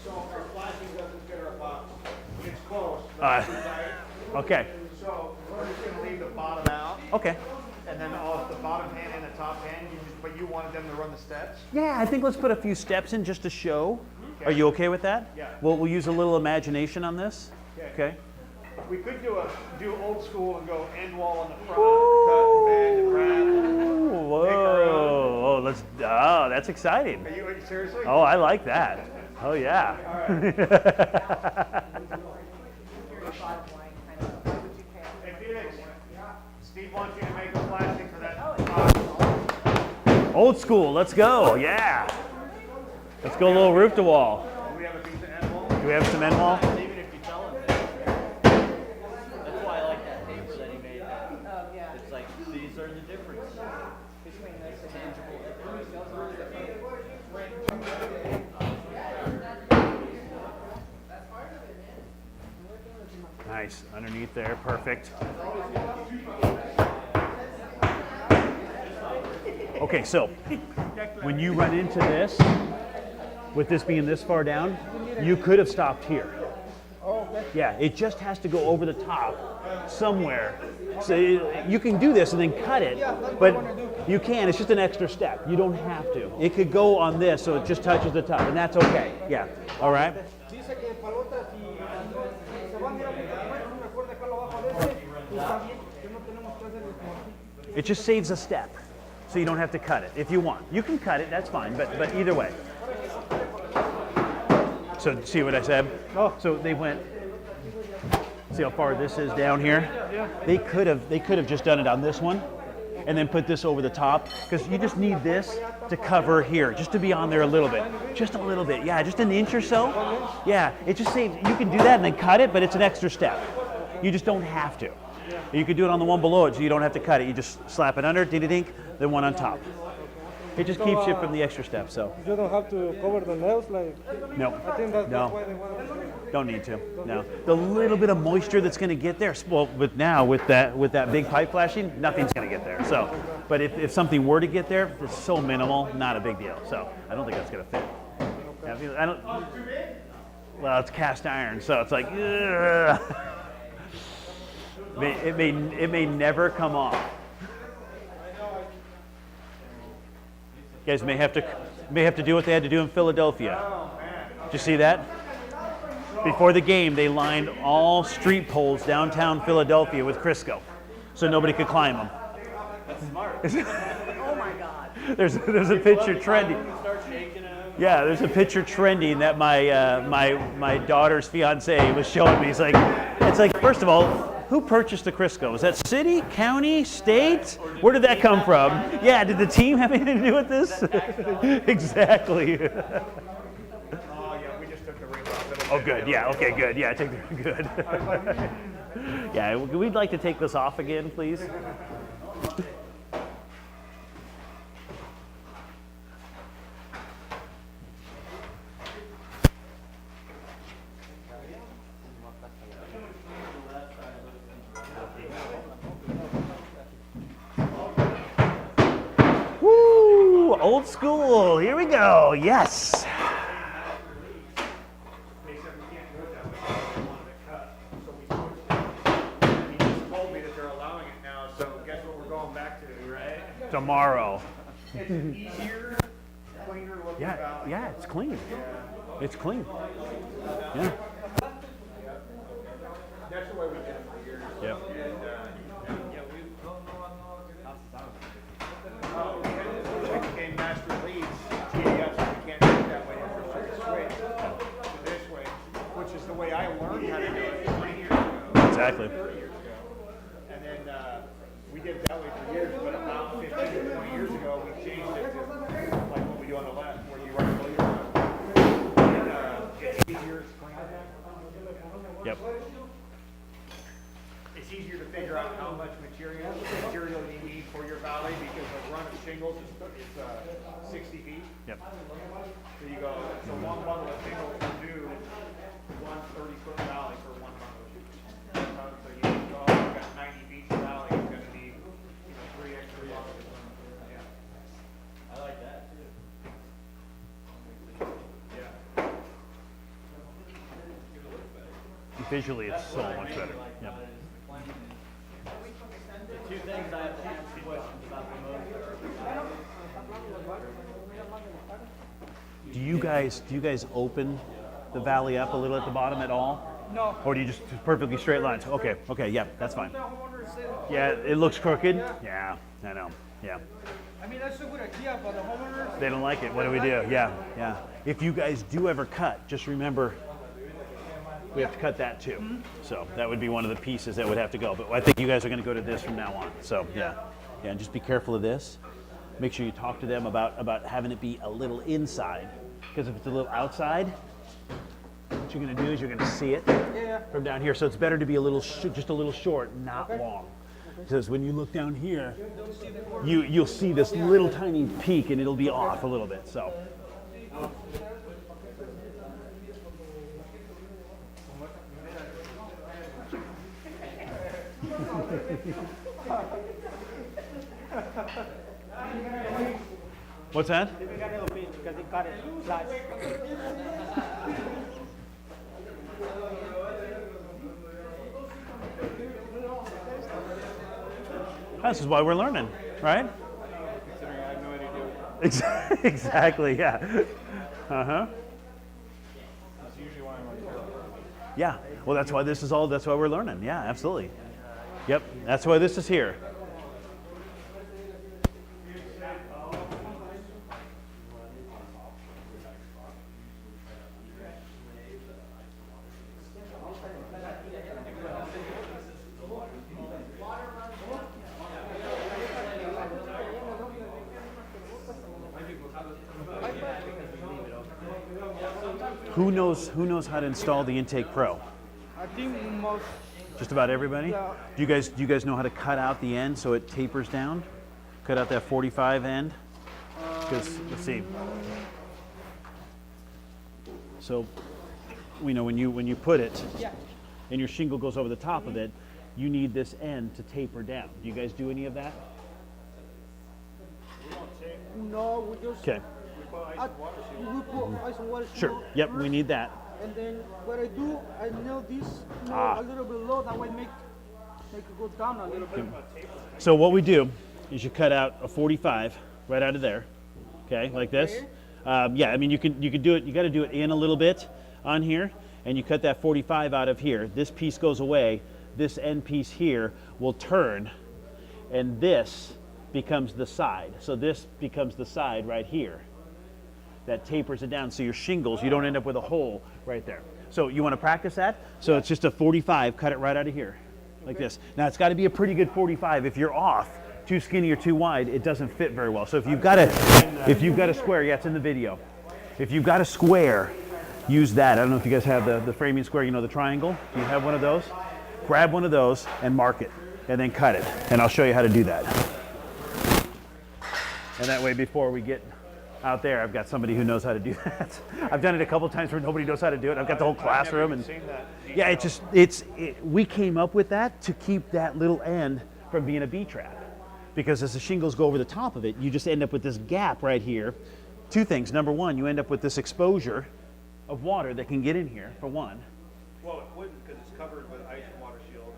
So our flashing doesn't fit our box. It's close. Okay. So we're just gonna leave the bottom out, Okay. and then off the bottom hand and the top hand, but you wanted them to run the steps? Yeah, I think let's put a few steps in just to show. Are you okay with that? Yeah. We'll use a little imagination on this. Okay. Okay. We could do old school and go end wall on the front, cut, bend, and wrap. Whoa! That's exciting. Are you seriously? Oh, I like that. Oh yeah. Hey Felix, Steve wants you to make a flashing for that. Old school. Let's go. Yeah. Let's go a little roof to wall. Do we have a piece of end wall? Do we have some end wall? Even if you tell him that. That's why I like that paper that he made. Oh, yeah. It's like, these are the differences. Between this and Tangible differences. Nice. Underneath there. Perfect. Okay, so when you run into this, with this being this far down, you could have stopped here. Yeah, it just has to go over the top somewhere. So you can do this and then cut it, but you can. It's just an extra step. You don't have to. It could go on this so it just touches the top, and that's okay. Yeah. All right. Dice que palotas y se van a ir a apuntar, mejor dejarlo abajo de ese y está bien, que no tenemos que hacer como It just saves a step, so you don't have to cut it if you want. You can cut it, that's fine, but either way. So see what I said? Oh, so they went. See how far this is down here? They could have just done it on this one, and then put this over the top, because you just need this to cover here, just to be on there a little bit, just a little bit. Yeah, just an inch or so. Yeah, it just saves. You can do that and then cut it, but it's an extra step. You just don't have to. You could do it on the one below it, so you don't have to cut it. You just slap it under, ding-a-dink, then one on top. It just keeps you from the extra step. So You don't have to cover the nails like. no, I think that's no. why they want to. Don't need to. No. The little bit of moisture that's going to get there, well, with that big pipe flashing, nothing's going to get there. So, but if something were to get there, it's so minimal, not a big deal. So I don't think that's going to fit. I don't. Well, it's cast iron, so it's like, ugh. It may never come off. You guys may have to do what they had to do in Philadelphia. Did you see that? Before the game, they lined all street poles downtown Philadelphia with Crisco, so nobody could climb them. Oh my God. There's a picture trending. Start shaking them. Yeah, there's a picture trending that my daughter's fiance was showing me. It's like first of all, who purchased the Crisco? Was that city, county, state? Where did that come from? Yeah, did the team have anything to do with this? Exactly. Oh, yeah, we just took the ring off. It'll Oh, good. Yeah. Okay. Good. Yeah. Take the good. Yeah. We'd like to take this off again, please. Woo! Old school. Here we go. Yes. They said we can't do it that way, so they wanted it cut, so we switched it. And he just told me that they're allowing it now, so guess what we're going back to, right? Tomorrow. It's an easier, cleaner looking Yeah. valley. Yeah. It's clean. It's clean. Yeah. That's the way we did it for years. Yep. Chicken game master leads, GAF, we can't do it that way, we're switch to this way, which is the way I learned how to do it 20 years ago. Exactly. 30 years ago. And then we did it that way for years, but about 15 to 20 years ago, we changed it to like what we do on the left, where you run the leader. And it's easier, it's cleaner. Yep. It's easier to figure out how much material you need for your valley because the run of shingles is 60 feet. Yep. So you go, so one bundle of shingles will do one 30-foot valley for one bundle of shingles. So you go, you've got 90 feet of valley, it's gonna need, 3 extra bundles. Yeah. I like that too. Yeah. Visually, it's so much better. Yep. The two things I have to ask questions about the most. Do you guys open the valley up a little at the bottom at all? No. Or do you just perfectly straight lines? Okay. Okay. Yeah. That's fine. Yeah. It looks crooked. Yeah. I know. Yeah. I mean, that's a good idea, but the homeowners. They don't like it. What do we do? Yeah. Yeah. If you guys do ever cut, just remember we have to cut that too. So that would be one of the pieces that would have to go. But I think you guys are going to go to this from now on. So yeah. Yeah. And just be careful of this. Make sure you talk to them about having it be a little inside. Because if it's a little outside, what you're going to do is you're going to see it from down here. So it's better to be a little, just a little short, not long. Because when you look down here, you'll see this little tiny peak, and it'll be off a little bit. So. What's that? We got a little piece because it cut it flat. This is why we're learning, right? Considering I have no idea to do it. Exactly, yeah. Uh-huh. That's usually why I'm like, Yeah. Well, that's why this is all, that's why we're learning. Yeah, absolutely. Yep. That's why this is here. Who knows how to install the Intake Pro? I think most. Just about everybody? Yeah. Do you guys know how to cut out the end so it tapers down? Cut out that 45 end? Because let's see. So we know when you put it and your shingle goes over the top of it, you need this end to taper down. Do you guys do any of that? No, we just. Okay. We put ice and water. Sure. Yep, we need that. And then what I do, I nail this Ah. a little bit low. That way make it go down a little bit. So what we do is you cut out a 45 right out of there, okay, like this. Yeah, I mean you can do it. You got to do it in a little bit on here, and you cut that 45 out of here. This piece goes away. This end piece here will turn, and this becomes the side. So this becomes the side right here. That tapers it down so your shingles, you don't end up with a hole right there. So you want to practice that? So it's just a 45, cut it right out of here, like this. Now it's got to be a pretty good 45. If you're off, too skinny or too wide, it doesn't fit very well. So if you've got a square, yeah, it's in the video. If you've got a square, use that. I don't know if you guys have the framing square, you know, the triangle. Do you have one of those? Grab one of those and mark it, and then cut it. And I'll show you how to do that. And that way, before we get out there, I've got somebody who knows how to do that. I've done it a couple times where nobody knows how to do it. I've got the whole classroom, and yeah, we came up with that to keep that little end from being a B-trap. Because as the shingles go over the top of it, you just end up with this gap right here. Two things. Number one, you end up with this exposure of water that can get in here, for one. Well, it wouldn't because it's covered with ice and water shield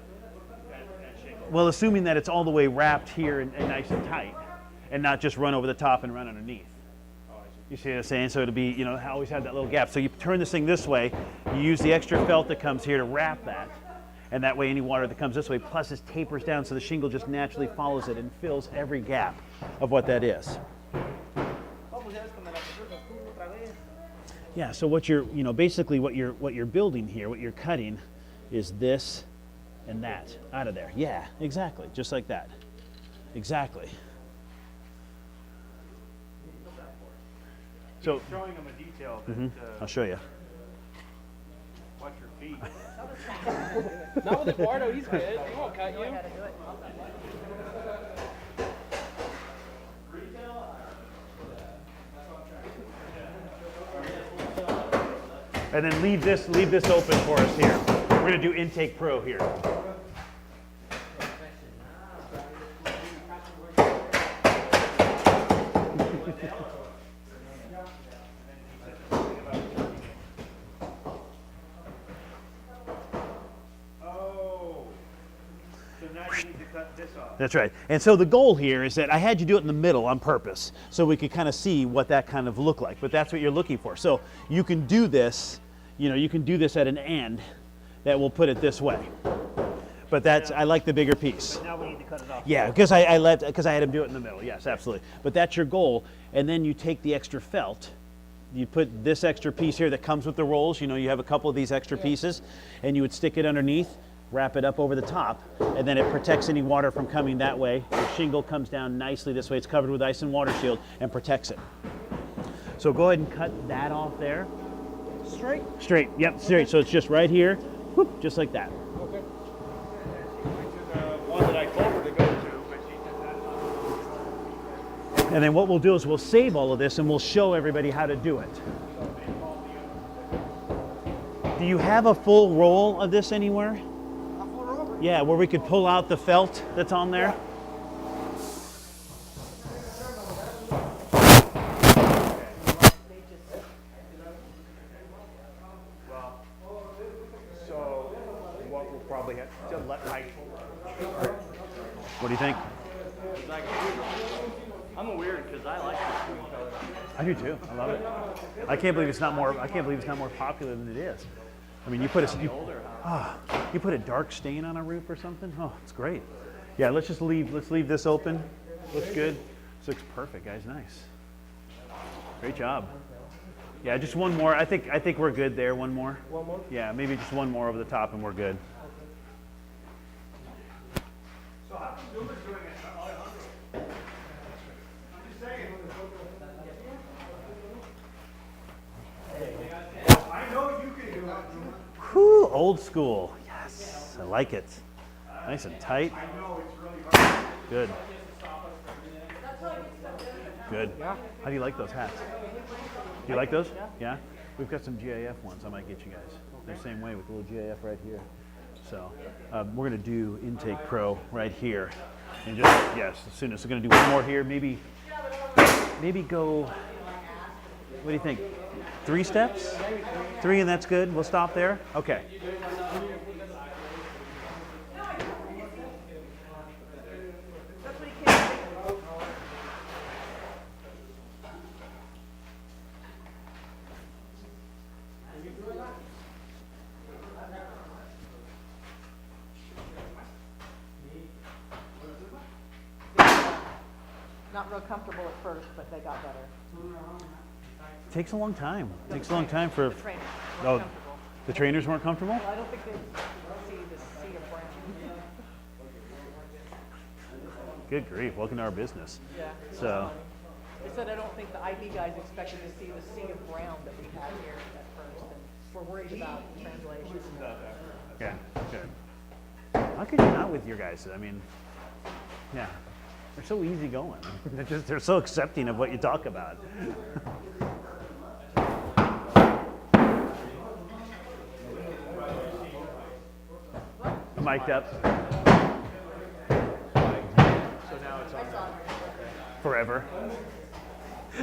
and shingle. Well, assuming that it's all the way wrapped here and nice and tight, and not just run over the top and run underneath. You see what I'm saying? So it'll be, you know, always have that little gap. So you turn this thing this way, you use the extra felt that comes here to wrap that. And that way any water that comes this way, plus this tapers down so the shingle just naturally follows it and fills every gap of what that is. Yeah, so what you're, you know, basically what you're building here, what you're cutting is this and that out of there. Yeah, exactly, just like that. Exactly. So Showing them a detail that, I'll show you. watch your feet. Not with Eduardo, he's good. He won't cut you. And then leave this open for us here. We're going to do Intake Pro here. That's right. And so the goal here is that I had you do it in the middle on purpose so we could kind of see what that kind of looked like. But that's what you're looking for. So you can do this, you know, you can do this at an end that will put it this way. But that's, I like the bigger piece. Now we need to cut it off. Yeah, because I had him do it in the middle. Yes, absolutely. But that's your goal. And then you take the extra felt. You put this extra piece here that comes with the rolls. You know, you have a couple of these extra pieces, and you would stick it underneath, wrap it up over the top, and then it protects any water from coming that way. The shingle comes down nicely this way. It's covered with ice and water shield and protects it. So go ahead and cut that off there. Straight. Straight, yep, straight. So it's just right here, whoop, just like that. Okay. Which is the one that I told her to go to, but she said that's not. And then what we'll do is we'll save all of this and we'll show everybody how to do it. Do you have a full roll of this anywhere? Yeah, where we could pull out the felt that's on there? So what we'll probably have to let Mike. What do you think? I'm a weird because I like this green color. I do too. I love it. I can't believe it's not more popular than it is. I mean, you put a dark stain on a roof or something. Oh, it's great. Yeah, let's leave this open. Looks good. This looks perfect, guys. Nice. Great job. Yeah, just one more. I think we're good there. One more. One more? Yeah, maybe just one more over the top and we're good. So how come Zoomer's doing it? I'm just saying. I know you can do it. Whew, old school. Yes, I like it. Nice and tight. I know it's really hard. Good. Good. Yeah. How do you like those hats? Do you like those? Yeah. We've got some GAF ones. I might get you guys. They're the same way with the little GAF right here. So we're gonna do Intake Pro right here, and just yes, as soon as we're gonna do one more here. Maybe go. What do you think? 3 steps? 3 and that's good. We'll stop there. Okay. not real comfortable at first, but they got better. Takes a long time. Takes a long time for. The trainers Oh, weren't comfortable. the trainers weren't comfortable? Well, I don't think they see the sea of brown. Good grief, welcome to our business. Yeah. So, They said I don't think the IB guys expected to see the sea of brown that we had here at first, and we're worried about translation. yeah, good. How could you not with your guys? I mean, yeah, they're so easygoing. They're so accepting of what you talk about. Mic'd up. Forever.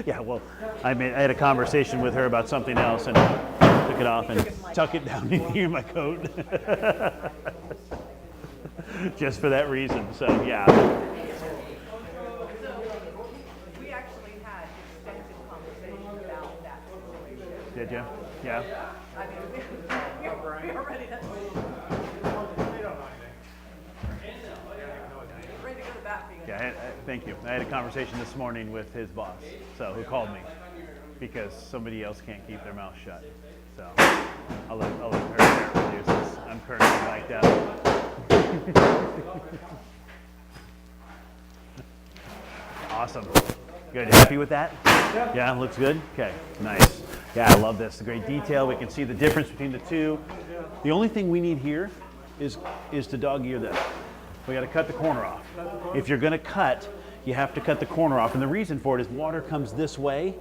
Yeah, well, I had a conversation with her about something else and took it off and tuck it down in here in my coat. Just for that reason, so yeah. So we actually had extensive conversation about that situation. Did you? Yeah. I mean, we were ready to. Ready to go to bat for you. Yeah, thank you. I had a conversation this morning with his boss, so who called me because somebody else can't keep their mouth shut. So I'll let her introduce this. I'm currently mic'd up. Awesome. Good. Happy with that? Yeah, looks good? Okay, nice. Yeah, I love this. Great detail. We can see the difference between the two. The only thing we need here is to dog ear this. We got to cut the corner off. If you're going to cut, you have to cut the corner off. And the reason for it is water comes this way.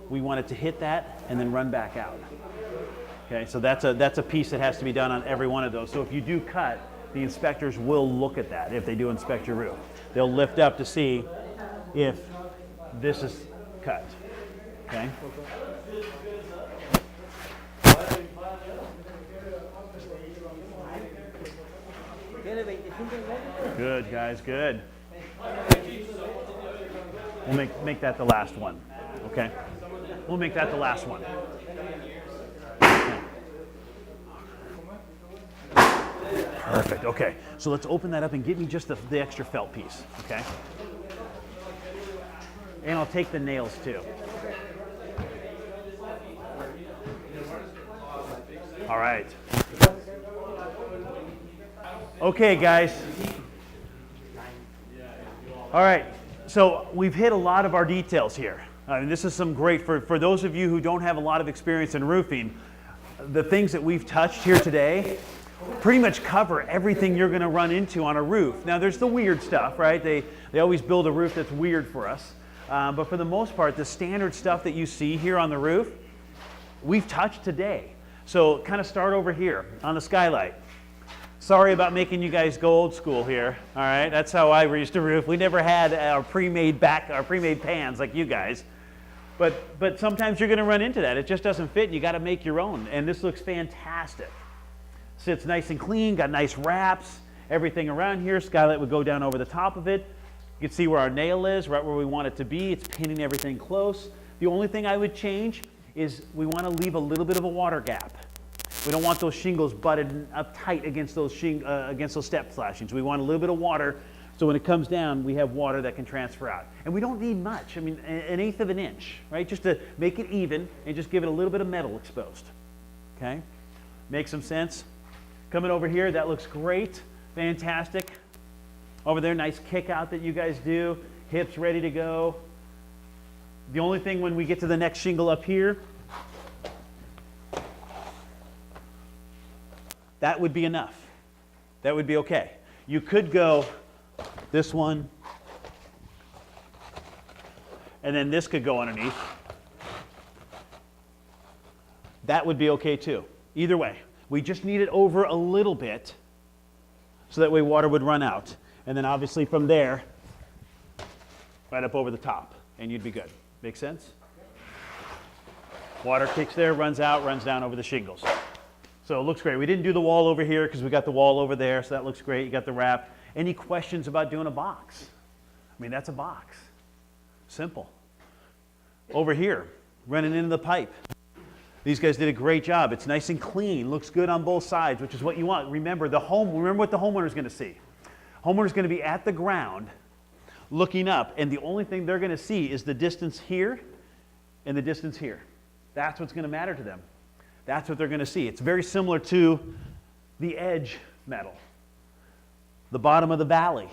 We want it to hit that and then run back out. Okay, so that's a piece that has to be done on every one of those. So if you do cut, the inspectors will look at that if they do inspect your roof. They'll lift up to see if this is cut. Okay? Good, guys, good. We'll make that the last one. Okay? We'll make that the last one. Perfect, okay. So let's open that up and get me just the extra felt piece, okay? And I'll take the nails too. All right. Okay, guys. All right, so we've hit a lot of our details here. This is some great, for those of you who don't have a lot of experience in roofing, the things that we've touched here today pretty much cover everything you're going to run into on a roof. Now, there's the weird stuff, right? They always build a roof that's weird for us. But for the most part, the standard stuff that you see here on the roof, we've touched today. So kind of start over here on the skylight. Sorry about making you guys go old school here, all right? That's how I used to roof. We never had our pre-made pans like you guys. But sometimes you're going to run into that. It just doesn't fit. You got to make your own. And this looks fantastic. Sits nice and clean, got nice wraps, everything around here. Skylight would go down over the top of it. You can see where our nail is, right where we want it to be. It's pinning everything close. The only thing I would change is we want to leave a little bit of a water gap. We don't want those shingles butted up tight against those step flashings. We want a little bit of water, so when it comes down, we have water that can transfer out. And we don't need much. I mean, an eighth of an inch, right? Just to make it even and just give it a little bit of metal exposed. Okay? Make some sense? Coming over here, that looks great. Fantastic. Over there, nice kick out that you guys do. Hips ready to go. The only thing when we get to the next shingle up here, that would be enough. That would be okay. You could go this one, and then this could go underneath. That would be okay too. Either way. We just need it over a little bit so that way water would run out. And then obviously from there, right up over the top, and you'd be good. Make sense? Water kicks there, runs out, runs down over the shingles. So it looks great. We didn't do the wall over here because we got the wall over there, so that looks great. You got the wrap. Any questions about doing a box? I mean, that's a box. Simple. Over here, running into the pipe. These guys did a great job. It's nice and clean, looks good on both sides, which is what you want. Remember what the homeowner is going to see. Homeowner is going to be at the ground, looking up, and the only thing they're going to see is the distance here and the distance here. That's what's going to matter to them. That's what they're going to see. It's very similar to the edge metal, the bottom of the valley.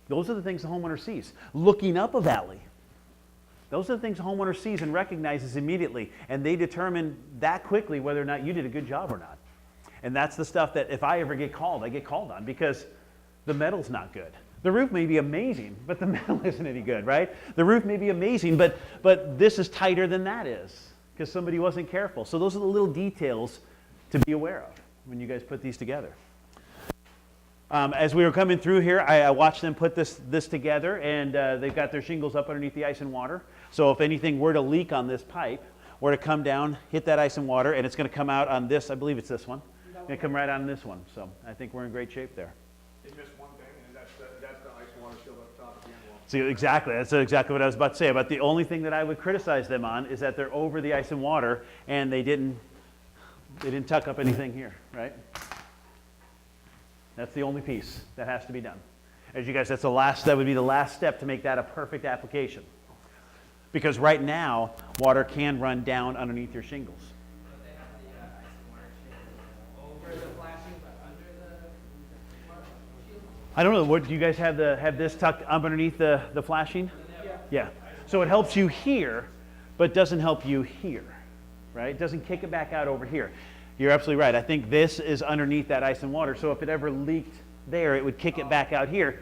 Those are the things the homeowner sees. Looking up a valley, those are the things the homeowner sees and recognizes immediately, and they determine that quickly whether or not you did a good job or not. And that's the stuff that if I ever get called, I get called on, because the metal's not good. The roof may be amazing, but the metal isn't any good, right? The roof may be amazing, but this is tighter than that is, because somebody wasn't careful. So those are the little details to be aware of when you guys put these together. As we were coming through here, I watched them put this together, and they've got their shingles up underneath the ice and water. So if anything were to leak on this pipe, were to come down, hit that ice and water, and it's going to come out on this, I believe it's this one. It's going to come right on this one. So I think we're in great shape there. They missed one thing, and that's the ice and water shield up top of the end wall. See, exactly. That's exactly what I was about to say. But the only thing that I would criticize them on is that they're over the ice and water, and they didn't tuck up anything here, right? That's the only piece that has to be done. As you guys, that would be the last step to make that a perfect application. Because right now, water can run down underneath your shingles. But they have the ice and water shield over the flashing, but under the shield? I don't know. What, do you guys have this tucked up underneath the flashing? Yeah. So it helps you here, but doesn't help you here, right? It doesn't kick it back out over here. You're absolutely right. I think this is underneath that ice and water, so if it ever leaked there, it would kick it back out here,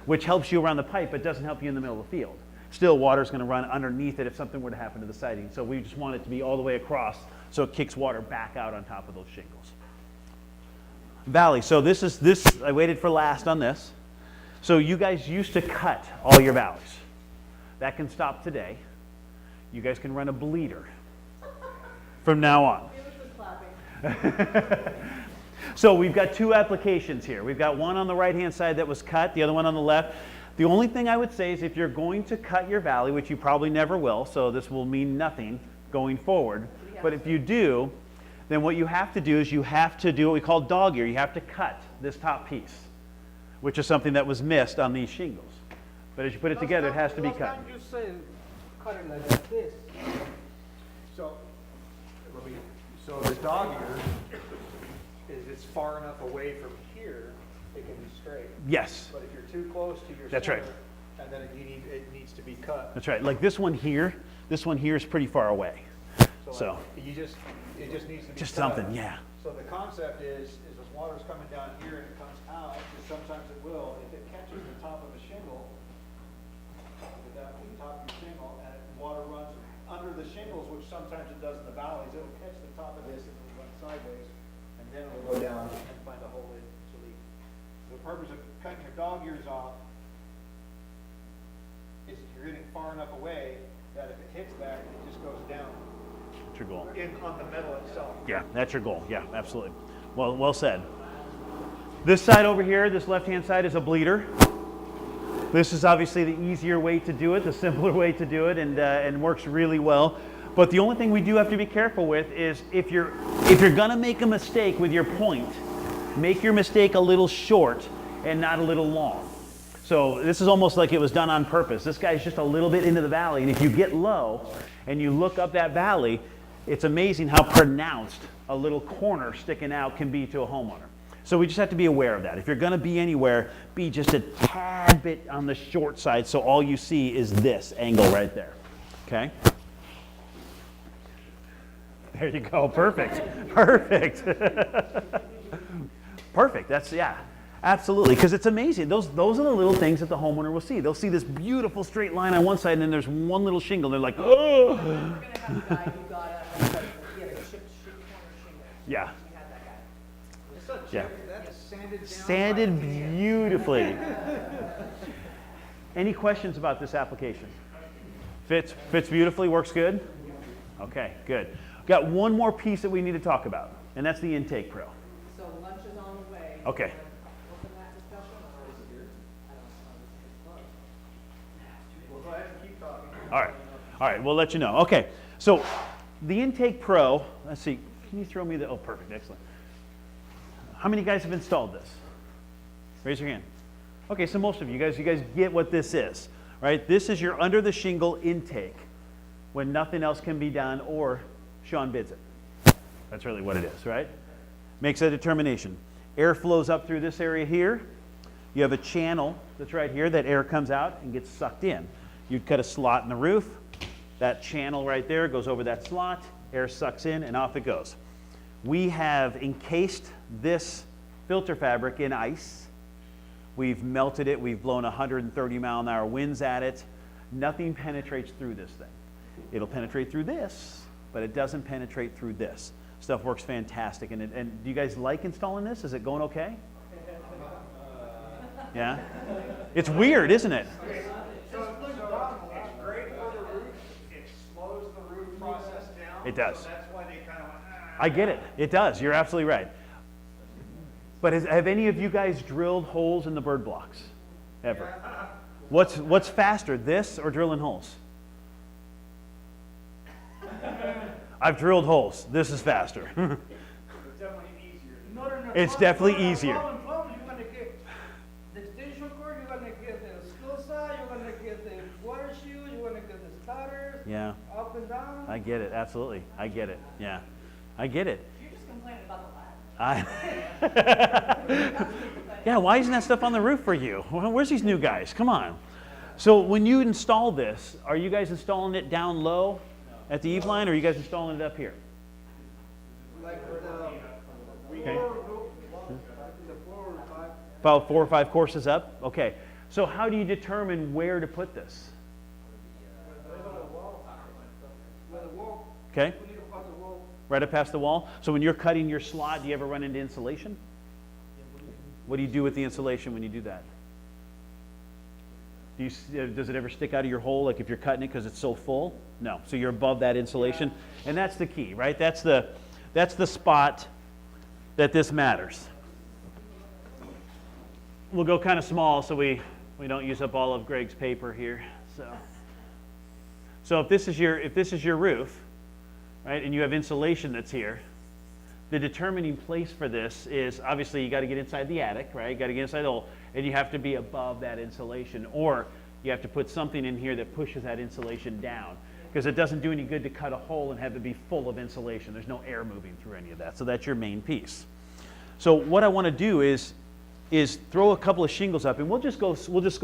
which helps you around the pipe, but doesn't help you in the middle of the field. Still, water's going to run underneath it if something were to happen to the siding. So we just want it to be all the way across so it kicks water back out on top of those shingles. Valley. So this, I waited for last on this. So you guys used to cut all your valleys. That can stop today. You guys can run a bleeder from now on. So we've got two applications here. We've got one on the right-hand side that was cut, the other one on the left. The only thing I would say is if you're going to cut your valley, which you probably never will, so this will mean nothing going forward, but if you do, then what you have to do is you have to do what we call dog ear. You have to cut this top piece, which is something that was missed on these shingles. But as you put it together, it has to be cut. Last time you said cut it like this. So the dog ear is it's far enough away from here, it can be straight. Yes. But if you're too close to your That's right. center, and then it needs to be cut. That's right. Like this one here is pretty far away. So it just needs to be just cut. something, yeah. So the concept is as water's coming down here and it comes out, because sometimes it will, if it catches the top of a shingle, the top of your shingle, and water runs under the shingles, which sometimes it does in the valleys, it'll catch the top of this and it'll run sideways, and then it'll go down and find a hole to leak. The purpose of cutting your dog ears off is you're getting far enough away that if it hits back, it just goes down That's your goal. on the metal itself. Yeah, that's your goal. Yeah, absolutely. Well said. This side over here, this left-hand side is a bleeder. This is obviously the easier way to do it, the simpler way to do it, and works really well. But the only thing we do have to be careful with is if you're gonna make a mistake with your point, make your mistake a little short and not a little long. So this is almost like it was done on purpose. This guy's just a little bit into the valley, and if you get low and you look up that valley, it's amazing how pronounced a little corner sticking out can be to a homeowner. So we just have to be aware of that. If you're going to be anywhere, be just a tad bit on the short side so all you see is this angle right there. Okay? There you go. Perfect. Perfect. Perfect. That's, yeah, absolutely. Because it's amazing. Those are the little things that the homeowner will see. They'll see this beautiful straight line on one side, and then there's one little shingle. They're like, oh. We're gonna have a guy who got he had a chipped corner shingle. Yeah. We had that guy. Yeah. That's sanded down. Sanded beautifully. Any questions about this application? Fits beautifully, works good? Okay, good. Got one more piece that we need to talk about, and that's the intake pro. So lunch is on the way. Okay. Open that discussion, or is it yours? I don't know. Well, go ahead and keep talking. All right, we'll let you know. Okay, so the intake pro, let's see, can you throw me the, oh, perfect, excellent. How many guys have installed this? Raise your hand. Okay, so most of you guys get what this is, right? This is your under the shingle intake when nothing else can be done or Sean bids it. That's really what it is, right? Makes a determination. Air flows up through this area here. You have a channel that's right here that air comes out and gets sucked in. You'd cut a slot in the roof. That channel right there goes over that slot. Air sucks in and off it goes. We have encased this filter fabric in ice. We've melted it. We've blown 130-mile-an-hour winds at it. Nothing penetrates through this thing. It'll penetrate through this, but it doesn't penetrate through this. Stuff works fantastic. And do you guys like installing this? Is it going okay? Yeah? It's weird, isn't it? So it's great for the roof. It slows the roof process down. It does. So that's why they kind of went, I get it. It does. You're absolutely right. But have any of you guys drilled holes in the bird blocks? Ever? What's faster, this or drilling holes? I've drilled holes. This is faster. It's definitely easier. No, no, no. It's definitely easier. You're gonna get the extension cord, you're gonna get the skill side, you're gonna get the water shoes, you're gonna get the starters, Yeah, up and down. I get it. Absolutely. I get it. Yeah, I get it. You're just complaining about the ladder. Yeah, why isn't that stuff on the roof for you? Where's these new guys? Come on. So when you install this, are you guys installing it down low at the eave line, or are you guys installing it up here? Like the Okay. the 4 or 5. About 4 or 5 courses up? Okay. So how do you determine where to put this? With the wall, Okay. we need to pass the wall. Right up past the wall? So when you're cutting your slot, do you ever run into insulation? What do you do with the insulation when you do that? Does it ever stick out of your hole, like if you're cutting it because it's so full? No. So you're above that insulation. And that's the key, right? That's the spot that this matters. We'll go kind of small so we don't use up all of Greg's paper here. So if this is your roof, right, and you have insulation that's here, the determining place for this is obviously you got to get inside the attic, right? You got to get inside the hole, and you have to be above that insulation, or you have to put something in here that pushes that insulation down, because it doesn't do any good to cut a hole and have it be full of insulation. There's no air moving through any of that. So that's your main piece. So what I want to do is throw a couple of shingles up, and we'll just go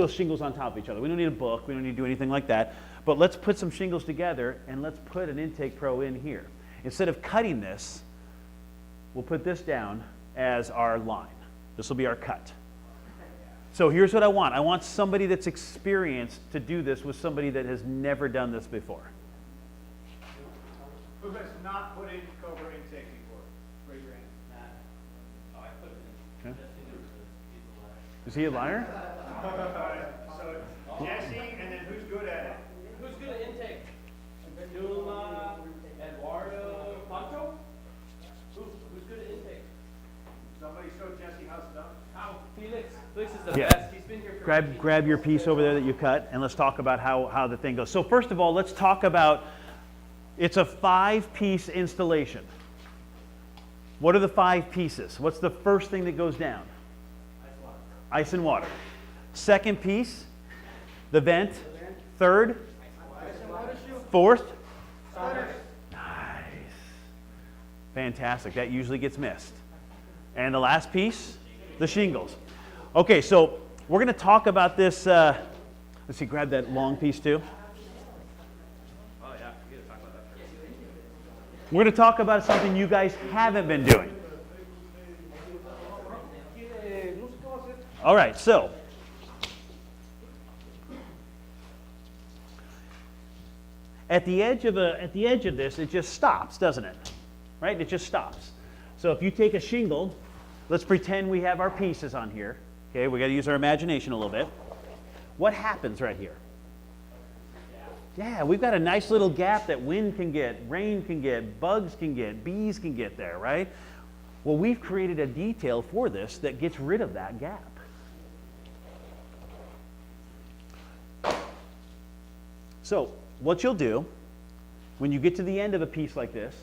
shingles on top of each other. We don't need a book. We don't need to do anything like that. But let's put some shingles together, and let's put an intake pro in here. Instead of cutting this, we'll put this down as our line. This will be our cut. So here's what I want. I want somebody that's experienced to do this with somebody that has never done this before. Who has not put in Cobra intake before? Raise your hand. Okay. Is he a liar? So Jesse, and then who's good at it? Who's good at intake? Numa, Eduardo, Pancho? Who's good at intake? Somebody show Jesse how it's done. How? Felix. Felix is the Yeah. best. He's been here for Grab your piece over there that you cut, and let's talk about how the thing goes. So first of all, let's talk about, it's a 5-piece installation. What are the 5 pieces? What's the first thing that goes down? Ice and water. Second piece, the vent. Third, fourth. Nice. Fantastic. That usually gets missed. And the last piece, the shingles. Okay, so we're going to talk about this. Let's see, grab that long piece too. Oh, yeah. We gotta talk about that first. We're going to talk about something you guys haven't been doing. All right, so at the edge of this, it just stops, doesn't it? Right? It just stops. So if you take a shingle, let's pretend we have our pieces on here. Okay, we got to use our imagination a little bit. What happens right here? Yeah, we've got a nice little gap that wind can get, rain can get, bugs can get, bees can get there, right? Well, we've created a detail for this that gets rid of that gap. So what you'll do when you get to the end of a piece like this,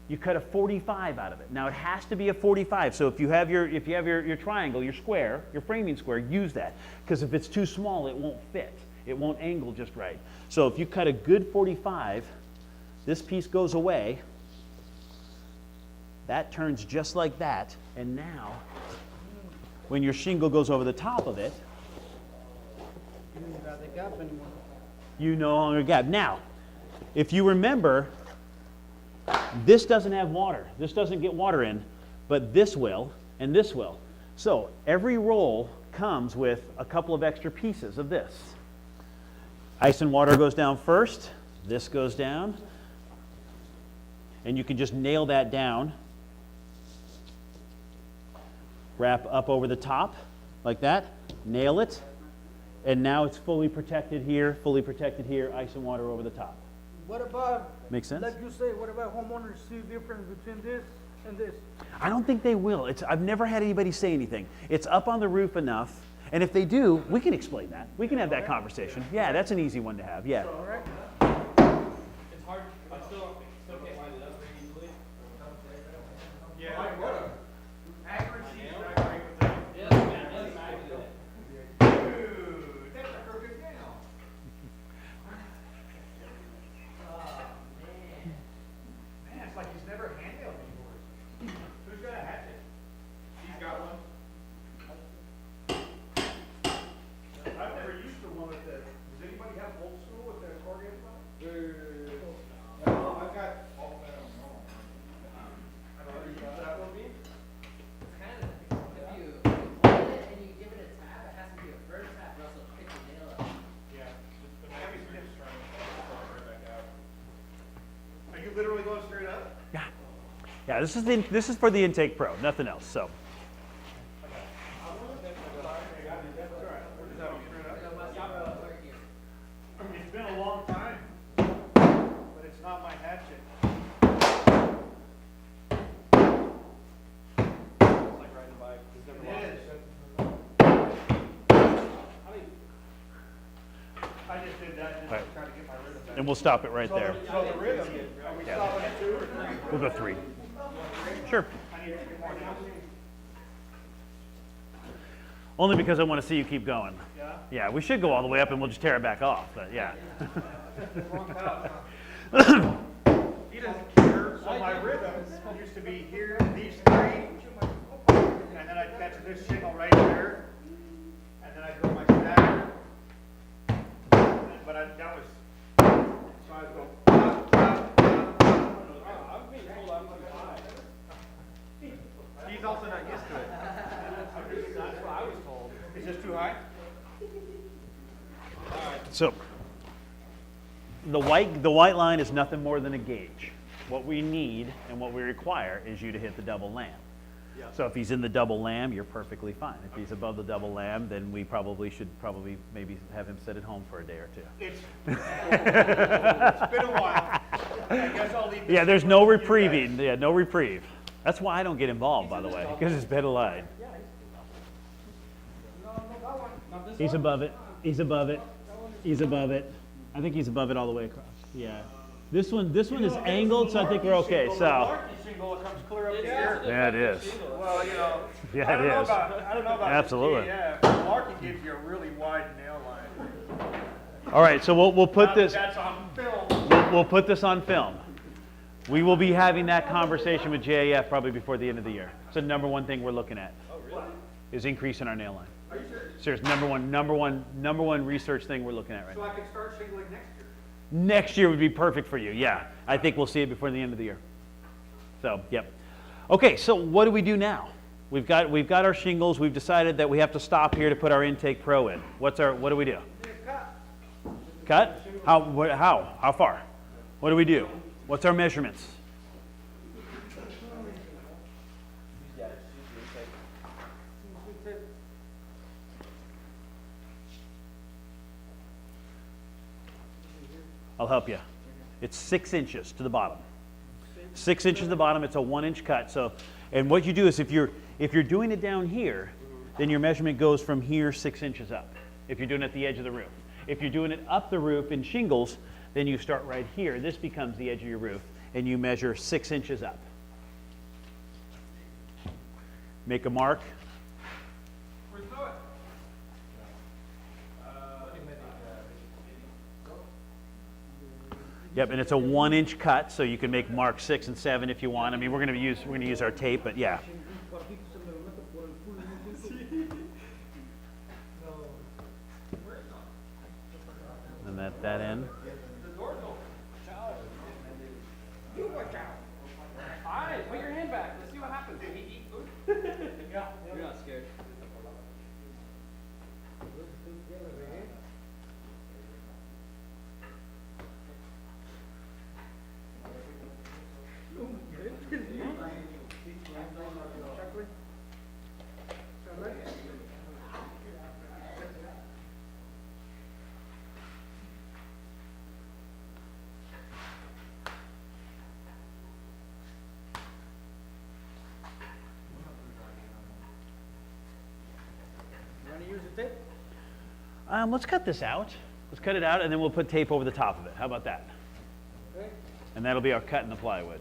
you cut a 45 out of it. Now it has to be a 45. So if you have your triangle, your square, your framing square, use that. Because if it's too small, it won't fit. It won't angle just right. So if you cut a good 45, this piece goes away. That turns just like that. And now, when your shingle goes over the top of it, You don't got the gap anymore. you no longer gap. Now, if you remember, this doesn't have water. This doesn't get water in, but this will, and this will. So every roll comes with a couple of extra pieces of this. Ice and water goes down first. This goes down. And you can just nail that down. Wrap up over the top like that. Nail it. And now it's fully protected here, ice and water over the top. What about, Make sense? like you say, what about homeowners see difference between this and this? I don't think they will. I've never had anybody say anything. It's up on the roof enough, and if they do, we can explain that. We can have that conversation. Yeah, that's an easy one to have, yeah. All right? It's hard, I still can't line it up very easily. Yeah, accuracy is not great with that. Yeah, that's magnet. Dude, that's a perfect nail. Man, it's like he's never handled before. Who's got a hatchet? He's got one. I've never used the one with the, does anybody have old school with the corrugated one? No, I've got all that on my own. I've never used that one. Kind of, if you hold it and you give it a tap, it has to be a first tap, or else it'll pick the nail up. Yeah. The Maggie's just trying to pull it right back out. Are you literally going straight up? Yeah. Yeah, this is for the Intake Pro, nothing else. So, It's been a long time, but it's not my hatchet. It's like riding a bike, there's never It lost is. I just did that just to Right. try to get my rhythm back. and we'll stop it right there. So the rhythm, are we stopping at 2 or 3? We'll go 3. Sure. I need to get more nails. Only because I want to see you keep going. Yeah? Yeah, we should go all the way up and we'll just tear it back off, but yeah. He doesn't care, so my rhythm used to be here, these 3, and then I'd catch this shingle right there, and then I'd go my stack. But that was, so I'd go, I'm being told I'm too high. he's also not used to it. That's what I was told. Is this too high? So, the white line is nothing more than a gauge. What we need and what we require is you to hit the double lamb. So if he's in the double lamb, you're perfectly fine. If he's above the double lamb, then we should maybe have him sit at home for a day or two. It's been a while. I guess I'll leave this. Yeah, there's no with you guys. reprieving. Yeah, no reprieve. That's why I don't get involved, by the way, because it's been a line. He's above it. He's above it. He's above it. I think he's above it all the way across. Yeah. This one is angled, so I think we're okay. The So. Larky shingle comes clear up here. Yeah, it is. Well, Yeah, I don't it know is. I don't know about Absolutely. Yeah, Larky gives you a really wide nail line. All right, so we'll put Now that this. that's on film. We'll put this on film. We will be having that conversation with GAF probably before the end of the year. It's the number one thing we're looking at. Is increasing our nail line. Are you serious? Serious, number one research thing we're looking at right So now. I can start shingling next year? Next year would be perfect for you. Yeah, I think we'll see it before the end of the year. So, yep. Okay, so what do we do now? We've got our shingles. We've decided that we have to stop here to put our Intake Pro in. What do we do? Cut? How far? What do we do? What's our measurements? I'll help you. It's 6 inches to the bottom. 6 inches to the bottom. It's a 1-inch cut. So, and what you do is if you're doing it down here, then your measurement goes from here 6 inches up. If you're doing it at the edge of the roof. If you're doing it up the roof in shingles, then you start right here. This becomes the edge of your roof, and you measure 6 inches up. Make a mark. Yep, and it's a 1-inch cut, so you can make mark 6 and 7 if you want. I mean, we're going to use our tape, but yeah. And that end. Hi, put your hand back. Let's see what happens. Did he eat food? Yeah. You're not scared. Let's cut this out. Let's cut it out, and then we'll put tape over the top of it. How about that? Okay. And that'll be our cut in the plywood.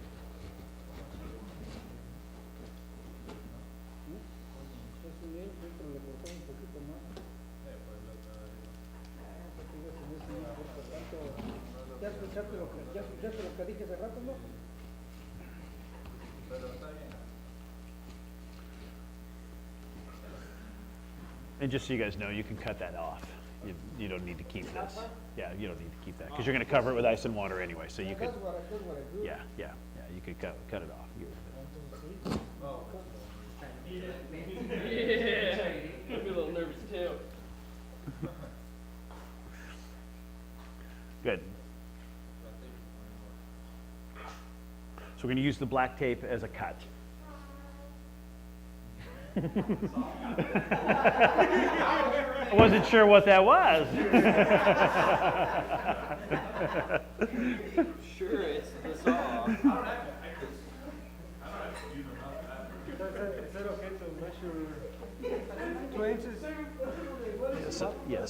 ¿Ya escuchaste lo que dije hace rato, no? And just so you guys know, you can cut that off. You don't need to keep this. Yeah, you don't need to keep that because you're going to cover it with ice and water anyway. So you could. That's what I do. Yeah. You could cut it off. Yeah. I'm a little nervous too. Good. So we're going to use the black tape as a cut. I wasn't sure what that was. Sure, it's the saw. Is that okay to measure 2 inches?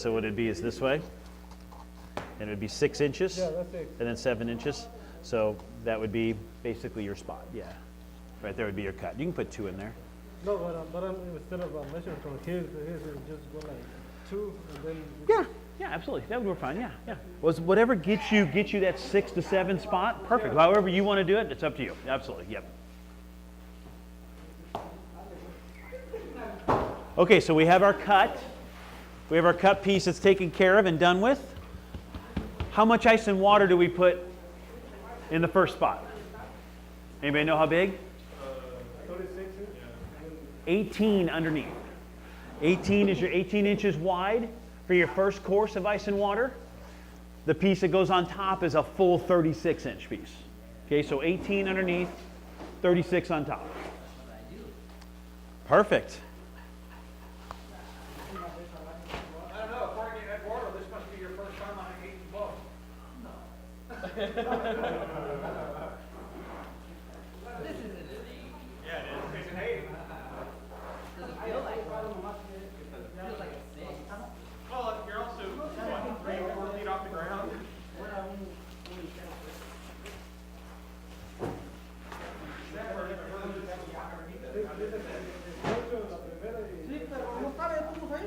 So what it'd be is this way. And it would be 6 inches. Yeah, that's it. And then 7 inches. So that would be basically your spot. Yeah. Right there would be your cut. You can put 2 in there. No, but instead of measuring from here to here, so just go like 2 and then. Yeah, absolutely. That would work fine. Yeah. Was whatever gets you that 6 to 7 spot. Perfect. However you want to do it, it's up to you. Absolutely. Yep. Okay, so we have our cut. We have our cut piece that's taken care of and done with. How much ice and water do we put in the first spot? Anybody know how big? 18 underneath. 18 is your 18 inches wide for your first course of ice and water. The piece that goes on top is a full 36-inch piece. Okay, so 18 underneath, 36 on top. Perfect. I don't know, according to Eduardo, this must be your first time on an 18 boat. Yeah, it is. It's an 8. Well, you're also, what, 3 or 4 feet off the ground? Sí, pero no cabe, tú ahí.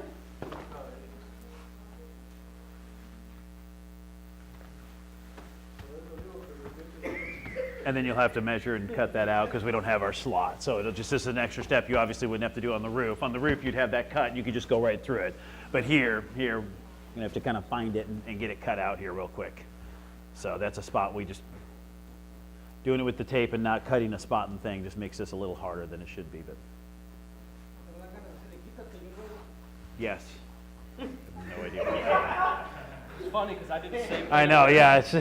And then you'll have to measure and cut that out because we don't have our slot. So it'll just, this is an extra step you obviously wouldn't have to do on the roof. On the roof, you'd have that cut and you could just go right through it. But here, you're going to have to kind of find it and get it cut out here real quick. So that's a spot we just, doing it with the tape and not cutting a spot and thing just makes this a little harder than it should be. But yes. I have no idea what It's funny because I did the same thing. I know, yeah. It's,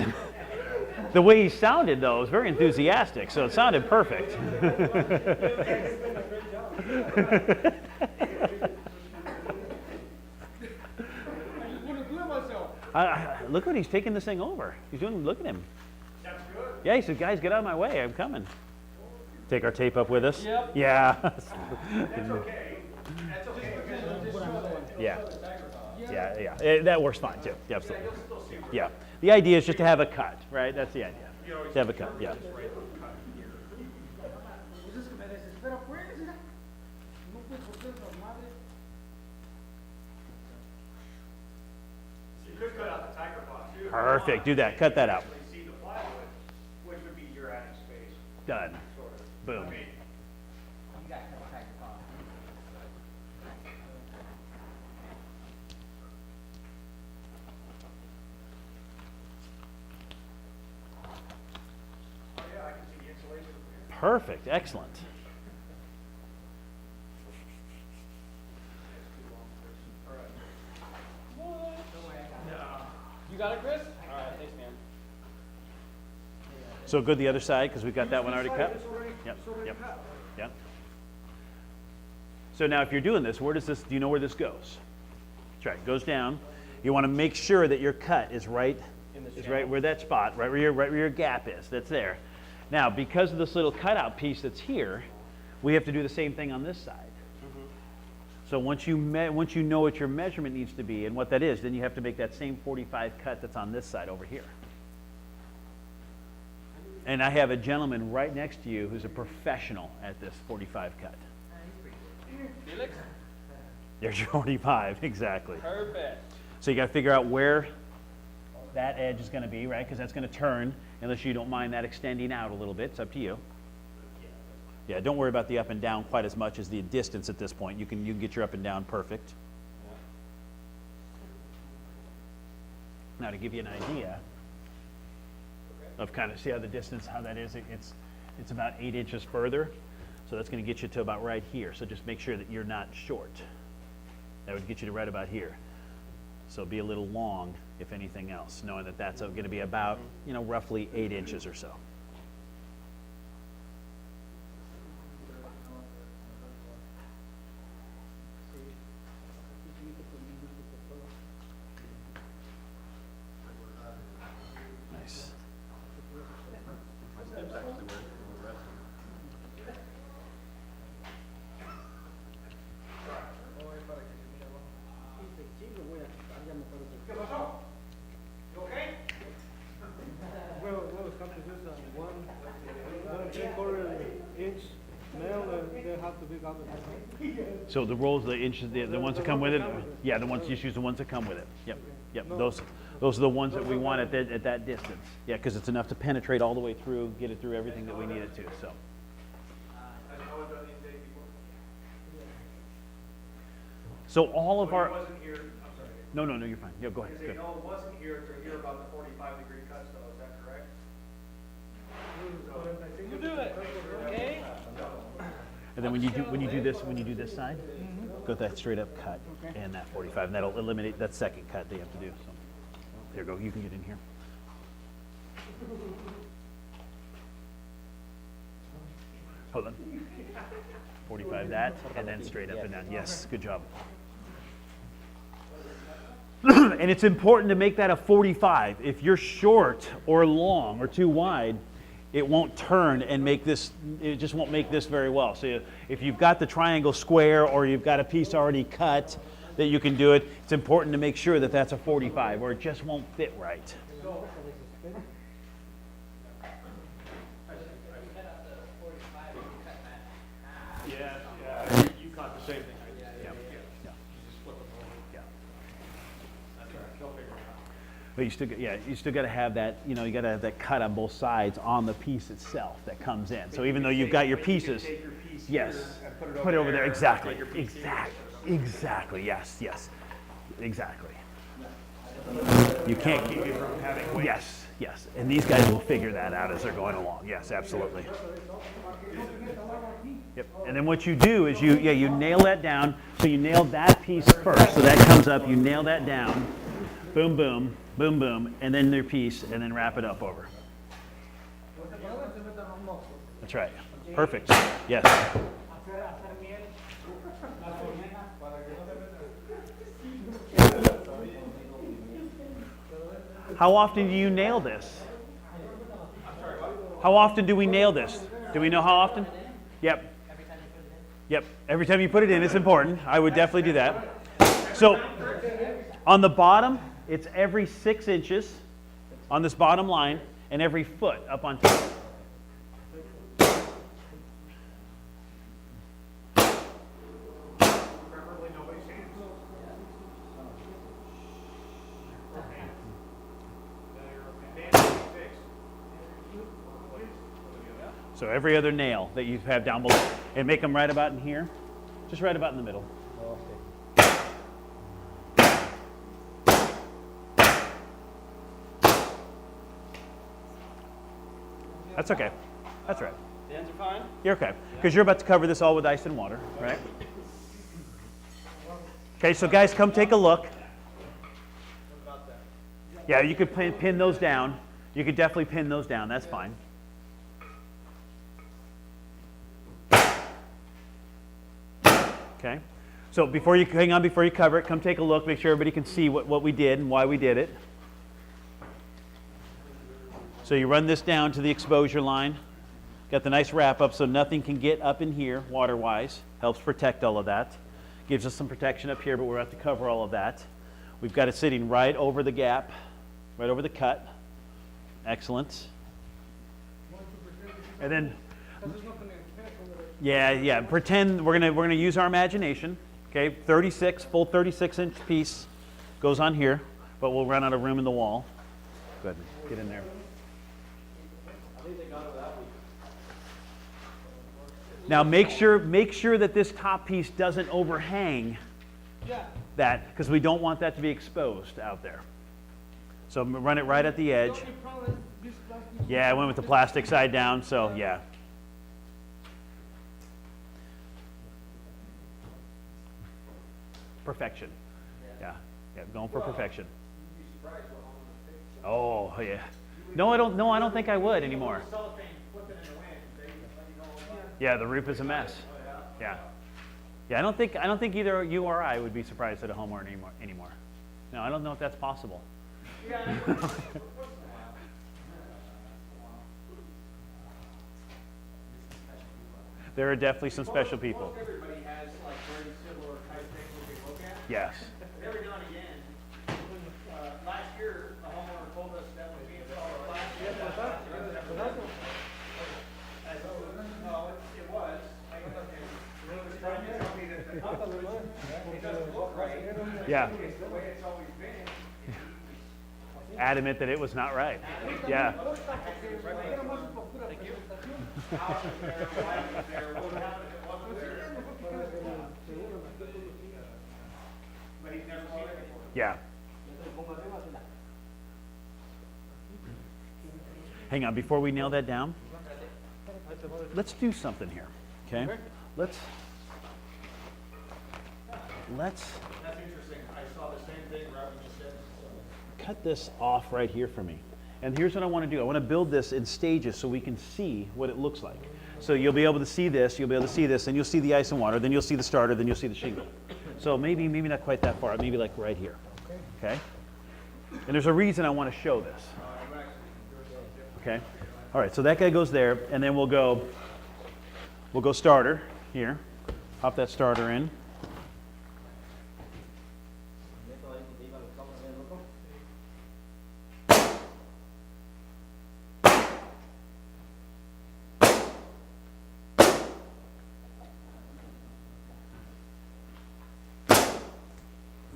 the way he sounded, though, was very enthusiastic, so it sounded perfect. Look what he's taking this thing over. He's doing, look at him. That's good. Yeah, he said, guys, get out of my way. I'm coming. Take our tape up with us? Yep. Yeah. That's okay. That's okay. Yeah. That works fine, too. Yeah, absolutely. Yeah. The idea is just to have a cut, right? That's the idea. to have a cut, yeah. Pues es que me desespera, pues, mira. No puedes cortar esas madres. You could cut out the tiger box too. Perfect, do that, cut that out. Actually see the plywood, which would be your attic space, Done, sort of. boom. I mean, You got to cut your off. oh yeah, I can see the insulation from here. Perfect, excellent. You got it, Chris? All right, thanks, man. So good the other side, because we've got that one already cut? Yep, yep, yep. So now if you're doing this, where does this, do you know where this goes? That's right, it goes down. You want to make sure that your cut is right, where that spot, right where your gap is, that's there. Now, because of this little cutout piece that's here, we have to do the same thing on this side. So once you know what your measurement needs to be and what that is, then you have to make that same 45 cut that's on this side over here. And I have a gentleman right next to you who's a professional at this 45 cut. Felix? There's your 45, exactly. Perfect. So you got to figure out where that edge is going to be, right? Because that's going to turn, unless you don't mind that extending out a little bit. It's up to you. Yeah, don't worry about the up and down quite as much as the distance at this point. You can get your up and down perfect. Now to give you an idea of kind of see how the distance, how that is, it's about 8 inches further. So that's going to get you to about right here. So just make sure that you're not short. That would get you to right about here. So be a little long, if anything else, knowing that that's going to be about, roughly 8 inches or so. Nice. Well, it's got to use one 3/4 inch nail, and they have to be got it. So the rolls, the inches, the ones that come with it, yeah, the ones, just use the ones that come with it. Yep, yep. Those are the ones that we want at that distance. Yeah, because it's enough to penetrate all the way through, get it through everything that we need it to. So. So all of our. It wasn't here, I'm sorry. No, you're fine. Yeah, go ahead. Because Good. no, it wasn't here to hear about the 45-degree cuts though, is that correct? You do it. Okay? And then when you do this side, go with that straight up cut and that 45, and that'll eliminate that second cut they have to do. So there you go. You can get in here. Hold on. 45 that, and then straight up and down. Yes, good job. And it's important to make that a 45. If you're short or long or too wide, it won't turn and make this, it just won't make this very well. So if you've got the triangle square or you've got a piece already cut that you can do it, it's important to make sure that that's a 45 or it just won't fit right. Yeah, you caught the same thing I did. Yeah. You just flip them over. Yeah. That's all right, they'll figure it out. But you still got to have that, you got to have that cut on both sides on the piece itself that comes in. So even though you've got your pieces, Take your piece yes, here and put it over there, exactly, take your piece here. exactly, yes, exactly. You can't keep it from having weight. Yes, and these guys will figure that out as they're going along. Yes, absolutely. Yep. And then what you do is you nail that down. So you nail that piece first. So that comes up. You nail that down. Boom, boom, boom, boom, and then their piece, and then wrap it up over. That's right. Perfect. Yes. How often do you nail this? How often do we nail this? Do we know how often? Yep. Yep. Every time you put it in, it's important. I would definitely do that. So on the bottom, it's every 6 inches on this bottom line, and every foot up on top. Preferably nobody's hands. Or hands. Then your band is fixed. So every other nail that you have down below, and make them right about in here, just right about in the middle. That's okay. That's right. The ends are fine? You're okay. Because you're about to cover this all with ice and water, right? Okay, so guys, come take a look. Yeah, you could pin those down. You could definitely pin those down. That's fine. Okay. So before you hang on, before you cover it, come take a look. Make sure everybody can see what we did and why we did it. So you run this down to the exposure line. Got the nice wrap up so nothing can get up in here water-wise. Helps protect all of that. Gives us some protection up here, but we're going to have to cover all of that. We've got it sitting right over the gap, right over the cut. Excellent. And then, yeah, pretend we're gonna use our imagination. Okay, full 36-inch piece goes on here, but we'll run out of room in the wall. Go ahead, get in there. Now make sure that this top piece doesn't overhang that, because we don't want that to be exposed out there. So run it right at the edge. Yeah, I went with the plastic side down, so yeah. Perfection. Yeah, going for perfection. Oh, yeah. No, I don't think I would anymore. Yeah, the roof is a mess. Yeah. Yeah, I don't think either you or I would be surprised at a homeowner anymore. No, I don't know if that's possible. There are definitely some special people. Most everybody has like very similar type things that they look at. Yes. Every now and again, last year, a homeowner told us that when we installed our last year, no, it was. He was trying to tell me that it doesn't look right. Yeah. It's the way it's always been. Adamant that it was not right. Yeah. House was there, wife was there, what happened if it wasn't there? But he's never seen it before. Yeah. Hang on, before we nail that down, let's do something here. Okay? Let's That's interesting. I saw the same thing Robin just said. cut this off right here for me. And here's what I want to do. I want to build this in stages so we can see what it looks like. So you'll be able to see this, you'll be able to see this, and you'll see the ice and water, then you'll see the starter, then you'll see the shingle. So maybe not quite that far, maybe like right here. Okay? And there's a reason I want to show this. Okay? All right, so that guy goes there, and then we'll go starter here. Pop that starter in.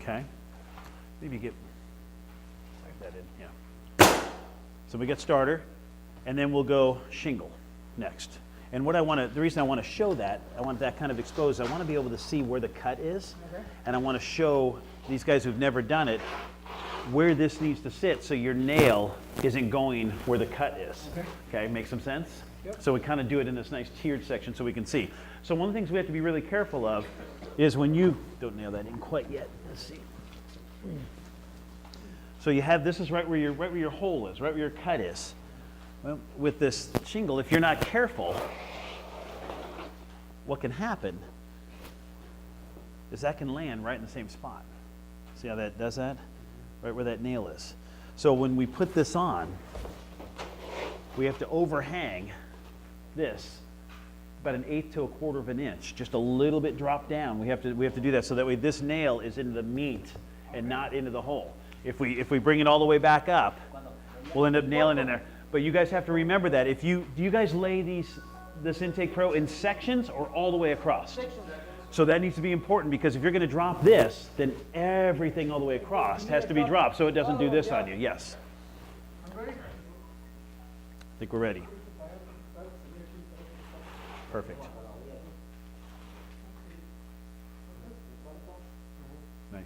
Okay, maybe get that in, yeah. So we get starter, and then we'll go shingle next. And what the reason I want to show that, I want that kind of exposed, I want to be able to see where the cut is, and I want to show these guys who've never done it where this needs to sit so your nail isn't going where the cut is. Okay, make some sense? Yep. So we kind of do it in this nice tiered section so we can see. So one of the things we have to be really careful of is when you, don't nail that in quite yet, let's see. So you have, this is right where your hole is, right where your cut is. Well, with this shingle, if you're not careful, what can happen is that can land right in the same spot. See how that does that? Right where that nail is. So when we put this on, we have to overhang this about 1/8 to 1/4 of an inch, just a little bit drop down. We have to do that so that way this nail is into the meat and not into the hole. If we bring it all the way back up, we'll end up nailing in there. But you guys have to remember that. Do you guys lay this Intake Pro in sections or all the way across? So that needs to be important, because if you're going to drop this, then everything all the way across has to be dropped so it doesn't do this on you. Yes. I think we're ready. Perfect. Nice.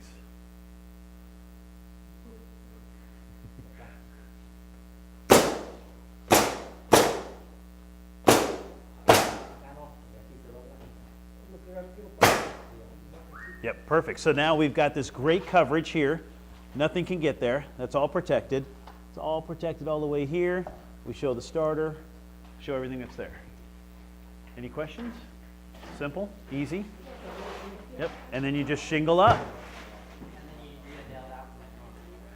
Yep, perfect. So now we've got this great coverage here. Nothing can get there. That's all protected. It's all protected all the way here. We show the starter, show everything that's there. Any questions? Simple, easy. Yep, and then you just shingle up.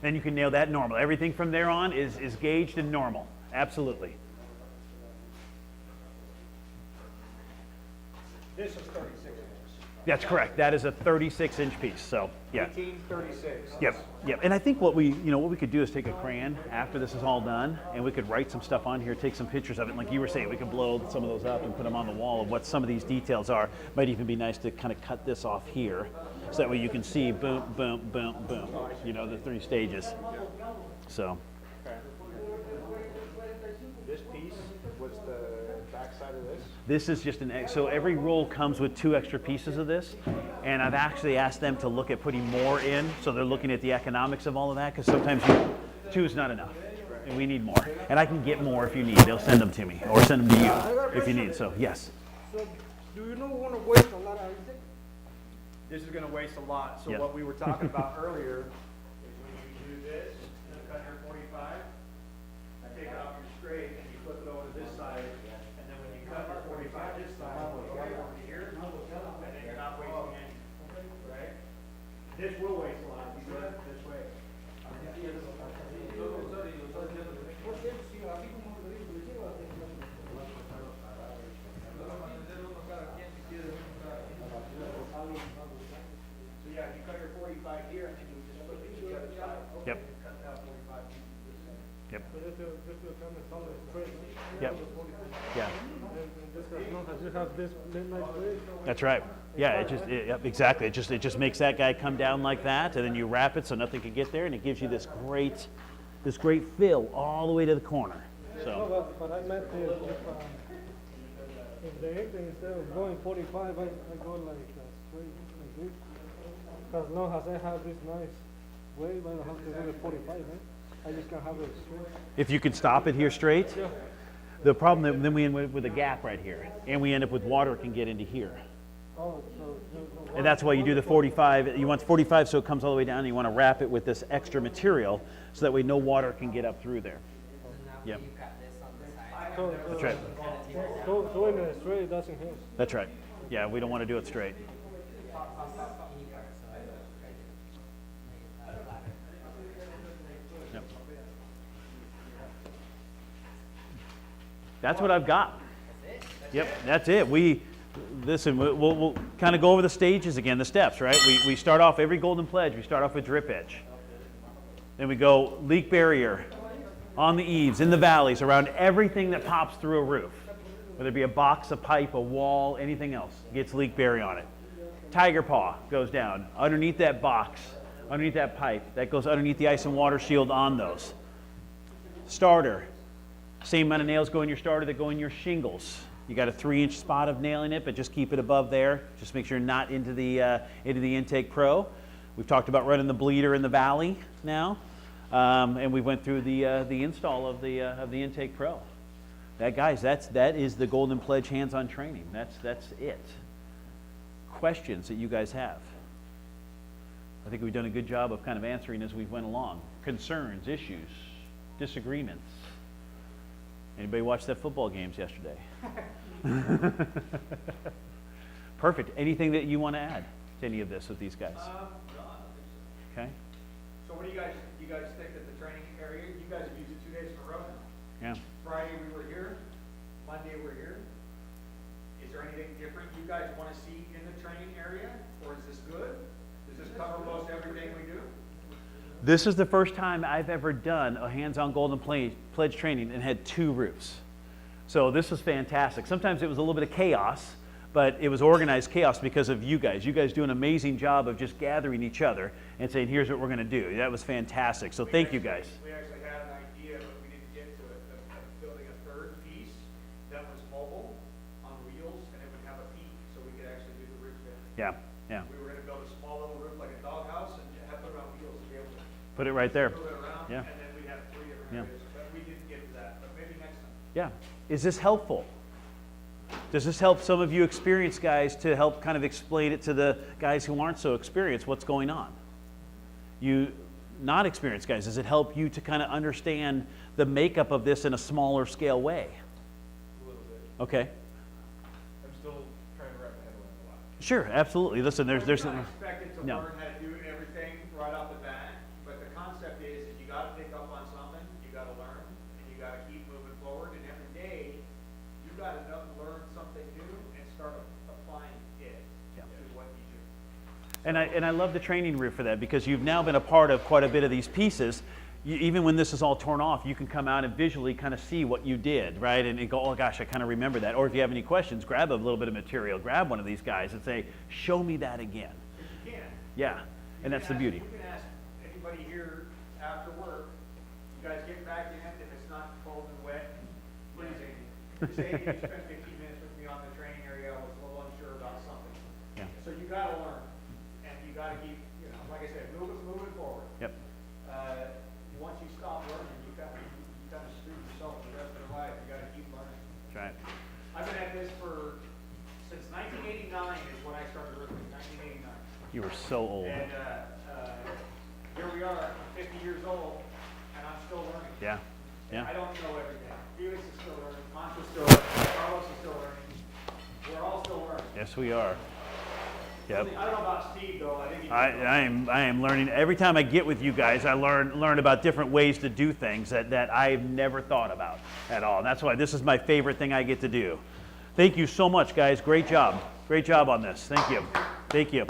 And you can nail that normal. Everything from there on is gauged and normal. Absolutely. This is 36 inches. That's correct. That is a 36-inch piece. So, yeah. 1836. Yep. And I think what we could do is take a crayon after this is all done, and we could write some stuff on here, take some pictures of it. And like you were saying, we could blow some of those up and put them on the wall of what some of these details are. Might even be nice to kind of cut this off here, so that way you can see boom, boom, boom, boom. The 3 stages. So. This piece was the back side of this? This is just so every roll comes with 2 extra pieces of this, and I've actually asked them to look at putting more in, so they're looking at the economics of all of that, because sometimes 2 is not enough, and we need more. And I can get more if you need. They'll send them to me, or send them to you if you need. So, yes. So, do you not want to waste a lot of everything? This is going to waste a lot. So Yep. what we were talking about earlier is when you do this, you cut your 45, take it off your straight, and you flip it over to this side, and then when you cut your 45 this side, you go over to here, and then you're not wasting any, right? This will waste a lot if you do it this way. So yeah, if you cut your 45 here, and then you just flip it to the other side. Yep. Cut that 45 this way. Yep. So this will come and solve it straight. Yep. Yeah. And just as long as you have this nice way. That's right. Yeah, yep, exactly. It just makes that guy come down like that, and then you wrap it so nothing can get there, and it gives you this great fill all the way to the corner. So. No, but I meant if the engine, instead of going 45, I go like straight like this. As long as I have this nice wave, I don't have to do the 45, right? I just can have it straight. If you can stop it here straight, Yeah. the problem then we end up with a gap right here, and we end up with water can get into here. Oh, so And that's why you do the 45. You want 45 so it comes all the way down, and you want to wrap it with this extra material so that way no water can get up through there. Yep. You've got this on the side. That's right. so doing it straight, it doesn't hit. That's right. Yeah, we don't want to do it straight. Yep. That's what I've got. Yep, that's it. We'll kind of go over the stages again, the steps, right? We start off every golden pledge. We start off with drip edge. Then we go leak barrier on the eaves, in the valleys, around everything that pops through a roof. Whether it be a box, a pipe, a wall, anything else, gets leak barrier on it. Tiger paw goes down underneath that box, underneath that pipe. That goes underneath the ice and water shield on those. Starter. Same amount of nails go in your starter that go in your shingles. You got a 3-inch spot of nailing it, but just keep it above there. Just make sure not into the Intake Pro. We've talked about running the bleeder in the valley now, and we went through the install of the Intake Pro. That is the Golden Pledge hands-on training. That's it. Questions that you guys have? I think we've done a good job of kind of answering as we went along. Concerns, issues, disagreements. Anybody watch that football games yesterday? Perfect. Anything that you want to add to any of this with these guys? Okay. So what do you guys think that the training area, you guys have used it 2 days in a row now? Yeah. Friday we were here, Monday we're here. Is there anything different you guys want to see in the training area, or is this good? Does this cover most everything we do? This is the first time I've ever done a hands-on Golden Pledge training and had 2 roofs. So this was fantastic. Sometimes it was a little bit of chaos, but it was organized chaos because of you guys. You guys do an amazing job of just gathering each other and saying, here's what we're going to do. That was fantastic. So thank you guys. We actually had an idea, but we didn't get to it, of building a third piece that was mobile on wheels, and it would have a peak, so we could actually do the roof there. Yeah, yeah. We were gonna build a small little roof like a doghouse and have it on wheels to be able to Put it right there. move it around, Yeah. and then we'd have 3 different Yeah. areas, but we didn't get to that, but maybe next time. Yeah. Is this helpful? Does this help some of you experienced guys to help kind of explain it to the guys who aren't so experienced what's going on? You not experienced guys, does it help you to kind of understand the makeup of this in a smaller scale way? A little bit. Okay. I'm still trying to wrap my head around a lot. Sure, absolutely. Listen, there's We're not expected to no. learn how to do everything right off the bat, but the concept is you gotta pick up on something, you gotta learn, and you gotta keep moving forward, and every day, you gotta learn something new and start applying it Yeah. to what you do. And I love the training roof for that, because you've now been a part of quite a bit of these pieces. Even when this is all torn off, you can come out and visually kind of see what you did, right? And go, oh gosh, I kind of remember that. Or if you have any questions, grab a little bit of material, grab one of these guys and say, show me that again. You can. Yeah, and that's the beauty. You can ask anybody here after work, you guys get back in it, if it's not cold and wet, freezing. Say you spent 15 minutes with me on the training area, I was a little unsure about something. Yeah. So you gotta learn, and you gotta keep, like I said, moving forward. Yep. Once you stop learning, you kind of screw yourself for the rest of your life. You gotta keep learning. That's right. I've been at this since 1989 is when I started roofing, 1989. You were so old. And here we are, I'm 50 years old, and I'm still learning. Yeah, yeah. I don't know everything. Felix is still learning, Monta's still learning, Carlos is still learning. We're all still learning. Yes, we are. Yep. I don't know about Steve, though. I think he's I am learning. Every time I get with you guys, I learn about different ways to do things that I've never thought about at all. And that's why this is my favorite thing I get to do. Thank you so much, guys. Great job. Great job on this. Thank you. Thank you.